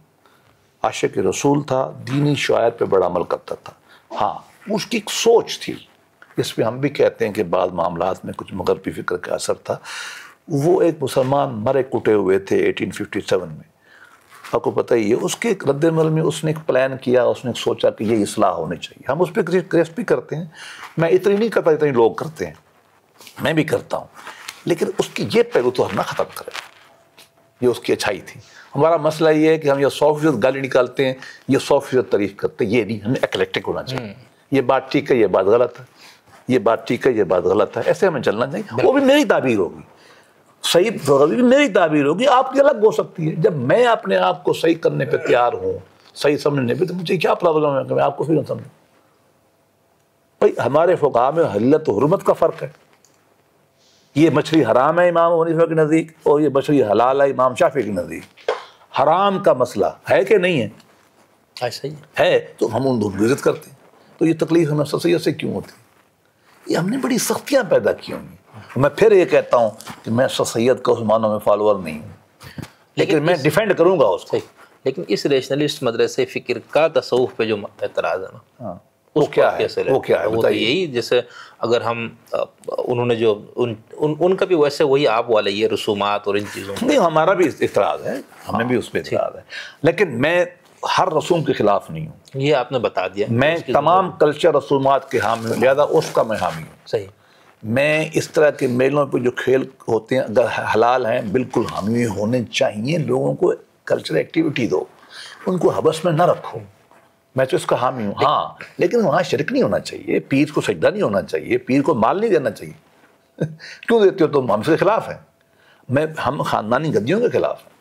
عاشق رسول تھا، دینی شعائر پہ بڑا عمل کرتا تھا۔ ہاں اس کی ایک سوچ تھی، اس پہ ہم بھی کہتے ہیں کہ بعض معاملات میں کچھ مغربی فکر کا اثر تھا۔ وہ ایک مسلمان مرے کٹے ہوئے تھے 1857 میں، آپ کو پتہ ہی ہے۔ اس کے رد عمل میں اس نے ایک پلان کیا، اس نے سوچا کہ یہ اصلاح ہونی چاہیے۔ ہم اس پہ کریس بھی کرتے ہیں، میں اتنی نہیں کرتا اتنی لوگ کرتے ہیں، میں بھی کرتا ہوں، لیکن اس کی یہ پہلو تو ہم نہ ختم کریں، یہ اس کی اچھائی تھی۔ ہمارا مسئلہ یہ ہے کہ ہم یہ 100% گالی نکالتے ہیں، یہ 100% تعریف کرتے ہیں، یہ نہیں، ہمیں ایکلیکٹک ہونا چاہیے۔ یہ بات ٹھیک ہے، یہ بات غلط ہے، یہ بات ٹھیک ہے، یہ بات غلط ہے، ایسے ہمیں چلنا چاہیے۔ وہ بھی میری تعبیر ہوگی، صحیح بھی میری تعبیر ہوگی، آپ کی الگ ہو سکتی ہے۔ جب میں اپنے آپ کو صحیح کرنے پہ تیار ہوں، صحیح سمجھنے پہ، تو مجھے کیا پرابلم ہے کہ میں آپ کو صحیح نہ سمجھوں؟ بھائی ہمارے فقہا میں حلت و حرمت کا فرق ہے، یہ مچھلی حرام ہے امام ابو حنیفہ کے نزدیک، اور یہ مچھلی حلال ہے امام شافعی کے نزدیک۔ حرام کا مسئلہ ہے کہ نہیں ہے؟ ایسا ہی ہے۔ ہے، تو ہم ان دونوں عزت کرتے ہیں۔ تو یہ تکلیف ہمیں سر سید سے کیوں ہوتی ہے؟ یہ ہم نے بڑی سختیاں پیدا کی ہوں گی۔ میں پھر یہ کہتا ہوں کہ میں سر سید کا اس معنوں میں فالوور نہیں ہوں، لیکن میں ڈیفینڈ کروں گا اس کو۔ لیکن اس ریشنلسٹ مدرسے فکر کا تصوف پہ جو اعتراض ہے نا، وہ کیا ہے؟ وہ کیا ہے وہ تو بتائیے۔ یہی، جیسے اگر ہم انہوں نے جو ان کا بھی ویسے وہی آپ والے یہ رسومات اور ان چیزوں نہیں، ہمارا بھی اعتراض ہے، ہمیں بھی اس پہ اعتراض ہے، لیکن میں ہر رسوم کے خلاف نہیں ہوں۔ یہ آپ نے بتا دیا، میں تمام کلچر رسومات کے حامی ہوں، لہذا اس کا میں حامی ہوں۔ صحیح۔ میں اس طرح کے میلوں پہ جو کھیل ہوتے ہیں اگر حلال ہیں بالکل حامی ہونے چاہیے. لوگوں کو کلچر ایکٹیویٹی دو, ان کو حبس میں نہ رکھو. میں تو اس کا حامی ہوں. ہاں لیکن وہاں شرک نہیں ہونا چاہیے, پیر کو سجدہ نہیں ہونا چاہیے, پیر کو مال نہیں دینا چاہیے. کیوں دیتے ہو تم؟ ہم سے خلاف ہیں. ہم خاندانی گدیوں کے خلاف ہیں.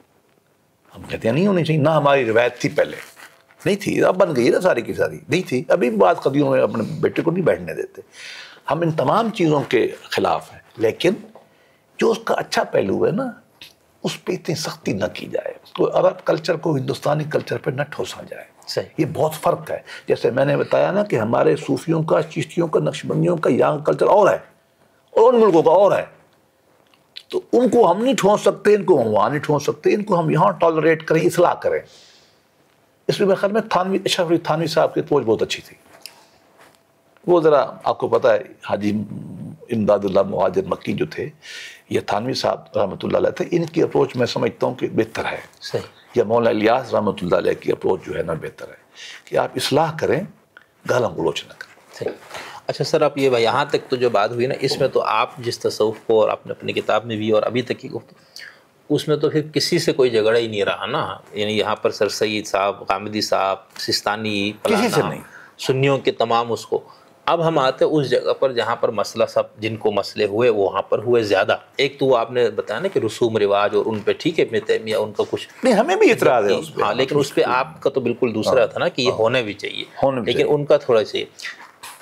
ہم کہتے ہیں نہیں ہونی چاہیے. نہ ہماری روایت تھی پہلے, نہیں تھی, اب بن گئی نا ساری کی ساری. نہیں تھی, ابھی بعض قدیوں میں اپنے بیٹے کو نہیں بیٹھنے دیتے. ہم ان تمام چیزوں کے خلاف ہیں, لیکن جو اس کا اچھا پہلو ہے نا اس پہ اتنی سختی نہ کی جائے. تو عرب کلچر کو ہندوستانی کلچر پہ نہ ٹھوسا جائے. صحیح. یہ بہت فرق ہے. جیسے میں نے بتایا نا کہ ہمارے صوفیوں کا, چشتیوں کا, نقشبندیوں کا یہاں کلچر اور ہے اور ان ملکوں کا اور ہے. تو ان کو ہم نہیں ٹھونس سکتے, ان کو ہم وہاں نہیں ٹھونس سکتے. ان کو ہم یہاں ٹالریٹ کریں, اصلاح کریں. اس میں خیال میں تھانوی, اشرف علی تھانوی صاحب کی سوچ بہت اچھی تھی. وہ ذرا آپ کو پتہ ہے حاجی امداد اللہ مہاجر مکی جو تھے, یہ تھانوی صاحب رحمۃ اللہ علیہ تھے. ان کی اپروچ میں سمجھتا ہوں کہ بہتر ہے. صحیح. یا مولانا الیاس رحمۃ اللہ علیہ کی اپروچ جو ہے نا بہتر ہے کہ آپ اصلاح کریں, گالاں گلوچ نہ کریں. صحیح. اچھا سر, آپ یہ یہاں تک تو جو بات ہوئی نا, اس میں تو آپ جس تصوف کو اور آپ نے اپنی کتاب میں بھی اور ابھی تک کی گفتگو, اس میں تو پھر کسی سے کوئی جھگڑا ہی نہیں رہا نا. یعنی یہاں پر سر سید صاحب, غامدی صاحب, سستانی, کسی سے نہیں, سنیوں کے تمام اس کو. اب ہم آتے اس جگہ پر جہاں پر مسئلہ سب جن کو مسئلے ہوئے وہاں پر ہوئے زیادہ. ایک تو وہ آپ نے بتایا نا کہ رسوم رواج اور ان پہ ٹھیک ہے ابن تیمیہ ان کا کچھ نہیں, ہمیں بھی اعتراض ہے اس پہ. ہاں, لیکن اس پہ آپ کا تو بالکل دوسرا تھا نا کہ یہ ہونے بھی چاہیے, لیکن ان کا تھوڑا چاہیے.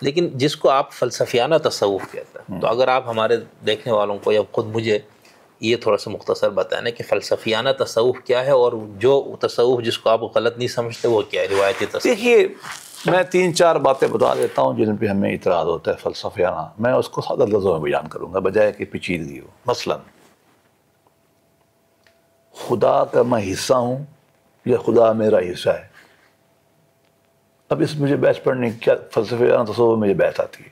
لیکن جس کو آپ فلسفیانہ تصوف کہتے ہیں, تو اگر آپ ہمارے دیکھنے والوں کو یا خود مجھے یہ تھوڑا سا مختصر بتائیں کہ فلسفیانہ تصوف کیا ہے, اور جو تصوف جس کو آپ غلط نہیں سمجھتے وہ کیا ہے روایتی تصوف. دیکھیے میں 3-4 باتیں بتا دیتا ہوں جن پہ ہمیں اعتراض ہوتا ہے فلسفیانہ. میں اس کو سادہ لفظوں میں بیان کروں گا بجائے کہ پیچیدگی ہو. مثلا خدا کا میں حصہ ہوں یا خدا میرا حصہ ہے. اب اس مجھے بحث پڑھنے کی کیا فلسفیانہ تصور میں یہ بحث آتی ہے.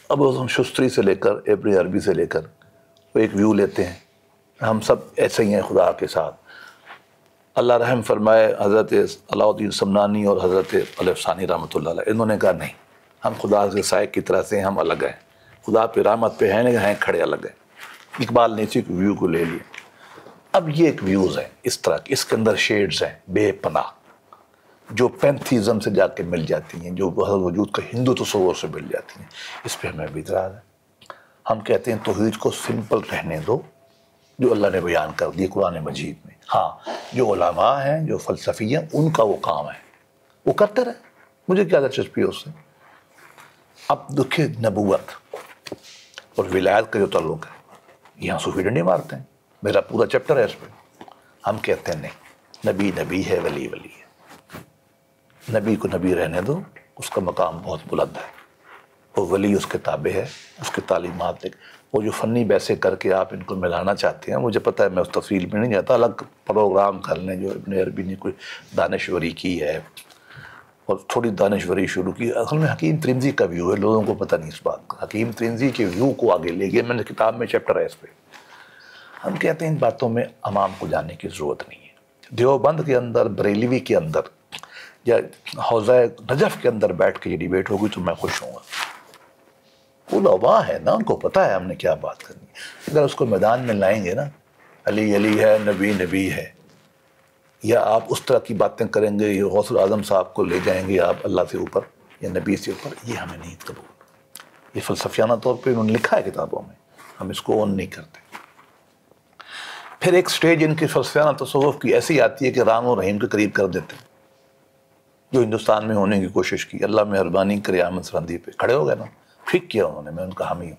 اب ہم شستری سے لے کر ابن عربی سے لے کر وہ ایک ویو لیتے ہیں, ہم سب ایسے ہی ہیں خدا کے ساتھ. اللہ رحم فرمائے حضرت علاء الدین سمنانی اور حضرت الف ثانی رحمۃ اللہ علیہ, انہوں نے کہا نہیں, ہم خدا کے سائے کی طرح سے ہم الگ ہیں. خدا پہ رحمت پہ ہیں کھڑے الگ ہیں. اقبال نے اسی ویو کو لے لیا. اب یہ ایک ویوز ہیں اس طرح کے, اس کے اندر شیڈز ہیں بے پناہ جو پینتھیزم سے جا کے مل جاتی ہیں, جو وجود کا ہندو تصور سے مل جاتی ہیں. اس پہ ہمیں بھی اعتراض ہے. ہم کہتے ہیں توحید کو سمپل رہنے دو جو اللہ نے بیان کر دی قرآن مجید میں. ہاں جو علماء ہیں, جو فلسفی ہیں, ان کا وہ کام ہے, وہ کرتے رہے, مجھے کیا دلچسپی ہے اس سے. اب دیکھیں نبوت اور ولایت کا جو تعلق ہے, یہاں صوفی ڈنڈے مارتے ہیں. میرا پورا چیپٹر ہے اس پہ. ہم کہتے ہیں نہیں, نبی نبی ہے, ولی ولی ہے. نبی کو نبی رہنے دو, اس کا مقام بہت بلند ہے. وہ ولی اس کے تابع ہے, اس کے تعلیمات. وہ جو فنی بحثیں کر کے آپ ان کو ملانا چاہتے ہیں, مجھے پتہ ہے میں اس تفصیل میں نہیں جاتا, الگ پروگرام کر لیں. جو ابن عربی نے کوئی دانشوری کی ہے اور تھوڑی دانشوری شروع کی, اصل میں حکیم ترمذی کا ویو ہے, لوگوں کو پتہ نہیں اس بات کا. حکیم ترمذی کے ویو کو آگے لے گئے, میں نے کتاب میں چیپٹر ہے اس پہ. ہم کہتے ہیں ان باتوں میں عوام کو جاننے کی ضرورت نہیں ہے. دیوبند کے اندر, بریلوی کے اندر یا حوزہ نجف کے اندر بیٹھ کے یہ ڈیبیٹ ہوگی تو میں خوش ہوں گا. وہ علماء ہے نا, ان کو پتہ ہے ہم نے کیا بات کرنی ہے. اگر اس کو میدان میں لائیں گے نا, علی علی ہے, نبی نبی ہے, یا آپ اس طرح کی باتیں کریں گے, یہ غوث الاعظم صاحب کو لے جائیں گے آپ اللہ سے اوپر یا نبی سے اوپر, یہ ہمیں نہیں قبول. یہ فلسفیانہ طور پہ انہوں نے لکھا ہے کتابوں میں, ہم اس کو اون نہیں کرتے. پھر ایک سٹیج ان کی فلسفیانہ تصوف کی ایسی آتی ہے کہ رام و رحیم کے قریب کر دیتے ہیں, جو ہندوستان میں ہونے کی کوشش کی. اللہ مہربانی کرے احمد سرندی پہ کھڑے ہو گئے نا, ٹھیک کیا انہوں نے, میں ان کا حامی ہوں.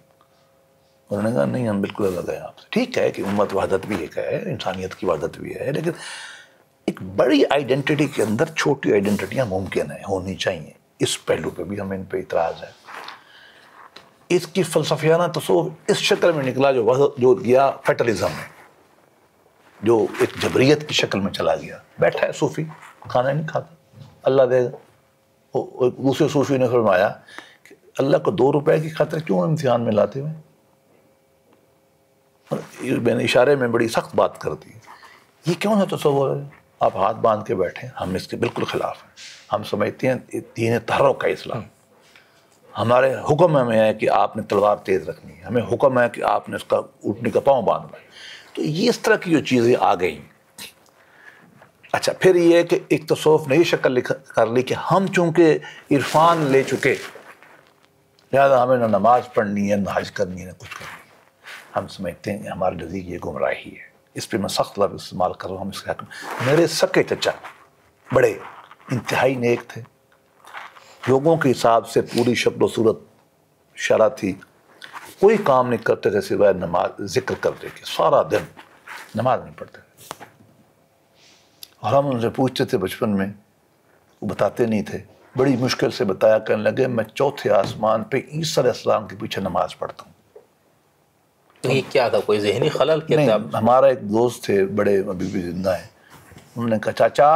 انہوں نے کہا نہیں ہم بالکل الگ ہیں آپ سے. ٹھیک ہے کہ امت وحدت بھی ایک ہے, انسانیت کی وحدت بھی ہے, لیکن ایک بڑی آئیڈینٹی کے اندر چھوٹی آئیڈینٹیاں ممکن ہیں, ہونی چاہیے. اس پہلو پہ بھی ہمیں ان پہ اعتراض ہے. اس کی فلسفیانہ تصوف اس شکل میں نکلا جو گیا فیٹلزم میں, جو ایک جبریت کی شکل میں چلا گیا. بیٹھا ہے صوفی, کھانا نہیں کھاتا, اللہ دے گا. دوسرے صوفی نے فرمایا کہ اللہ کو 2 روپے کی خاطر کیوں امتحان میں لاتے ہوئے. میں نے اشارے میں بڑی سخت بات کر دی. یہ کیوں نہ تصور ہے, آپ ہاتھ باندھ کے بیٹھیں. ہم اس کے بالکل خلاف ہیں. ہم سمجھتے ہیں دین تحرک کا اسلام. ہمارے حکم ہمیں ہے کہ آپ نے تلوار تیز رکھنی ہے، ہمیں حکم ہے کہ آپ نے اس کا اونٹنی کا پاؤں باندھنا ہے. تو یہ اس طرح کی جو چیزیں آ گئیں. اچھا پھر یہ ہے کہ ایک تصوف نے یہ شکل کر لی کہ ہم چونکہ عرفان لے چکے، لہٰذا ہمیں نہ نماز پڑھنی ہے، نہ حج کرنی ہے، نہ کچھ کرنی ہے. ہم سمجھتے ہیں کہ ہمارے نزدیک یہ گمراہی ہے. اس پہ میں سخت لفظ استعمال کر رہا ہوں. ہم اس کے حق میں، میرے سکے چچا بڑے انتہائی نیک تھے، لوگوں کے حساب سے پوری شکل و صورت شرع تھی، کوئی کام نہیں کرتے تھے سوائے نماز ذکر کرتے کہ سارا دن نماز نہیں پڑھتے. اور ہم ان سے پوچھتے تھے بچپن میں، وہ بتاتے نہیں تھے. بڑی مشکل سے بتایا کرنے لگے میں چوتھے آسمان پہ عیسیٰ علیہ السلام کے پیچھے نماز پڑھتا ہوں. تو یہ کیا تھا، کوئی ذہنی خلل کیا تھا؟ نہیں، ہمارا ایک دوست تھے بڑے، ابھی بھی زندہ ہیں، انہوں نے کہا چاچا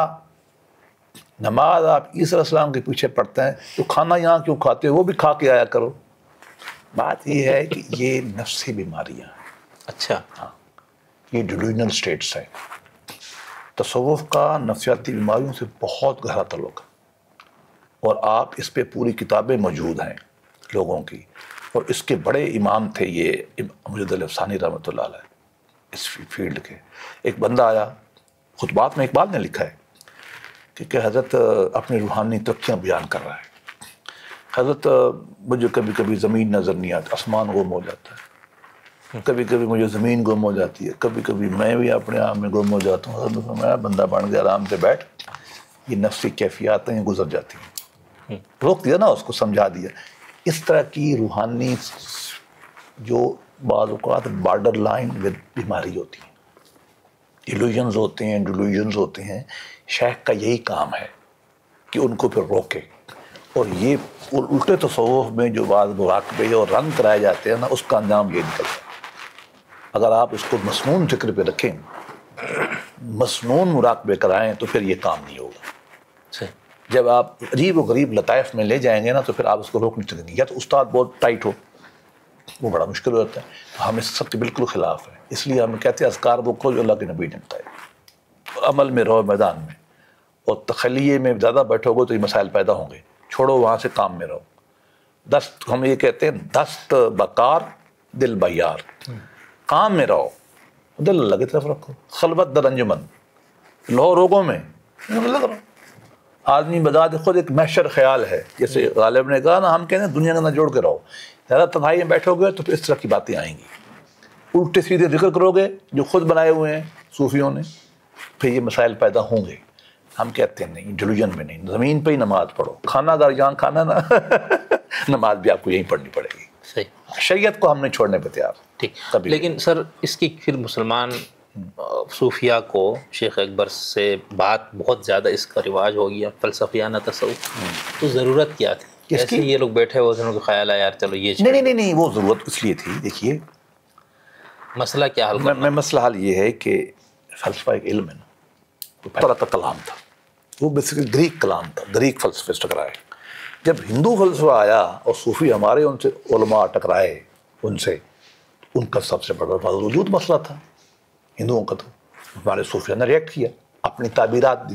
نماز آپ عیسیٰ علیہ السلام کے پیچھے پڑھتے ہیں تو کھانا یہاں کیوں کھاتے ہو، وہ بھی کھا کے آیا کرو. بات یہ ہے کہ یہ نفسی بیماریاں ہیں. اچھا. ہاں، یہ ڈیلوژنل سٹیٹس ہیں. تصوف کا نفسیاتی بیماریوں سے بہت گہرا تعلق ہے، اور آپ اس پہ پوری کتابیں موجود ہیں لوگوں کی. اور اس کے بڑے امام تھے یہ مجد الافسانی رحمۃ اللہ علیہ اس فیلڈ کے. ایک بندہ آیا، خطبات میں اقبال نے لکھا ہے کہ حضرت اپنی روحانی ترقیاں بیان کر رہا ہے. حضرت مجھے کبھی کبھی زمین نظر نہیں آتی، آسمان گم ہو جاتا ہے، کبھی کبھی مجھے زمین گم ہو جاتی ہے، کبھی کبھی میں بھی اپنے آپ میں گم ہو جاتا ہوں. حضرت نے فرمایا بندہ بن گیا، آرام سے بیٹھ، یہ نفسی کیفیات ہیں، یہ گزر جاتی ہیں. روک دیا نا، اس کو سمجھا دیا. اس طرح کی روحانی جو بعض اوقات بارڈر لائن ود بیماری ہوتی ہیں، ایلوژنز ہوتے ہیں. شیخ کا یہی کام ہے کہ ان کو پھر روکے. اور یہ الٹے تصوف میں جو بعض مراقبے اور رنگ کرائے جاتے ہیں نا، اس کا انجام یہ نکلتا ہے. اگر آپ اس کو مسنون فکر پہ رکھیں، مسنون مراقبے کرائیں، تو پھر یہ کام نہیں ہوگا. جب آپ عجیب و غریب لطائف میں لے جائیں گے نا، تو پھر آپ اس کو روک نہیں سکیں گے. یا تو استاد بہت ٹائٹ ہو، وہ بڑا مشکل ہو جاتا ہے. تو ہم اس سب کے بالکل خلاف ہیں. اس لیے ہم کہتے ہیں اذکار وہ کرو جو اللہ کے نبی نے بتایا، عمل میں رہو میدان میں. اور تخلیے میں زیادہ بیٹھو گے تو یہ مسائل پیدا ہوں گے. چھوڑو وہاں سے، کام میں رہو. دست، ہم یہ کہتے ہیں دست بکار دل بیار. کام میں رہو، دل اللہ کی طرف رکھو. خلوت در انجمن، لو روگوں میں لگ رہو. آدمی بذات خود ایک محشر خیال ہے، جیسے غالب نے کہا نا، ہم کہتے ہیں دنیا کا نہ جوڑ کے رہو. زیادہ تنہائی میں بیٹھو گے تو پھر اس طرح کی باتیں آئیں گی. الٹے سیدھے ذکر کرو گے جو خود بنائے ہوئے ہیں صوفیوں نے، پھر یہ مسائل پیدا ہوں گے. ہم کہتے ہیں نہیں، ڈیلوژن میں نہیں. زمین پہ ہی نماز پڑھو، کھانا اگر یہاں کھانا نا نماز بھی آپ کو یہیں پڑھنی پڑے گی. صحیح. شریعت کو ہم نے چھوڑنے پہ تیار. ٹھیک. لیکن سر اس کی پھر مسلمان صوفیہ کو شیخ اکبر سے بات بہت زیادہ اس کا رواج ہو گیا، فلسفیانہ تصوف. تو ضرورت کیا تھی؟ ایسے یہ لوگ بیٹھے ہوئے تھے، ان کو خیال آیا یار چلو یہ نہیں، وہ ضرورت اس لیے تھی. دیکھیے مسئلہ کیا حل کرنا؟ مسئلہ حل یہ ہے کہ فلسفہ ایک علم ہے نا، وہ طرح کا کلام تھا. وہ بیسیکلی گریک کلام تھا، گریک فلسفے سے ٹکرائے. جب ہندو فلسفہ آیا اور صوفی ہمارے ان سے علماء ٹکرائے، ان سے ان کا سب سے بڑا وجود مسئلہ تھا ہندوؤں کا. تو ہمارے صوفیہ نے ریئیکٹ کیا، اپنی تعبیرات دی،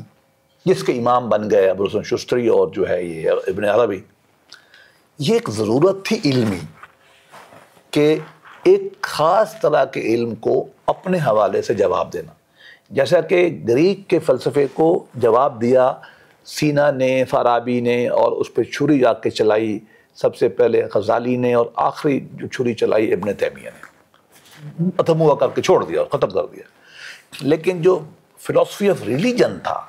جس کے امام بن گئے ابوالحسن شستری اور جو ہے یہ ابن عربی. یہ ایک ضرورت تھی علمی کہ ایک خاص طرح کے علم کو اپنے حوالے سے جواب دینا. جیسا کہ گریک کے فلسفے کو جواب دیا سینا نے، فارابی نے، اور اس پہ چھری جا کے چلائی سب سے پہلے غزالی نے، اور آخری جو چھری چلائی ابن تیمیہ نے. ختم ہوا کر کے چھوڑ دیا اور ختم کر دیا. لیکن جو فلسفی آف ریلیجن تھا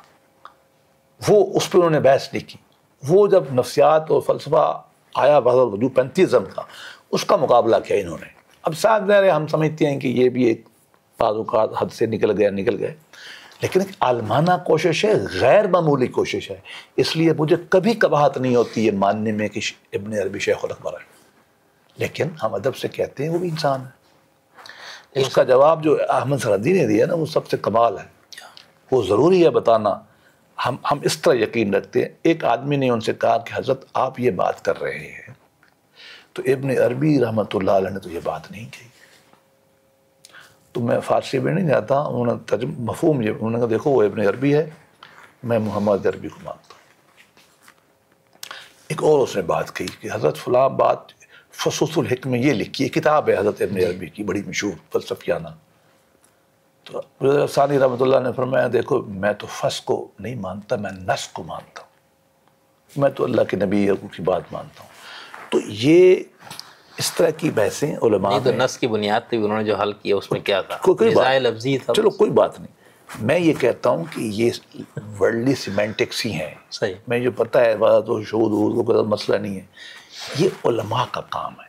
وہ اس پہ انہوں نے بحث نہیں کی. وہ جب نفسیات اور فلسفہ آیا بحث وجود پینتھیزم کا، اس کا مقابلہ کیا انہوں نے. اب ساتھ ہم سمجھتے ہیں کہ یہ بھی ایک بعض اوقات حد سے نکل گئے، لیکن ایک عالمانہ کوشش ہے، غیر معمولی کوشش ہے. اس لیے مجھے کبھی کباہت نہیں ہوتی یہ ماننے میں کہ ابن عربی شیخ الاکبر ہے، لیکن ہم ادب سے کہتے ہیں وہ بھی انسان ہے. اس کا جواب جو احمد سرحدی نے دیا نا، وہ سب سے کمال ہے. وہ ضروری ہے بتانا. ہم اس طرح یقین رکھتے ہیں. ایک آدمی نے ان سے کہا کہ حضرت آپ یہ بات کر رہے ہیں، تو ابن عربی رحمۃ اللہ علیہ نے تو یہ بات نہیں کہی. تو میں فارسی میں نہیں جاتا، انہوں نے مفہوم یہ، انہوں نے کہا دیکھو وہ ابن عربی ہے، میں محمد عربی کو مانتا ہوں. ایک اور اس نے بات کہی کہ حضرت فلاں بات فصوص الحکم میں یہ لکھی ہے، کتاب ہے حضرت ابن عربی کی بڑی مشہور فلسفیانہ. تو حضرت ثانی رحمۃ اللہ نے فرمایا دیکھو میں تو فص کو نہیں مانتا، میں نص کو مانتا ہوں، میں تو اللہ کے نبی کی بات مانتا ہوں. تو یہ اس طرح کی بحثیں علماء تو نص کی بنیاد پہ انہوں نے جو حل کیا اس میں کیا تھا؟ کوئی نزاع لفظی تھا. چلو کوئی بات نہیں، میں یہ کہتا ہوں کہ یہ ورلڈلی سیمینٹکس ہی ہیں. صحیح. میں جو پتہ ہے بات و شہود کو کوئی مسئلہ نہیں ہے، یہ علماء کا کام ہے،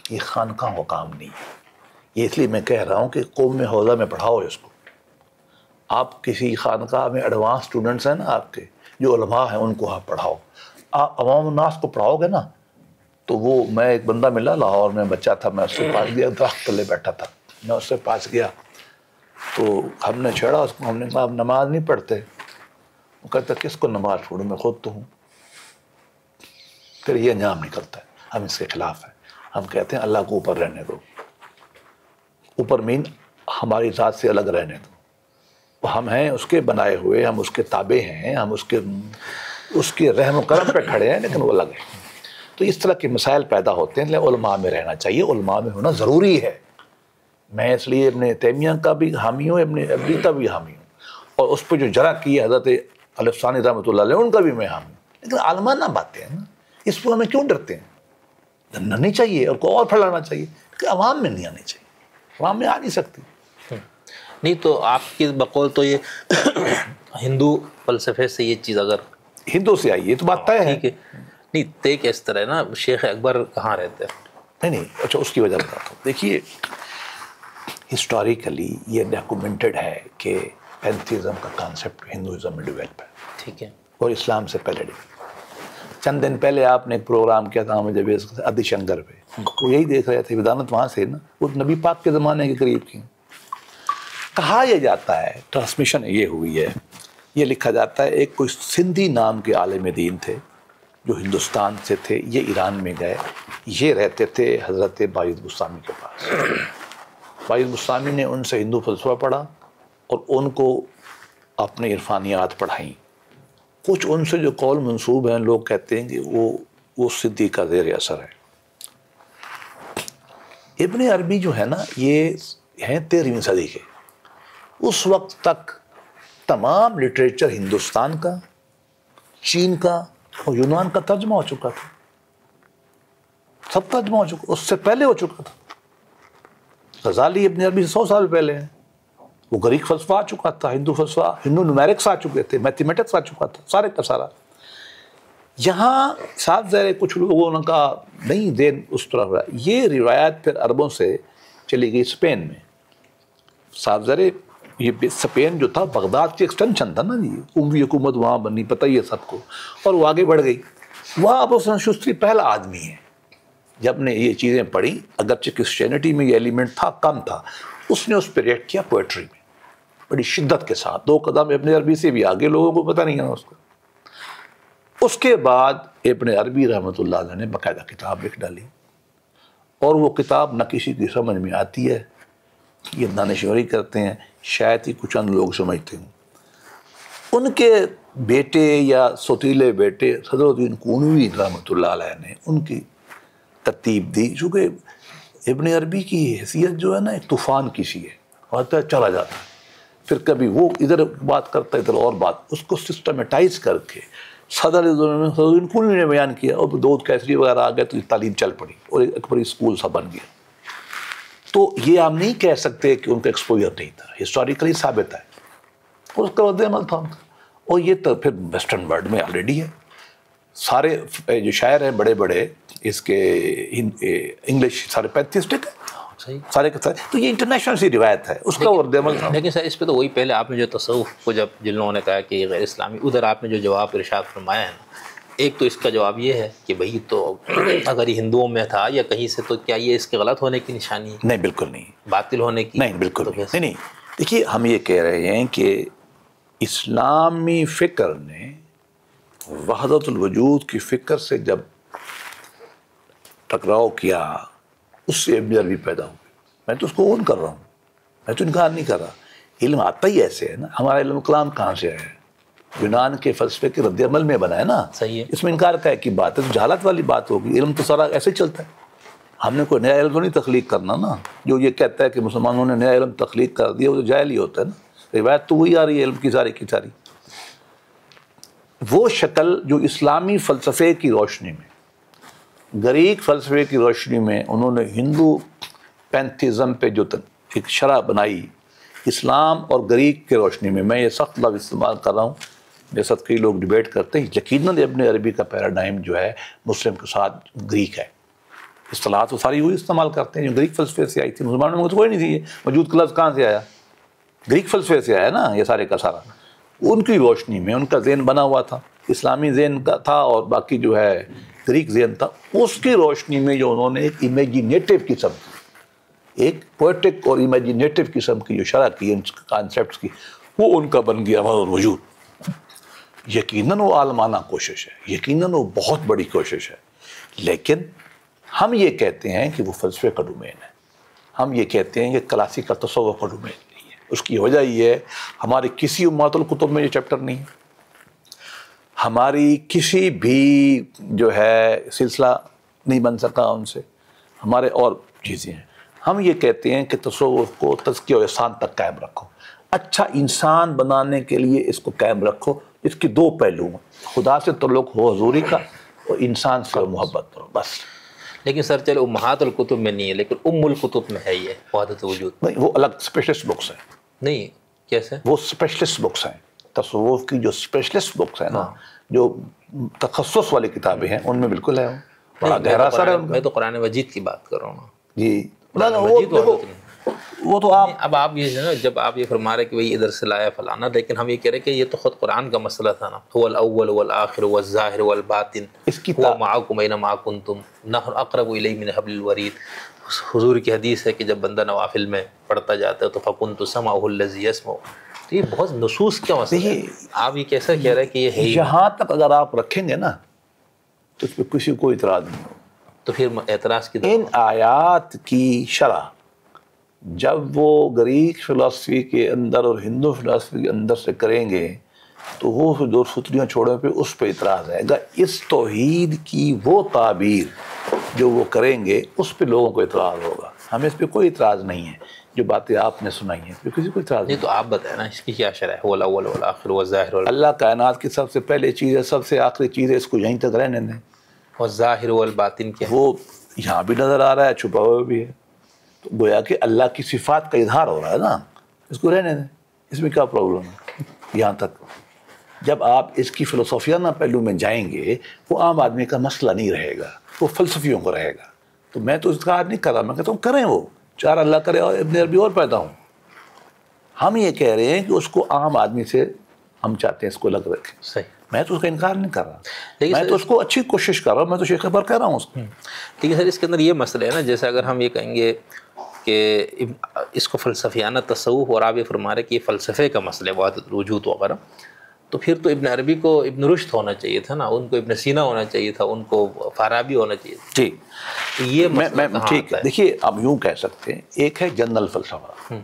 یہ خانقاہ کا کام نہیں ہے. یہ اس لیے میں کہہ رہا ہوں کہ قوم میں حوزہ میں پڑھاؤ اس کو. آپ کسی خانقاہ میں ایڈوانس اسٹوڈنٹس ہیں نا آپ کے جو علماء ہیں ان کو آپ پڑھاؤ. آپ عوام الناس کو پڑھاؤ گے نا تو وہ میں ایک بندہ ملا لاہور میں، بچہ تھا، میں اس سے پاس گیا، درخت تلے بیٹھا تھا، میں اس سے پاس گیا تو ہم نے چھیڑا اس کو، ہم نے کہا آپ نماز نہیں پڑھتے؟ وہ کہتا کس کو نماز پڑھوں، میں خود تو ہوں. پھر یہ انجام نکلتا ہے، ہم اس کے خلاف ہیں. ہم کہتے ہیں اللہ کو اوپر رہنے دو، اوپر مین ہماری ذات سے الگ رہنے دو. ہم ہیں اس کے بنائے ہوئے، ہم اس کے تابع ہیں، ہم اس کے رحم و کرم پہ کھڑے ہیں، لیکن وہ الگ ہے. تو اس طرح کے مسائل پیدا ہوتے ہیں، علماء میں رہنا چاہیے، علماء میں ہونا ضروری ہے. میں اس لیے ابن تیمیہ کا بھی حامی ہوں، ابن عربی کا بھی حامی ہوں، اور اس پہ جو جرح کی ہے حضرت الف ثانی رحمۃ اللہ علیہ ان کا بھی میں حامی ہوں. لیکن عالمانہ باتیں ہیں نا، اس پہ ہمیں کیوں ڈرتے ہیں؟ ڈرنا نہیں چاہیے اور کو اور پھیلانا چاہیے کہ عوام میں نہیں آنی چاہیے، عوام میں آ نہیں سکتی. نہیں تو آپ کی بقول تو یہ ہندو فلسفے سے یہ چیز اگر ہندو سے آئی ہے تو بات طے ہے. ٹھیک ہے. نہیں طے کس طرح ہے نا، شیخ اکبر کہاں رہتے ہیں؟ نہیں اچھا اس کی وجہ بتاتا ہوں. دیکھیے ہسٹوریکلی یہ ڈاکومنٹڈ ہے کہ پینتھیزم کا کانسیپٹ ہندوازم میں ڈیولپ ہے. ٹھیک ہے. اور اسلام سے پہلے چند دن پہلے آپ نے ایک پروگرام کیا تھا ہمیں جب آدی شنکر پہ، وہ یہی دیکھ رہے تھے، ودانت وہاں سے نا، وہ نبی پاک کے زمانے کے قریب کی. کہا یہ جاتا ہے، ٹرانسمیشن یہ ہوئی ہے، یہ لکھا جاتا ہے ایک کوئی سندھی نام کے عالم دین تھے جو ہندوستان سے تھے، یہ ایران میں گئے، یہ رہتے تھے حضرت باعث بستامی کے پاس. باعث بستامی نے ان سے ہندو فلسفہ پڑھا اور ان کو اپنے عرفانیات پڑھائیں. کچھ ان سے جو قول منسوب ہیں لوگ کہتے ہیں کہ وہ سندھی کا زیر اثر ہے. ابن عربی جو ہے نا یہ ہیں 13ویں صدی کے. اس وقت تک تمام لٹریچر ہندوستان کا، چین کا اور یونان کا ترجمہ ہو چکا تھا، سب ترجمہ ہو چکا، اس سے پہلے ہو چکا تھا. غزالی ابن عربی سے 100 سال پہلے ہیں. وہ گریک فلسفہ آ چکا تھا، ہندو فلسفہ، ہندو نومیرکس آ چکے تھے، میتھمیٹکس آ چکا تھا، سارے کا سارا. یہاں ساتھ ظاہر کچھ لوگوں نے کہا نہیں دین اس طرح ہوا. یہ روایت پھر عربوں سے چلی گئی اسپین میں. صاحب ظاہر یہ اسپین جو تھا بغداد کی ایکسٹینشن تھا نا جی، اموی حکومت وہاں بنی، پتہ ہی ہے سب کو، اور وہ آگے بڑھ گئی. وہاں ابو حسن شستری پہلا آدمی ہے جب نے یہ چیزیں پڑھی، اگرچہ کرسچینٹی میں یہ ایلیمنٹ تھا کم تھا، اس نے اس پہ ریئیکٹ کیا پوئٹری میں بڑی شدت کے ساتھ، 2 قدم ابن عربی سے بھی آگے، لوگوں کو پتہ نہیں ہے اس کو. اس کے بعد ابن عربی رحمۃ اللہ علیہ نے باقاعدہ کتاب لکھ ڈالی، اور وہ کتاب نہ کسی کی سمجھ میں آتی ہے، یہ دانشوری کرتے ہیں، شاید ہی کچھ ان لوگ سمجھتے ہوں. ان کے بیٹے یا سوتیلے بیٹے صدر الدین قونوی رحمۃ اللہ علیہ نے ان کی ترتیب دی، چونکہ ابن عربی کی حیثیت جو ہے نا ایک طوفان کی سی ہے، ہوتا ہے چلا جاتا ہے، پھر کبھی وہ ادھر بات کرتا ہے ادھر اور بات، اس کو سسٹمیٹائز کر کے صدر الدین قونوی نے بیان کیا، اور دودھ کیسری وغیرہ آ گئے تو تعلیم چل پڑی اور ایک بڑی اسکول سا بن گیا. تو یہ ہم نہیں کہہ سکتے کہ ان کا ایکسپوجر نہیں تھا، ہسٹوریکلی ثابت ہے، اور اس کا رد عمل تھا ان کا. اور یہ تو پھر ویسٹرن ورلڈ میں آلریڈی ہے. سارے جو شاعر ہیں بڑے بڑے اس کے انگلش سارے پینتھیسٹک ہیں، سارے کے سارے. تو یہ انٹرنیشنل سی روایت ہے، اس کا رد عمل تھا. لیکن سر اس پہ تو وہی پہلے آپ نے جو تصوف کو جب جن لوگوں نے کہا کہ یہ غیر اسلامی، ادھر آپ نے جو جواب ارشاد فرمایا ہے نا، ایک تو اس کا جواب یہ ہے کہ بھئی تو اگر یہ ہندوؤں میں تھا یا کہیں سے تو کیا یہ اس کے غلط ہونے کی نشانی ہے؟ نہیں بالکل نہیں، باطل ہونے کی؟ نہیں بالکل نہیں. دیکھیے ہم یہ کہہ رہے ہیں کہ اسلامی فکر نے وحدت الوجود کی فکر سے جب ٹکراؤ کیا، اس سے ابن عربی پیدا ہوئے. میں تو اس کو اون کر رہا ہوں، میں تو انکار نہیں کر رہا. علم آتا ہی ایسے ہے نا. ہمارا علم کلام کہاں سے آیا ہے؟ یونان کے فلسفے کے رد عمل میں بنا ہے نا. صحیح ہے. اس میں انکار کا ہے کی بات ہے, تو جہالت والی بات ہوگی. علم تو سارا ایسے ہی چلتا ہے. ہم نے کوئی نیا علم تو نہیں تخلیق کرنا نا. جو یہ کہتا ہے کہ مسلمانوں نے نیا علم تخلیق کر دیا, وہ تو جاہل ہی ہوتا ہے نا. روایت تو وہی آ رہی ہے علم کی ساری. وہ شکل جو اسلامی فلسفے کی روشنی میں, گریک فلسفے کی روشنی میں انہوں نے ہندو پینتھیزم پہ جو ایک شرح بنائی, اسلام اور گریک کے روشنی میں یہ سخت لفظ استعمال کر رہا ہوں, میرے ساتھ کئی لوگ ڈیبیٹ کرتے ہیں. یقیناً ابن عربی کا پیراڈائم جو ہے مسلم کے ساتھ گریک ہے. اصطلاحات تو ساری وہی استعمال کرتے ہیں جو گریک فلسفے سے آئی تھی. مسلمانوں میں تو کوئی نہیں تھی. وجود کا لفظ کہاں سے آیا؟ گریک فلسفے سے آیا نا یہ سارے کا سارا. ان کی روشنی میں ان کا ذہن بنا ہوا تھا, اسلامی ذہن کا تھا اور باقی جو ہے گریک ذہن تھا. اس کی روشنی میں جو انہوں نے ایک امیجینیٹو قسم کی, ایک پوئٹک اور امیجینیٹو قسم کی جو شرح کی ان کانسیپٹس کی, وہ ان کا بن گیا وجود. یقیناً وہ عالمانہ کوشش ہے, یقیناً وہ بہت بڑی کوشش ہے, لیکن ہم یہ کہتے ہیں کہ وہ فلسفے کا ڈومین ہے. ہم یہ کہتے ہیں کہ کلاسیکل تصور کا ڈومین نہیں ہے. اس کی وجہ یہ ہے ہماری کسی امہات الکتب میں یہ چیپٹر نہیں ہے, ہماری کسی بھی جو ہے سلسلہ نہیں بن سکا ان سے, ہمارے اور چیزیں ہیں. ہم یہ کہتے ہیں کہ تصوف کو تزکیہ و احسان تک قائم رکھو, اچھا انسان بنانے کے لیے اس کو قائم رکھو. اس کے دو پہلو ہیں, خدا سے تعلق ہو حضوری کا, اور انسان سے محبت کرو, بس. لیکن سر چلو امہات الکتب میں نہیں ہے, لیکن ام الکتب میں ہے یہ وحدت وجود. نہیں, وہ الگ اسپیشلسٹ بکس ہیں. نہیں کیسے؟ وہ اسپیشلسٹ بکس ہیں. تصوف کی جو اسپیشلسٹ بکس ہیں نا, جو تخصص والی کتابیں ہیں, ان میں بالکل ہے. بڑا گہرا اثر ہے. میں تو قرآن مجید کی بات کر رہا ہوں. جی وہ تو آپ اب آپ یہ نا, جب آپ یہ فرما رہے کہ وہی ادھر سے لایا فلانا, لیکن ہم یہ کہہ رہے کہ یہ تو خود قرآن کا مسئلہ تھا نا. هو الاول والآخر والظاہر والباطن هو معکم اینما کنتم نحن اقرب الیہ من حبل الورید. حضور کی حدیث ہے کہ جب بندہ نوافل میں پڑھتا جاتا ہے تو فکنت سمعہ الذی یسمع. تو یہ بہت نصوص کا مسئلہ ہے. آپ یہ کیسا کہہ رہے ہیں کہ یہ ہے, یہاں تک اگر آپ رکھیں گے نا تو اس پہ کسی کو اعتراض نہیں ہوگا. تو پھر اعتراض کی ان آیات کی شرح جب وہ گریک فلسفی کے اندر اور ہندو فلسفی کے اندر سے کریں گے تو وہ دو فتریاں چھوڑنے پہ اس پہ اعتراض آئے گا. اس توحید کی وہ تعبیر جو وہ کریں گے اس پہ لوگوں کو اعتراض ہوگا. ہمیں اس پہ کوئی اعتراض نہیں ہے. جو باتیں آپ نے سنائی ہیں اس پہ کسی کو اعتراض نہیں. تو آپ بتائیں نا اس کی کیا شرح ہے؟ هو الاول والآخر والظاہر اللہ کائنات کی سب سے پہلے چیز ہے, سب سے آخری چیز ہے, اس کو یہیں تک رہنے دیں. والظاہر والباطن کیا؟ وہ یہاں بھی نظر آ رہا ہے, چھپا ہوا بھی ہے. تو گویا کہ اللہ کی صفات کا اظہار ہو رہا ہے نا, اس کو رہنے دیں. اس میں کیا پرابلم ہے؟ یہاں تک جب آپ اس کی فلسفیانہ پہلو میں جائیں گے وہ عام آدمی کا مسئلہ نہیں رہے گا, وہ فلسفیوں کو رہے گا. تو میں تو اس کا نہیں کر رہا, میں کہتا ہوں کریں, وہ چار اللہ کرے اور ابن عربی اور پیدا ہوں. ہم یہ کہہ رہے ہیں کہ اس کو عام آدمی سے ہم چاہتے ہیں اس کو الگ رکھیں. صحیح. میں تو اس کا انکار نہیں کر رہا, میں تو اس کو اچھی کوشش کر رہا ہوں, میں تو شیخ پر کہہ رہا ہوں اس کو. لیکن سر اس کے اندر یہ مسئلہ ہے نا, جیسے اگر ہم یہ کہیں گے کہ اس کو فلسفیانہ تصوف, اور آپ یہ فرما رہے کہ یہ فلسفے کا مسئلہ ہے وحدت وجود وغیرہ, تو پھر تو ابن عربی کو ابن رشد ہونا چاہیے تھا نا, ان کو ابن سینا ہونا چاہیے تھا, ان کو فارابی ہونا چاہیے تھا. جی یہ میں ٹھیک ہے. دیکھیے اب یوں کہہ سکتے ہیں, ایک ہے جنرل فلسفہ,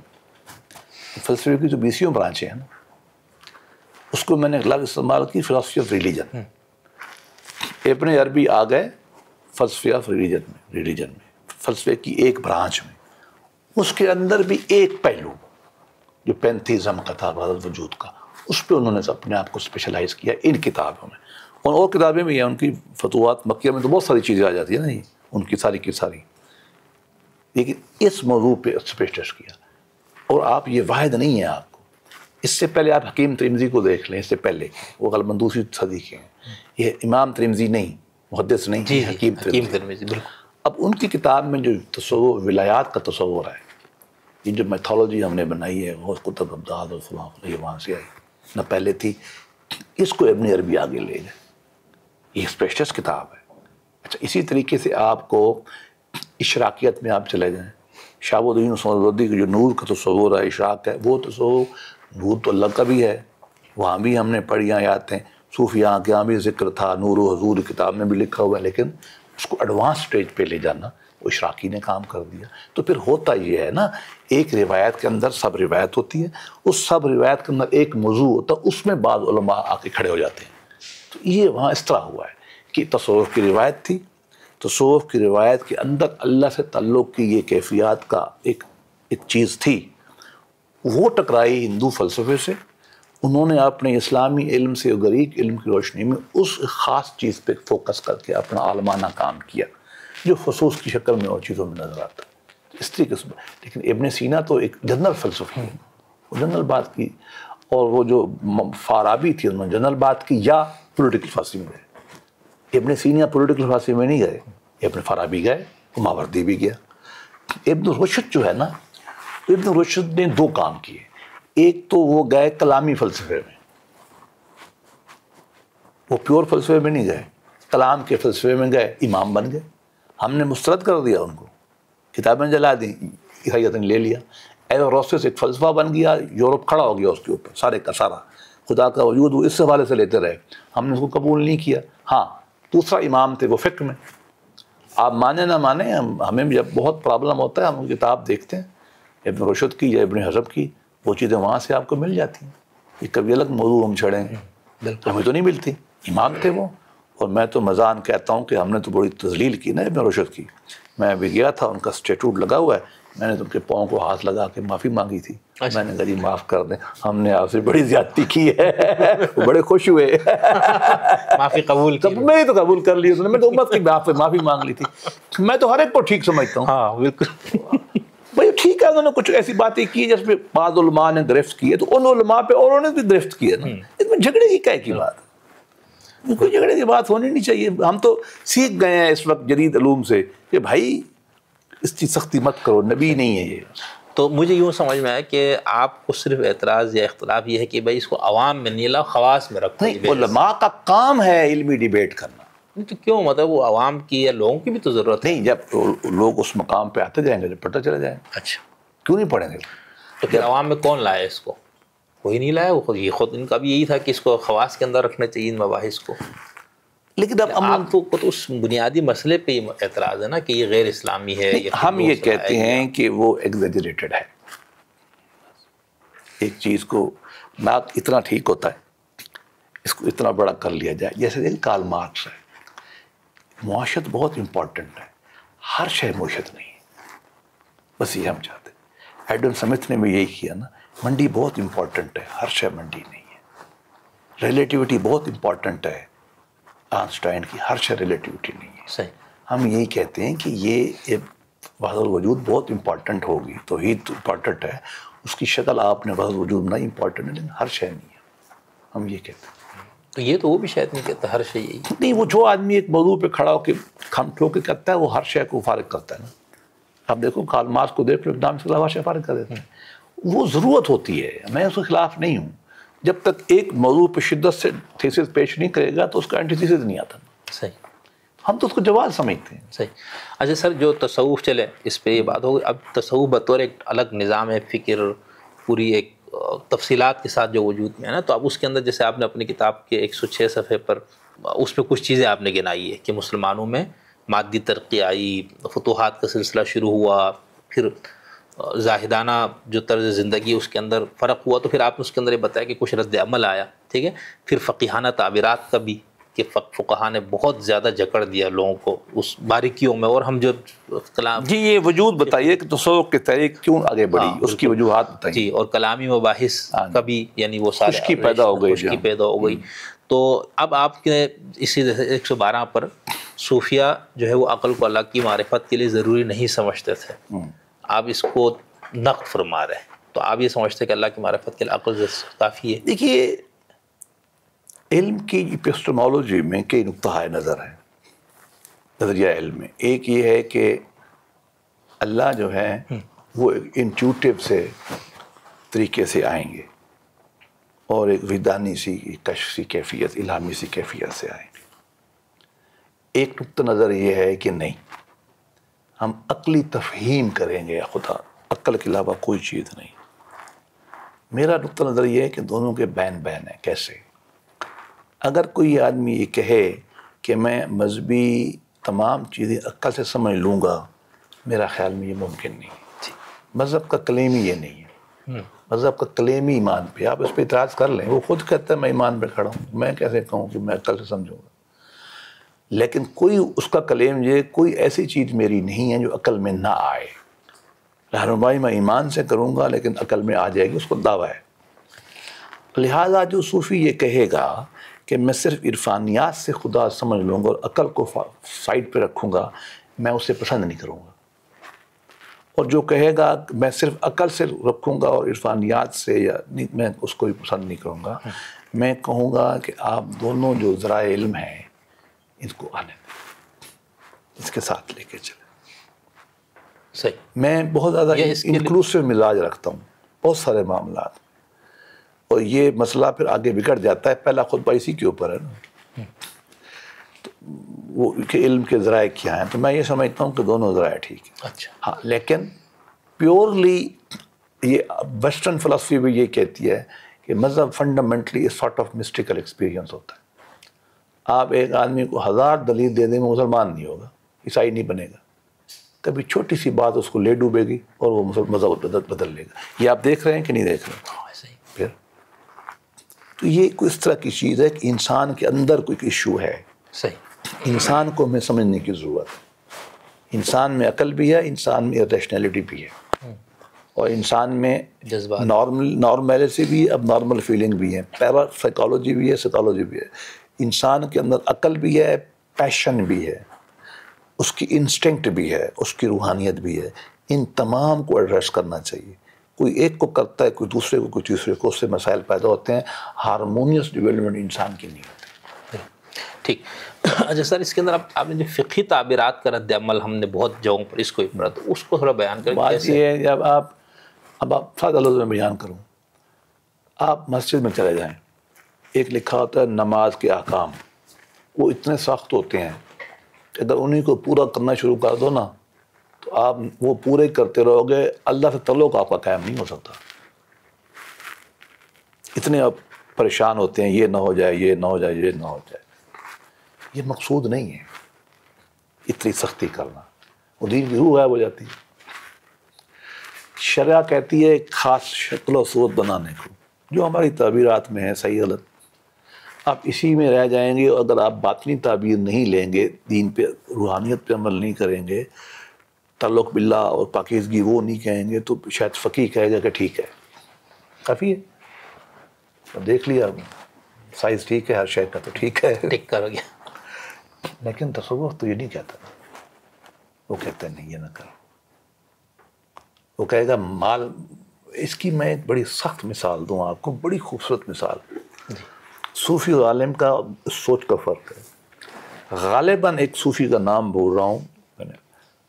فلسفے کی جو 20 برانچیں ہیں نا, اس کو میں نے لفظ استعمال کی فلسفی آف ریلیجن. ابن عربی آ گئے فلسفی آف ریلیجن میں, فلسفے کی ایک برانچ میں. اس کے اندر بھی ایک پہلو جو پینتھیزم کا تھا, وحدت وجود کا, اس پہ انہوں نے اپنے آپ کو اسپیشلائز کیا ان کتابوں میں. اور کتابیں بھی ہیں ان کی, فتوحات مکیہ میں تو بہت ساری چیزیں آ جاتی ہیں نا, ان کی ساری کی ساری, لیکن اس موضوع پہ اسپیشلائز کیا. اور آپ یہ واحد نہیں ہیں, آپ کو اس سے پہلے آپ حکیم ترمذی کو دیکھ لیں, اس سے پہلے وہ غالباً دوسری صدی کے ہیں. یہ امام ترمذی نہیں, محدث نہیں, جی حکیم ترمذی. بالکل. اب ان کی کتاب میں جو تصور ولایات کا تصور ہے, یہ جو میتھولوجی ہم نے بنائی ہے, وہ کتب ابداد اور فلاں یہ وہاں سے آئی, نہ پہلے تھی. اس کو ابن عربی آگے لے گئے, یہ اسپیشلس کتاب ہے. اچھا, اسی طریقے سے آپ کو اشراقیت میں آپ چلے جائیں, شہاب الدین سہروردی کی جو نور کا تصور ہے, اشراق ہے, وہ تصور نور تو اللہ کا بھی ہے, وہاں بھی ہم نے پڑھی آیاتیں. صوفیاں کے یہاں بھی ذکر تھا, نور و حضور کتاب میں بھی لکھا ہوا ہے, لیکن اس کو ایڈوانس سٹیج پہ لے جانا وہ اشراقی نے کام کر دیا. تو پھر ہوتا یہ ہے نا ایک روایت کے اندر سب روایت ہوتی ہے، اس سب روایت کے اندر ایک موضوع ہوتا ہے، اس میں بعض علماء آ کے کھڑے ہو جاتے ہیں. تو یہ وہاں اس طرح ہوا ہے کہ تصوف کی روایت تھی، تصوف کی روایت کے اندر اللہ سے تعلق کی یہ کیفیات کا ایک چیز تھی، وہ ٹکرائی ہندو فلسفے سے. انہوں نے اپنے اسلامی علم سے گریک علم کی روشنی میں اس خاص چیز پہ فوکس کر کے اپنا عالمانہ کام کیا جو خصوص کی شکل میں اور چیزوں میں نظر آتا ہے. اس طریقے سے لیکن ابن سینا تو ایک جنرل فلسفی ہے، وہ جنرل بات کی، اور وہ جو فارابی تھی انہوں نے جنرل بات کی یا پولیٹیکل فلسفی میں گئے. ابن سینا پولیٹیکل فلسفی میں نہیں گئے، ابن فارابی گئے، ماوردی بھی گیا. ابن رشد جو ہے نا، ابن رشد نے دو کام کیے. ایک تو وہ گئے کلامی فلسفے میں، وہ پیور فلسفے میں نہیں گئے، کلام کے فلسفے میں گئے، امام بن گئے. ہم نے مسترد کر دیا ان کو، کتابیں جلا دیں، عیسائیت نے لے لیا. ایوروسس ایک فلسفہ بن گیا، یورپ کھڑا ہو گیا اس کے اوپر، سارے کا سارا خدا کا وجود وہ اس حوالے سے لیتے رہے. ہم نے اس کو قبول نہیں کیا. ہاں دوسرا امام تھے وہ فقہ میں. آپ مانیں نہ مانیں، ہمیں جب بہت پرابلم ہوتا ہے ہم کتاب دیکھتے ہیں ابن رشد کی یا ابن حزم کی، وہ چیزیں وہاں سے آپ کو مل جاتی ہیں. یہ کبھی الگ موضوع ہم چھڑیں گے، ہمیں تو نہیں ملتی. امام تھے وہ. اور میں تو مزان کہتا ہوں کہ ہم نے تو بڑی تذلیل کی نا ابن رشد کی. میں بھی گیا تھا، ان کا اسٹیٹوٹ لگا ہوا ہے، میں نے تو ان کے پاؤں کو ہاتھ لگا کے معافی مانگی تھی. میں نے کہا جی معاف کر دیں، ہم نے آپ سے بڑی زیادتی کی ہے. وہ بڑے خوش ہوئے، معافی قبول کی. میں تو قبول کر لی، میں تو امت کی معافی مانگ لی تھی. میں تو ہر ایک کو ٹھیک سمجھتا ہوں. ہاں بالکل بھائی ٹھیک ہے، انہوں نے کچھ ایسی باتیں کی جس پہ بعض علماء نے گرفت کی ہے، تو ان علماء پہ اور انہوں نے بھی گرفت کی ہے نا. اس میں جھگڑے کی کیا کی بات ہے؟ کوئی جھگڑے کی بات ہونی نہیں چاہیے. ہم تو سیکھ گئے ہیں اس وقت جدید علوم سے کہ بھائی اس کی سختی مت کرو، نبی نہیں ہے یہ. تو مجھے یوں سمجھ میں آیا کہ آپ کو صرف اعتراض یا اختلاف یہ ہے کہ بھائی اس کو عوام میں نہیں لاؤ، خواص میں رکھو. نہیں، علماء کا کام ہے علمی ڈیبیٹ کرنا. تو کیوں، مطلب وہ عوام کی یا لوگوں کی بھی تو ضرورت ہے. نہیں، جب لوگ اس مقام پہ آتے جائیں گے جب پتہ چلے جائیں گے. اچھا، کیوں نہیں پڑھیں گے؟ تو پھر عوام میں کون لایا اس کو؟ کوئی نہیں لایا. وہ خود ان کا بھی یہی تھا کہ اس کو خواص کے اندر رکھنا چاہیے ان مباحث کو. لیکن اب آپ کو تو اس بنیادی مسئلے پہ اعتراض ہے نا کہ یہ غیر اسلامی ہے. ہم یہ کہتے ہیں کہ وہ ایگزیجریٹڈ ہے. ایک چیز کو بات اتنا ٹھیک ہوتا ہے، اس کو اتنا بڑا کر لیا جائے. جیسے کارل مارکس ہے، معاشرت بہت امپورٹنٹ ہے، ہر شے معاشرت نہیں ہے، بس یہ ہم چاہتے ہیں. ایڈم سمتھ نے بھی یہی کیا نا، منڈی بہت امپورٹنٹ ہے، ہر شے منڈی نہیں ہے. ریلیٹیوٹی بہت امپورٹنٹ ہے، آئنسٹائن کی ہر شے ریلیٹیوٹی نہیں ہے. صحیح. ہم یہی کہتے ہیں کہ یہ وحدت الوجود بہت امپورٹنٹ ہوگی، توحید امپورٹنٹ ہے، اس کی شکل آپ نے وحدت الوجود نہیں امپورٹنٹ ہے، لیکن ہر شے نہیں ہے. ہم یہ کہتے ہیں. تو یہ تو وہ بھی شاید نہیں کہتا ہر شے یہی نہیں، وہ جو آدمی ایک موضوع پہ کھڑا ہو کے کھم ٹھو کے کرتا ہے وہ ہر شے کو فارغ کرتا ہے نا. آپ دیکھو کارل مارکس کو دیکھ لو، اقدام سے ہر شے فارغ کر دیتے ہیں. وہ ضرورت ہوتی ہے، میں اس کے خلاف نہیں ہوں. جب تک ایک موضوع پہ شدت سے تھیسس پیش نہیں کرے گا تو اس کا اینٹی تھیسس نہیں آتا. صحیح. ہم تو اس کو جواز سمجھتے ہیں. صحیح. اچھا سر، جو تصوف چلے اس پہ یہ بات ہوگی. اب تصوف بطور ایک الگ نظام ہے، فکر پوری ایک تفصیلات کے ساتھ جو وجود میں ہے نا، تو اب اس کے اندر جیسے آپ نے اپنی کتاب کے 106 صفحے پر اس پہ کچھ چیزیں آپ نے گنائی ہے کہ مسلمانوں میں مادی ترقی آئی، فتوحات کا سلسلہ شروع ہوا، پھر زاہدانہ جو طرز زندگی اس کے اندر فرق ہوا، تو پھر آپ نے اس کے اندر یہ بتایا کہ کچھ رد عمل آیا. ٹھیک ہے. پھر فقیہانہ تعبیرات کا بھی کہ فقہا نے بہت زیادہ جکڑ دیا لوگوں کو اس باریکیوں میں. اور ہم جو کلام جی یہ وجود بتائیے کہ تصوف کی تحریک کیوں آگے بڑھی، اس کی وجوہات بتائیے. جی، اور کلامی مباحث کا بھی، یعنی وہ سارے خشکی پیدا ہو گئی، خشکی پیدا ہو گئی. تو اب آپ کے اسی 112 پر صوفیہ جو ہے وہ عقل کو اللہ کی معرفت کے لیے ضروری نہیں سمجھتے تھے. آپ اس کو نقد فرما رہے ہیں، تو آپ یہ سمجھتے ہیں کہ اللہ کی معرفت کے لیے عقل کافی ہے. دیکھیے علم کی ایپسٹمولوجی میں کئی نقطہ نظر ہیں، نظریہ علم میں. ایک یہ ہے کہ اللہ جو ہے وہ انٹیوٹیو سے طریقے سے آئیں گے اور ایک وجدانی سی کشفی کیفیت، الہامی سی کیفیت سے آئیں گے. ایک نقطہ نظر یہ ہے کہ نہیں، ہم عقلی تفہیم کریں گے خدا، عقل کے علاوہ کوئی چیز نہیں. میرا نقطہ نظر یہ ہے کہ دونوں کے بین بین ہیں. کیسے؟ اگر کوئی آدمی یہ کہے کہ میں مذہبی تمام چیزیں عقل سے سمجھ لوں گا، میرا خیال میں یہ ممکن نہیں. مذہب کا کلیم ہی یہ نہیں ہے. مذہب کا کلیم ہی ایمان پہ. آپ اس پہ اعتراض کر لیں, وہ خود کہتا ہے میں ایمان پہ کھڑا ہوں, میں کیسے کہوں کہ میں عقل سے سمجھوں گا. لیکن کوئی اس کا کلیم یہ کوئی ایسی چیز میری نہیں ہے جو عقل میں نہ آئے. رہنمائی میں ایمان سے کروں گا لیکن عقل میں آ جائے گی, اس کو دعویٰ ہے. لہٰذا جو صوفی یہ کہے گا کہ میں صرف عرفانیات سے خدا سمجھ لوں گا اور عقل کو سائڈ پہ رکھوں گا, میں اسے پسند نہیں کروں گا. اور جو کہے گا میں صرف عقل سے رکھوں گا اور عرفانیات سے یا نہیں, میں اس کو بھی پسند نہیں کروں گا. میں کہوں گا کہ آپ دونوں جو ذرائع علم ہیں اس کو آنے دیں, اس کے ساتھ لے کے چلیں. صحیح. میں بہت زیادہ انکلوسیو مزاج رکھتا ہوں بہت سارے معاملات, اور یہ مسئلہ پھر آگے بگڑ جاتا ہے. پہلا خطبہ اسی کے اوپر ہے نا, تو وہ کہ علم کے ذرائع کیا ہیں, تو میں یہ سمجھتا ہوں کہ دونوں ذرائع ٹھیک ہیں. اچھا. ہاں, لیکن پیورلی یہ ویسٹرن فلسفی بھی یہ کہتی ہے کہ مذہب fundamentally sort of mystical experience ہوتا ہے. آپ ایک آدمی کو 1000 دلیل دے دیں وہ مسلمان نہیں ہوگا, عیسائی نہیں بنے گا. کبھی چھوٹی سی بات اس کو لے ڈوبے گی اور وہ مذہب بدل لے گا. یہ آپ دیکھ رہے ہیں کہ نہیں دیکھ رہے ہیں؟ پھر تو یہ کوئی اس طرح کی چیز ہے کہ انسان کے اندر کوئی ایشو ہے. صحیح. انسان کو ہمیں سمجھنے کی ضرورت ہے. انسان میں عقل بھی ہے, انسان میں ریشنلٹی بھی ہے, اور انسان میں جذبات نارملسی بھی ہے, اب نارمل فیلنگ بھی ہے, پیرا سائیکالوجی بھی ہے, سائیکالوجی بھی ہے. انسان کے اندر عقل بھی ہے, پیشن بھی ہے, اس کی انسٹنکٹ بھی ہے, اس کی روحانیت بھی ہے. ان تمام کو ایڈریس کرنا چاہیے. کوئی ایک کو کرتا ہے, کوئی دوسرے کو, کوئی تیسرے کو, اس سے مسائل پیدا ہوتے ہیں. ہارمونیس ڈیولپمنٹ انسان کی نہیں ہوتی. ٹھیک. اچھا سر, اس کے اندر آپ نے جو فقہی تعبیرات کا رد عمل ہم نے بہت جگہوں پر اس کو پڑھا, تو اس کو تھوڑا بیان کریں. بات یہ ہے جب آپ سادہ لفظ میں بیان کروں, آپ مسجد میں چلے جائیں, ایک لکھا ہوتا ہے نماز کے احکام. وہ اتنے سخت ہوتے ہیں کہ اگر انہیں کو پورا کرنا شروع کر دو نا, تو آپ وہ پورے کرتے رہو گے, اللہ سے تعلق آپ کا قائم نہیں ہو سکتا. اتنے آپ پریشان ہوتے ہیں, یہ نہ ہو جائے, یہ نہ ہو جائے, یہ نہ ہو جائے. یہ مقصود نہیں ہے اتنی سختی کرنا, وہ دین کی روح غائب ہو جاتی ہے. شرع کہتی ہے ایک خاص شکل و صورت بنانے کو, جو ہماری تعبیرات میں ہے صحیح غلط, آپ اسی میں رہ جائیں گے. اور اگر آپ باطنی تعبیر نہیں لیں گے, دین پہ روحانیت پہ عمل نہیں کریں گے, تعلق باللہ اور پاکیزگی وہ نہیں کہیں گے, تو شاید فقیہ کہے گا کہ ٹھیک ہے, کافی ہے, دیکھ لیا سائز ٹھیک ہے, ہر شے کا تو ٹھیک ہے, ٹک کر گیا. لیکن تصوف تو یہ نہیں کہتا. وہ کہتا ہے نہیں, یہ نہ کرو. وہ کہے گا مال. اس کی میں ایک بڑی سخت مثال دوں آپ کو, بڑی خوبصورت مثال. صوفی اور عالم کا سوچ کا فرق ہے. غالباً ایک صوفی کا نام بول رہا ہوں میں نے,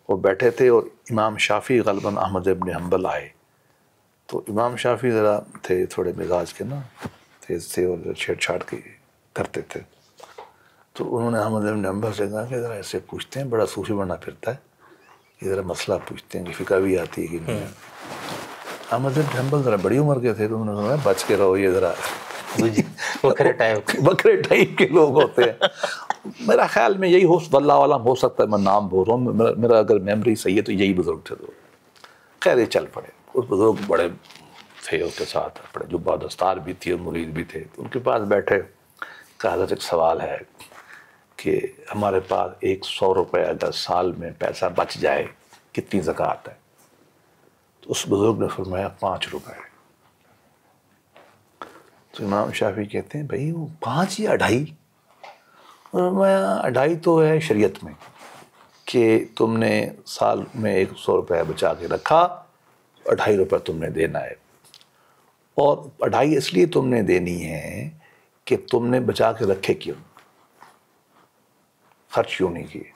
وہ بیٹھے تھے اور امام شافعی غالباً احمد ابن حنبل آئے. تو امام شافعی ذرا تھے تھوڑے مزاج کے نا, تیز تھے اور چھیڑ چھاڑ کے کرتے تھے. تو انہوں نے احمد ابن حنبل سے کہا کہ ذرا ایسے پوچھتے ہیں, بڑا صوفی بنا پھرتا ہے, یہ ذرا مسئلہ پوچھتے ہیں کہ فقہ بھی آتی ہے کہ نہیں. احمد ابن حنبل ذرا بڑی عمر کے تھے, تو انہوں نے کہا بچ کے رہو, یہ ذرا بکرے ٹائپ کے لوگ ہوتے ہیں. میرا خیال میں یہی ہو, اللہ عالم ہو سکتا ہے, میں نام بول رہا ہوں, میرا اگر میموری صحیح ہے تو یہی بزرگ تھے. تو خیر یہ چل پڑے. اس بزرگ بڑے تھے, اس کے ساتھ بڑے جو بادستار بھی تھی اور مرید بھی تھے. تو ان کے پاس بیٹھے, کہا حضرت ایک سوال ہے کہ ہمارے پاس 100 روپے اگر سال میں پیسہ بچ جائے کتنی زکوٰۃ ہے؟ تو اس بزرگ نے فرمایا 5 روپے. تو امام شافعی کہتے ہیں بھائی وہ 5 یا 2.5؟ فرمایا 2.5 تو ہے شریعت میں کہ تم نے سال میں 100 روپے بچا کے رکھا, 2.5 روپے تم نے دینا ہے. اور 2.5 اس لیے تم نے دینی ہے کہ تم نے بچا کے رکھے کیوں, خرچ کیوں نہیں کیے.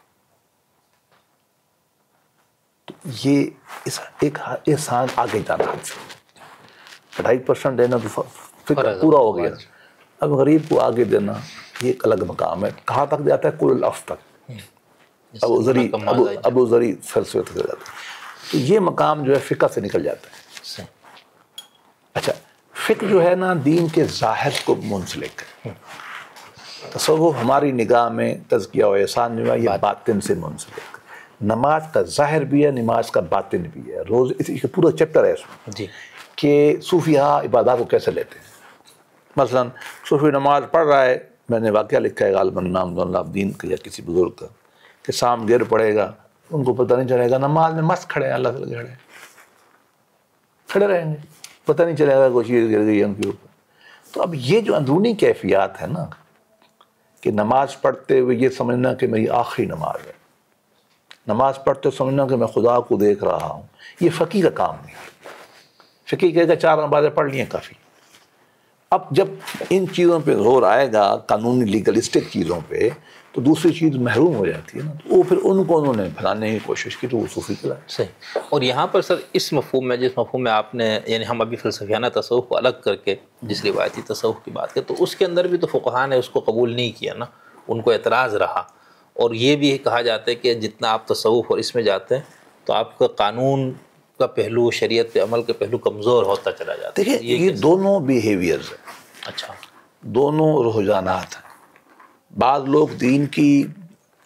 تو یہ ایک احسان آگے جانا ہے. 2.5% دینا تو فکر پورا ہو گیا. اب غریب کو آگے دینا یہ ایک الگ مقام ہے. کہاں تک جاتا ہے؟ کل الافظ تک. ابو ذری فلسفے تک جاتا ہے. تو یہ مقام جو ہے فقہ سے نکل جاتا ہے. اچھا, فقہ جو ہے نا دین کے ظاہر کو منسلک ہے. تصوف ہماری نگاہ میں تزکیہ و احسان جو ہے یہ باطن سے منسلک. نماز کا ظاہر بھی ہے، نماز کا باطن بھی ہے. روز اس کا پورا چیپٹر ہے اس میں جی کہ صوفیاء عبادات کو کیسے لیتے ہیں. مثلا صوفی نماز پڑھ رہا ہے، میں نے واقعہ لکھا ہے غالباً امام زین العابدین کا یا کسی بزرگ کا، کہ شام گر پڑے گا ان کو پتہ نہیں چلے گا نماز میں مست کھڑے ہیں، اللہ سے لگے کھڑے رہیں گے، پتہ نہیں چلے گا کوئی چیز گر گئی ہے ان کے اوپر. تو اب یہ جو اندرونی کیفیات ہے نا، کہ نماز پڑھتے ہوئے یہ سمجھنا کہ میری آخری نماز ہے، نماز پڑھتے سمجھنا کہ میں خدا کو دیکھ رہا ہوں، یہ فقیر کا کام نہیں. فقیر کہے گا 4 نمازیں پڑھ لی ہیں کافی. اب جب ان چیزوں پہ زور آئے گا، قانونی لیگلسٹک چیزوں پہ، تو دوسری چیز محروم ہو جاتی ہے نا. تو وہ پھر ان کو انہوں نے پھیلانے کی کوشش کی تو وہ صوفی چلائے. صحیح. اور یہاں پر سر اس مفہوم میں، جس مفہوم میں آپ نے، یعنی ہم ابھی فلسفیانہ تصوف کو الگ کر کے جس روایتی تصوف کی بات کریں، تو اس کے اندر بھی تو فقہاء نے اس کو قبول نہیں کیا نا، ان کو اعتراض رہا. اور یہ بھی کہا جاتا ہے کہ جتنا آپ تصوف اور اس میں جاتے ہیں تو آپ کا قانون کا پہلو، شریعت پہ عمل کا پہلو کمزور ہوتا چلا جاتا ہے. دیکھیں یہ دونوں بیہیویئرز ہیں، اچھا دونوں رجحانات ہیں. بعض لوگ دین کی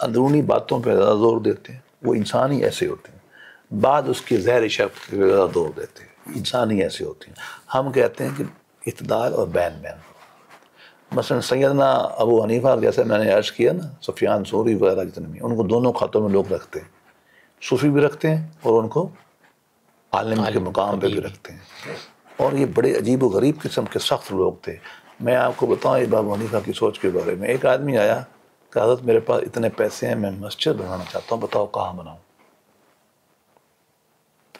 اندرونی باتوں پہ زیادہ زور دیتے ہیں، وہ انسان ہی ایسے ہوتے ہیں. بعض اس کی ظاہری شکل پہ زیادہ زور دیتے ہیں، انسان ہی ایسے ہوتے ہیں. ہم کہتے ہیں کہ اعتدال اور بین بین. مثلا سیدنا ابو حنیفہ جیسے میں نے عرض کیا نا، سفیان ثوری وغیرہ جتنے بھی، ان کو دونوں خطوں میں لوگ رکھتے ہیں، صوفی بھی رکھتے ہیں اور ان کو عالم کے مقام پہ بھی رکھتے ہیں. اور یہ بڑے عجیب و غریب قسم کے سخت لوگ تھے. میں آپ کو بتاؤں ابو حنیفہ کی سوچ کے بارے میں. ایک آدمی آیا کہ حضرت میرے پاس اتنے پیسے ہیں، میں مسجد بنانا چاہتا ہوں، بتاؤ کہاں بناؤں.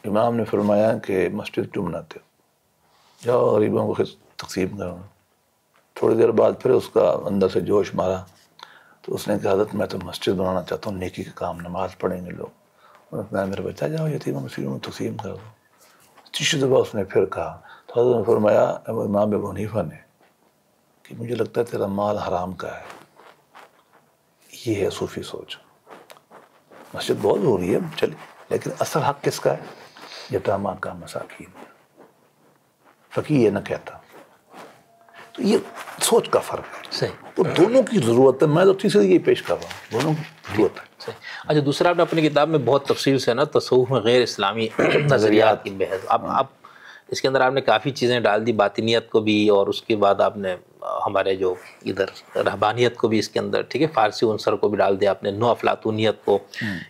امام نے فرمایا کہ مسجد کیوں بناتے ہو، جاؤ غریبوں کو تقسیم کرو. تھوڑی دیر بعد پھر اس کا اندر سے جوش مارا تو اس نے کہا حضرت میں تو مسجد بنانا چاہتا ہوں، نیکی کا کام، نماز پڑھیں گے لوگ. میں میرے بچہ جاؤ یتیموں مسیحوں میں تقسیم کر دو. تیسری دفعہ اس نے پھر کہا تو حضرت نے فرمایا امام ابو حنیفہ نے کہ مجھے لگتا ہے تیرا مال حرام کا ہے. یہ ہے صوفی سوچ. مسجد بہت ضروری ہے چلے، لیکن اصل حق کس کا ہے؟ یتامہ کا، مساکین. فقیر یہ نہ کہتا. تو یہ سوچ کا فرق ہے. صحیح. تو دونوں کی ضرورت ہے. میں تو تیسری یہ پیش کر رہا ہوں، دونوں کی ضرورت ہے. صحیح. اچھا دوسرا آپ نے اپنی کتاب میں بہت تفصیل سے نا تصوف میں غیر اسلامی نظریات کی بحث، اب اس کے اندر آپ نے کافی چیزیں ڈال دی، باطنیت کو بھی، اور اس کے بعد آپ نے ہمارے جو ادھر رہبانیت کو بھی اس کے اندر، ٹھیک ہے، فارسی عنصر کو بھی ڈال دیا آپ نے، نو افلاطونیت کو،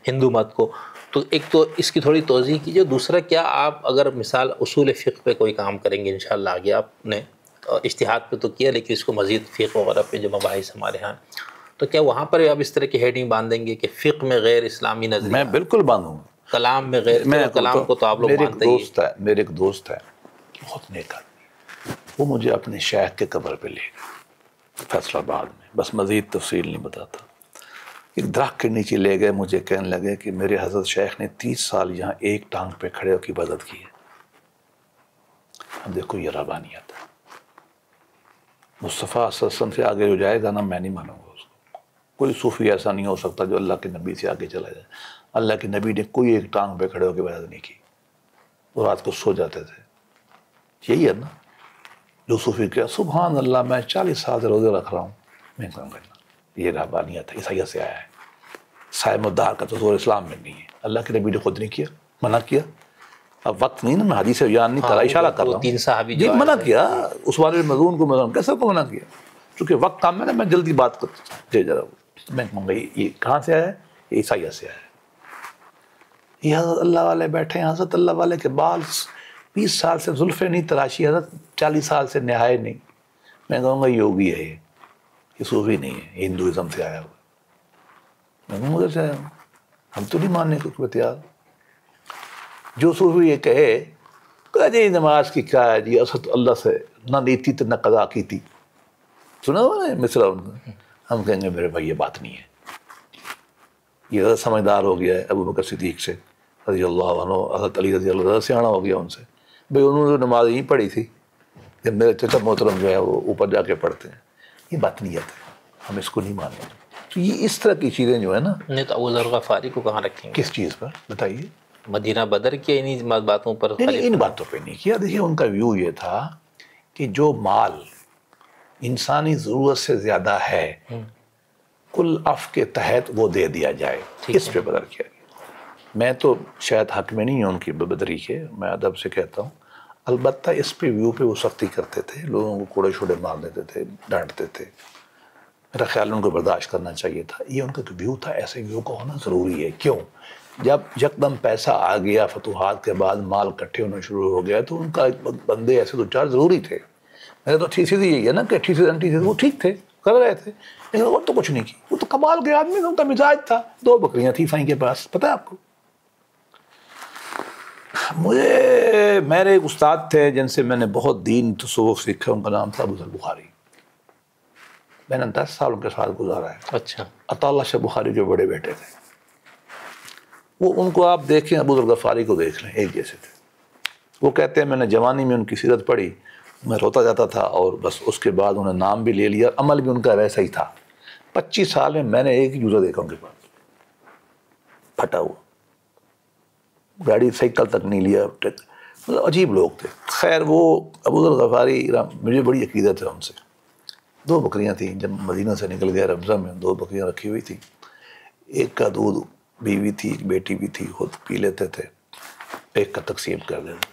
ہندو مت کو. تو ایک تو اس کی تھوڑی توضیح کیجیے. دوسرا کیا آپ اگر مثال اصول فقہ پہ کوئی کام کریں گے انشاءاللہ آگے، آپ نے اجتہاد پہ تو کیا لیکن اس کو مزید فقہ وغیرہ پہ جو مباحث ہمارے ہاں، تو کیا وہاں پر آپ اس طرح کی ہیڈنگ باندھیں گے کہ فقہ میں غیر اسلامی نظریہ؟ میں بالکل باندھوں گا. کلام میں غیر، کلام کو تو آپ لوگ مانتے ہی. میرے ایک دوست ہے بہت نیک آدمی، وہ مجھے اپنے شیخ کے قبر پہ لے گئے فیصل آباد میں، بس مزید تفصیل نہیں بتاتا. ایک درخت کے نیچے لے گئے، مجھے کہنے لگے کہ میرے حضرت شیخ نے 30 سال یہاں ایک ٹانگ پہ کھڑے ہو کے عبادت کی ہے. اب دیکھو یہ ربانیت ہے. مصطفیٰ صلی اللہ علیہ وسلم سے آگے جو جائے گا نا، میں نہیں مانوں گا اس کو. کوئی صوفی ایسا نہیں ہو سکتا جو اللہ کے نبی سے آگے چلا جائے. اللہ کے نبی نے کوئی ایک ٹانگ پہ کھڑے ہو کے عبادت نہیں کی، وہ رات کو سو جاتے تھے. یہی ہے نا جو صوفی کہا سبحان اللہ میں 40 سال سے روزے رکھ رہا ہوں، میں کام کرنا. یہ رہبانیت ہے، عیسائیت سے آیا ہے. صائم الدہر کا تصور اسلام میں نہیں ہے. اللہ کے نبی نے خود نہیں کیا، منع کیا. اب وقت نہیں نا، میں حدیث بیان نہیں کر رہا، اشارہ کر رہا ہوں. 3 صحابی جی منع کیا اس والے مضمون کو، میں کیسے کو منع کیا؟ چونکہ وقت کام ہے نا، میں جلدی بات کرتا ہوں. میں کہوں گا یہ کہاں سے آیا ہے؟ یہ عیسائیت سے آیا ہے. یہ حضرت اللہ والے بیٹھے ہیں، حضرت اللہ والے کے بال 20 سال سے زلفیں نہیں تراشی، حضرت 40 سال سے نہائے نہیں. میں کہوں گا یوگی ہے یہ صوفی نہیں ہے، یہ ہندوازم سے آیا ہوا. میں کہوں ادھر سے آیا ہوں، ہم تو نہیں ماننے کو تیار. جو صوفی یہ کہے جی نماز کی کیا ہے جی، اصل اللہ سے نہ لیتی تو نہ قضا کی تھی، سنا ہوا نا مصرا ان کا. ہم کہیں گے میرے بھائی یہ بات نہیں ہے. یہ زیادہ سمجھدار ہو گیا ہے ابو بکر صدیق سے رضی اللہ عنہ، حضرت علی رضی اللہ عنہ سیاح ہو گیا ان سے. بھائی انہوں نے نماز نہیں پڑھی تھی، جب میرے چچا محترم جو ہے وہ اوپر جا کے پڑھتے ہیں. یہ بات نہیں ہے، ہم اس کو نہیں مانیں. تو یہ اس طرح کی چیزیں جو ہے نا. نہیں تو ابو ذر غفاری کو کہاں رکھیں گے؟ کس چیز پر بتائیے؟ مدینہ بدر کیا انہی باتوں پر؟ نہیں ان باتوں پہ نہیں کیا. دیکھیے ان کا ویو یہ تھا کہ جو مال انسانی ضرورت سے زیادہ ہے کل اف کے تحت وہ دے دیا جائے، اس پہ بدر کیا گیا. میں تو شاید حق میں نہیں ہوں ان کی بدری کے، میں ادب سے کہتا ہوں، البتہ اس پہ ویو پہ وہ سختی کرتے تھے، لوگوں کو کوڑے شوڑے مار دیتے تھے، ڈانٹتے تھے، میرا خیال ان کو برداشت کرنا چاہیے تھا۔ یہ ان کا ویو تھا، ایسے ویو کا ہونا ضروری ہے۔ کیوں؟ جب یکدم پیسہ آ گیا، فتوحات کے بعد مال اکٹھے ہونا شروع ہو گیا، تو ان کا بندے ایسے دو چار ضروری تھے۔ میرا تو ٹھیک سیدھی یہی ہے نا کہ ٹھیک سے انٹی سے وہ ٹھیک تھے، کر رہے تھے، لیکن وہ تو کچھ نہیں کی، وہ تو کمال کے آدمی تھا، ان کا مزاج تھا۔ 2 بکریاں تھیں فائیں کے پاس، پتہ ہے آپ کو؟ میرے ایک استاد تھے جن سے میں نے بہت دین تصوف سیکھا، ان کا نام تھا ابو ذر بخاری۔ میں نے 10 سال ان کے ساتھ گزارا ہے۔ اچھا، عطا اللہ شاہ بخاری جو بڑے بیٹے تھے، وہ ان کو آپ دیکھیں، ابو ذر غفاری کو دیکھ لیں، ایک جیسے تھے۔ وہ کہتے ہیں میں نے جوانی میں ان کی سیرت پڑھی، میں روتا جاتا تھا، اور بس اس کے بعد انہوں نے نام بھی لے لیا، عمل بھی ان کا ویسا ہی تھا۔ 25 سال میں نے ایک ہی جوزہ دیکھا ان کے پاس پھٹا ہوا، گاڑی سائیکل تک نہیں لیا، مطلب عجیب لوگ تھے۔ خیر وہ ابو ذر غفاری، مجھے بڑی عقیدت ہے ان سے۔ 2 بکریاں تھیں، جب مدینہ سے نکل گیا رمضان میں 2 بکریاں رکھی ہوئی تھیں، ایک کا دودھ بیوی تھی، ایک بیٹی بھی تھی، خود پی لیتے تھے، ایک کا تقسیم کر دیتے۔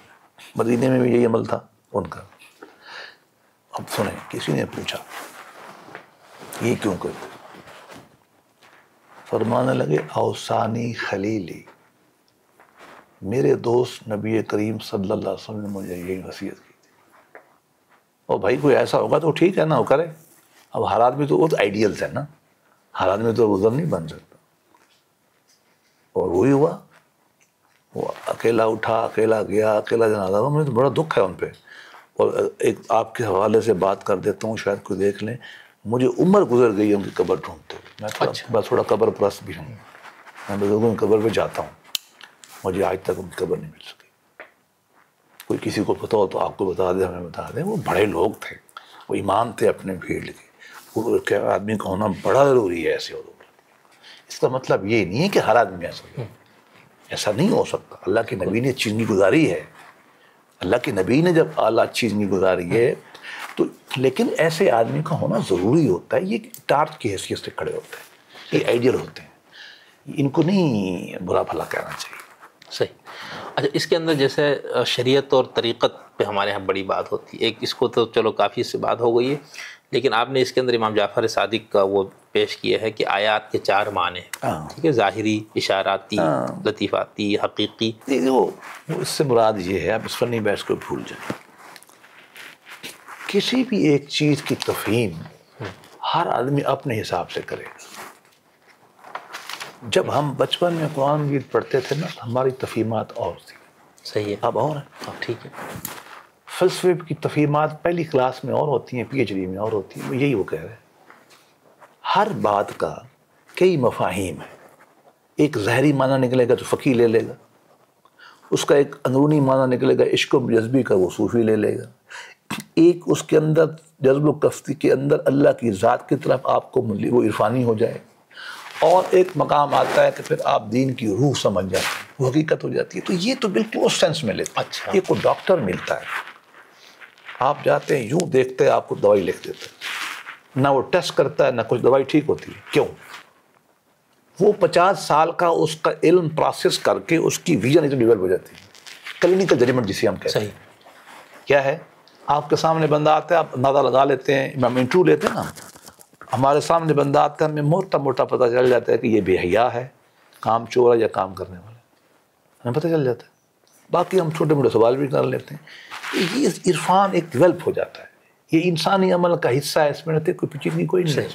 مدینے میں بھی یہی عمل تھا ان کا۔ اب سنیں، کسی نے پوچھا یہ کیوں کرتے؟ فرمانے لگے اوصانی خلیلی، میرے دوست نبی کریم صلی اللہ علیہ وسلم نے مجھے یہی وصیت کی تھی۔ اور بھائی کوئی ایسا ہوگا تو ٹھیک ہے نا، وہ کرے۔ اب ہر آدمی تو وہ تو آئیڈیلس ہے نا، ہر آدمی تو افضل نہیں بن سکتا۔ اور وہی ہوا، وہ اکیلا اٹھا، اکیلا گیا، اکیلا جنازہ ہوا۔ مجھے تو بڑا دکھ ہے ان پہ۔ اور ایک آپ کے حوالے سے بات کر دیتا ہوں، شاید کوئی دیکھ لیں، مجھے عمر گزر گئی ہے ان کی قبر ڈھونڈتے ہوئے۔ میں تھوڑا قبر پرست بھی ہوں، میں بزرگوں کی قبر پہ جاتا ہوں، مجھے آج تک ان کی قبر نہیں مل سکی۔ کوئی کسی کو پتہ ہو تو آپ کو بتا دیں، ہمیں بتا دیں۔ وہ بڑے لوگ تھے، وہ امام تھے اپنے فیلڈ کے۔ وہ آدمی کا ہونا بڑا ضروری ہے ایسے لوگ۔ اس کا مطلب یہ نہیں ہے کہ ہر آدمی ایسا نہیں ہو سکتا۔ اللہ کے نبی نے چیزیں گزاری ہے، اللہ کے نبی نے جب اعلیٰ چیزیں گزاری ہے تو، لیکن ایسے آدمی کا ہونا ضروری ہوتا ہے۔ یہ ٹارچ کی حیثیت سے کھڑے ہوتے ہیں، یہ آئیڈیل ہوتے ہیں، ان کو نہیں برا بھلا کہنا چاہیے۔ صحیح۔ اچھا، اس کے اندر جیسے شریعت اور طریقت پہ ہمارے یہاں بڑی بات ہوتی ہے، ایک اس کو تو چلو کافی سے بات ہو گئی ہے، لیکن آپ نے اس کے اندر امام جعفر صادق کا وہ پیش کیا ہے کہ آیات کے 4 معنی ہیں، ٹھیک ہے، ظاہری، اشاراتی، لطیفاتی، حقیقی۔ وہ اس سے مراد یہ ہے، آپ اس فنی بحث کو بھول جائیں۔ کسی بھی ایک چیز کی تفہیم ہر آدمی اپنے حساب سے کرے گا۔ جب ہم بچپن میں قرآن مجید پڑھتے تھے نا، ہماری تفہیمات اور تھی۔ صحیح ہے، اب اور ہیں، اب ٹھیک ہے۔ فلسفے کی تفہیمات پہلی کلاس میں اور ہوتی ہیں، پی ایچ ڈی میں اور ہوتی ہیں، یہی وہ کہہ رہے ہیں۔ ہر بات کا کئی مفاہیم ہیں۔ ایک ظاہری معنی نکلے گا تو فقیہ لے لے گا، اس کا ایک اندرونی معنی نکلے گا عشق و جذبی کا، وہ صوفی لے لے گا۔ ایک اس کے اندر جذب و کفتی کے اندر اللہ کی ذات کی طرف آپ کو وہ عرفانی ہو جائے، اور ایک مقام آتا ہے کہ پھر آپ دین کی روح سمجھ جاتے ہیں، وہ حقیقت ہو جاتی ہے۔ تو یہ تو بالکل اس سینس میں لیتے ہیں۔ اچھا، یہ کوئی ڈاکٹر ملتا ہے، آپ جاتے ہیں یوں دیکھتے ہیں، آپ کو دوائی لکھ دیتے ہیں، نہ وہ ٹیسٹ کرتا ہے، نہ کچھ دوائی ٹھیک ہوتی ہے۔ کیوں؟ وہ 50 سال کا اس کا علم پروسیس کر کے اس کی ویژن اتنی ڈیولپ ہو جاتی ہے، کلینکل ججمنٹ جسے ہم کہتے ہیں۔ کیا ہے؟ آپ کے سامنے بندہ آتا ہے، آپ اندازہ لگا لیتے ہیں، ہم انٹرویو لیتے ہیں نا، ہمارے سامنے بندہ آتا ہے، ہمیں موٹا موٹا پتہ چل جاتا ہے کہ یہ بے حیا ہے، کام چور ہے یا کام کرنے والا ہے، ہمیں پتہ چل جاتا ہے۔ باقی ہم چھوٹے موٹے سوال بھی کر لیتے ہیں۔ یہ عرفان ایک ڈیولپ ہو جاتا ہے، یہ انسانی عمل کا حصہ ہے، اس میں کوئی پیچیدگی کوئی نہیں ہے۔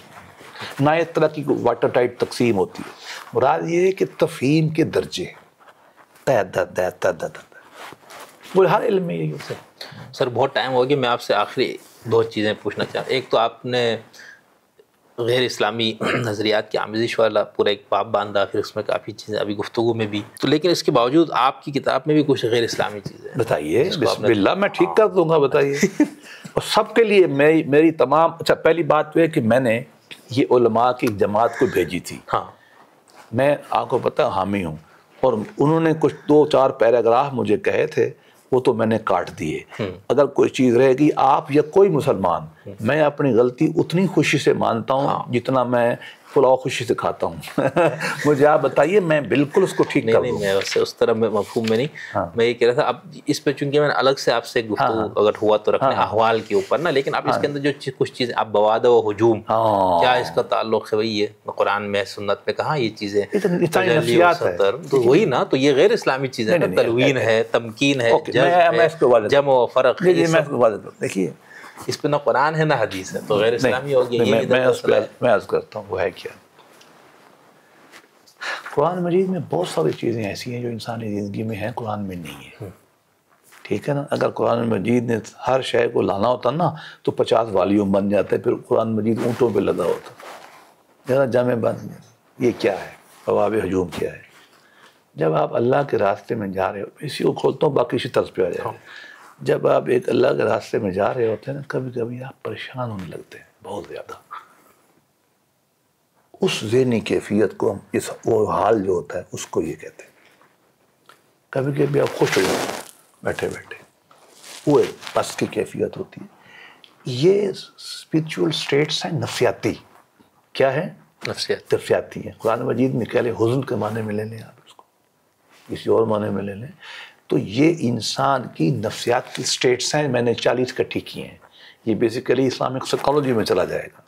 نہ ایک طرح کی واٹر ٹائٹ تقسیم ہوتی ہے۔ مراد یہ ہے کہ تفہیم کے درجے وہ ہر علم میں یہی ہوتا ہے۔ سر بہت ٹائم ہو گیا، میں آپ سے آخری 2 چیزیں پوچھنا چاہتا ہوں۔ ایک تو آپ نے غیر اسلامی نظریات کی آمیزش والا پورا ایک باب باندھا، پھر اس میں کافی چیزیں ابھی گفتگو میں بھی، تو لیکن اس کے باوجود آپ کی کتاب میں بھی کچھ غیر اسلامی چیزیں ہیں، بتائیے۔ بسم اللہ، میں ٹھیک کر دوں گا، بتائیے۔ اور سب کے لیے میری تمام، اچھا پہلی بات تو ہے کہ میں نے یہ علماء کی جماعت کو بھیجی تھی، ہاں، میں آپ کو پتہ حامی ہوں، اور انہوں نے کچھ 2-4 پیراگراف مجھے کہے تھے، وہ تو میں نے کاٹ دیے۔ اگر کوئی چیز رہے گی، آپ یا کوئی مسلمان، میں اپنی غلطی اتنی خوشی سے مانتا ہوں جتنا میں پلاؤ خوشی سے کھاتا ہوں مجھے آپ بتائیے میں بالکل اس کو ٹھیک کر دوں. نہیں، میں ویسے اس طرح میں مفہوم میں نہیں. میں یہ کہہ رہا تھا اب اس پہ چونکہ میں نے الگ سے آپ سے گفتگو اگر ہوا تو رکھنے احوال کے اوپر نا، لیکن اب اس کے اندر جو کچھ چیزیں اب بوادہ و ہجوم کیا اس کا تعلق ہے؟ وہی ہے قرآن میں سنت میں کہاں یہ چیزیں تجلی و سطر، تو وہی نا، تو یہ غیر اسلامی چیزیں، تلوین ہے، تمکین ہے، جمع و فرق. دیکھیے اس پہ نہ قرآن ہے نہ حدیث ہے، تو غیر اسلامی ہو گیا. میں عرض کرتا ہوں وہ ہے کیا. قرآن مجید میں بہت ساری چیزیں ایسی ہیں جو انسانی زندگی میں ہیں، قرآن میں نہیں ہے. ٹھیک ہے نا. اگر قرآن مجید نے ہر شے کو لانا ہوتا نا تو 50 والیوم بن جاتے، پھر قرآن مجید اونٹوں پہ لگا ہوتا. ذرا جامع بن یہ کیا ہے، بواب ہجوم کیا ہے. جب آپ اللہ کے راستے میں جا رہے ہو، اسی کو کھولتا ہوں باقی اسی طرز پہ آ جائے. جب آپ ایک اللہ کے راستے میں جا رہے ہوتے ہیں نا، کبھی کبھی آپ پریشان ہونے لگتے ہیں بہت زیادہ. اس ذہنی کیفیت کو ہم وہ حال جو ہوتا ہے اس کو یہ کہتے ہیں. کبھی کبھی آپ خوش ہو جاتے ہیں بیٹھے بیٹھے، وہ ایک بس کی کیفیت ہوتی ہے. یہ اسپرچول سٹیٹس ہیں نفسیاتی. کیا ہے؟ نفسیاتی ہیں. قرآن مجید میں کہہ لیں حزن کے معنی میں لے لیں، آپ اس کو کسی اور معنی میں لے لیں، تو یہ انسان کی نفسیات کی سٹیٹس ہیں. میں نے 40 اکٹھی کی ہیں. یہ بیسیکلی اسلامک سائیکالوجی میں چلا جائے گا.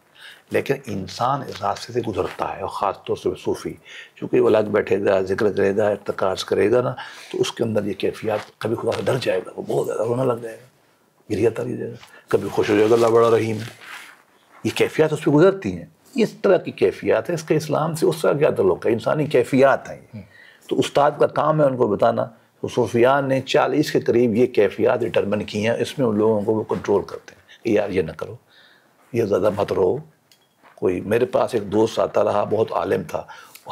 لیکن انسان اس راستے سے گزرتا ہے، اور خاص طور سے صوفی، چونکہ وہ الگ بیٹھے گا، ذکر کرے گا، ارتکاز کرے گا نا، تو اس کے اندر یہ کیفیات، کبھی خدا سے ڈر جائے گا، وہ بہت زیادہ رونا لگ جائے گا، گریہ آتا جائے گا. کبھی خوش ہو جائے گا، اللہ بڑا رحیم ہے. یہ کیفیات اس پہ گزرتی ہیں. اس طرح کی کیفیات ہے. اس کے اسلام سے اس طرح کیا تعلق ہے؟ انسانی کیفیات ہیں. تو استاد کا کام ہے ان کو بتانا. تو صوفیان نے 40 کے قریب یہ کیفیات ڈٹرمن کی ہیں. اس میں ان لوگوں کو وہ کنٹرول کرتے ہیں کہ یار یہ نہ کرو، یہ زیادہ مت رہو. کوئی میرے پاس ایک دوست آتا رہا، بہت عالم تھا،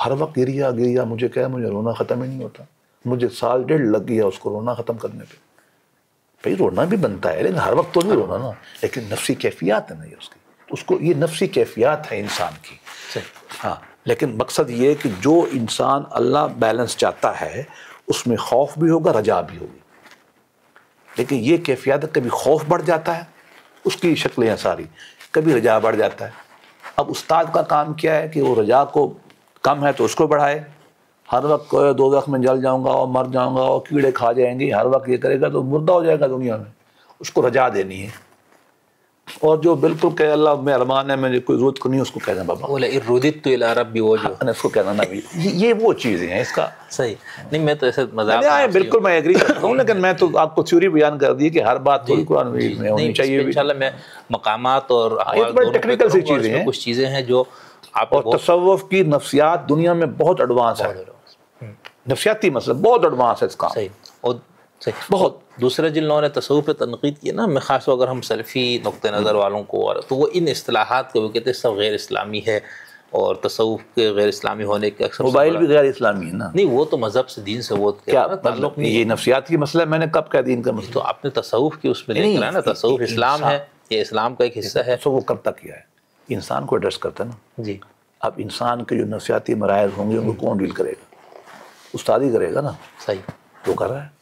ہر وقت گریا مجھے کہا مجھے رونا ختم ہی نہیں ہوتا. مجھے 1.5 سال لگ گیا اس کو رونا ختم کرنے پہ. بھائی رونا بھی بنتا ہے لیکن ہر وقت تو نہیں رونا نا. لیکن نفسی کیفیات ہے نا یہ اس کو یہ نفسی کیفیات ہے انسان کی. ہاں، لیکن مقصد یہ کہ جو انسان اللہ بیلنس چاہتا ہے اس میں خوف بھی ہوگا، رجا بھی ہوگی. لیکن یہ کیفیات کبھی خوف بڑھ جاتا ہے، اس کی شکلیں ہیں ساری، کبھی رجا بڑھ جاتا ہے. اب استاد کا کام کیا ہے کہ وہ رجا کو کم ہے تو اس کو بڑھائے. ہر وقت دوزخ میں جل جاؤں گا اور مر جاؤں گا اور کیڑے کھا جائیں گے، ہر وقت یہ کرے گا تو مردہ ہو جائے گا دنیا میں. اس کو رجا دینی ہے. اور جو بالکل کہ اللہ میں ارمان ہے، مجھے کوئی ضرورت کو نہیں، اس کو کہنا بابا رددت الی ربی وجہ، اس کو کہنا نہ بھی. یہ وہ چیزیں ہیں اس کا. صحیح نہیں، میں تو ایسے مذاق بالکل میں ایگری کرتا ہوں، لیکن میں تو آپ کو تھیوری بیان کر دی کہ ہر بات تھوڑی قرآن مجید میں ہونی چاہیے. انشاءاللہ میں مقامات اور ٹیکنیکل سی چیزیں ہیں، کچھ چیزیں ہیں جو آپ اور تصوف کی نفسیات دنیا میں بہت ایڈوانس ہے. نفسیاتی مسئلہ بہت ایڈوانس ہے اس کا. صحیح. اور بہت دوسرے جن لوگوں نے تصوف پہ تنقید کی نا، میں خاص اگر ہم سلفی نقطہ نظر والوں کو، تو وہ ان اصطلاحات کو وہ کہتے ہیں سب غیر اسلامی ہے، اور تصوف کے غیر اسلامی ہونے کے اکثر موبائل بھی غیر اسلامی ہے نا. نہیں، وہ تو مذہب سے، دین سے وہ کیا تعلق نہیں. یہ نفسیات کی مسئلہ میں نے کب کہا دین کا مسئلہ؟ تو آپ نے تصوف کی اس میں لے کر نا، تصوف اسلام ہے، یہ اسلام کا ایک حصہ ہے. تو وہ کب تک کیا ہے؟ انسان کو ایڈریس کرتا ہے نا. جی. اب انسان کے جو نفسیاتی مراحل ہوں گے ان کو کون ڈیل کرے گا؟ استاد ہی کرے گا نا. صحیح. وہ کر رہا ہے.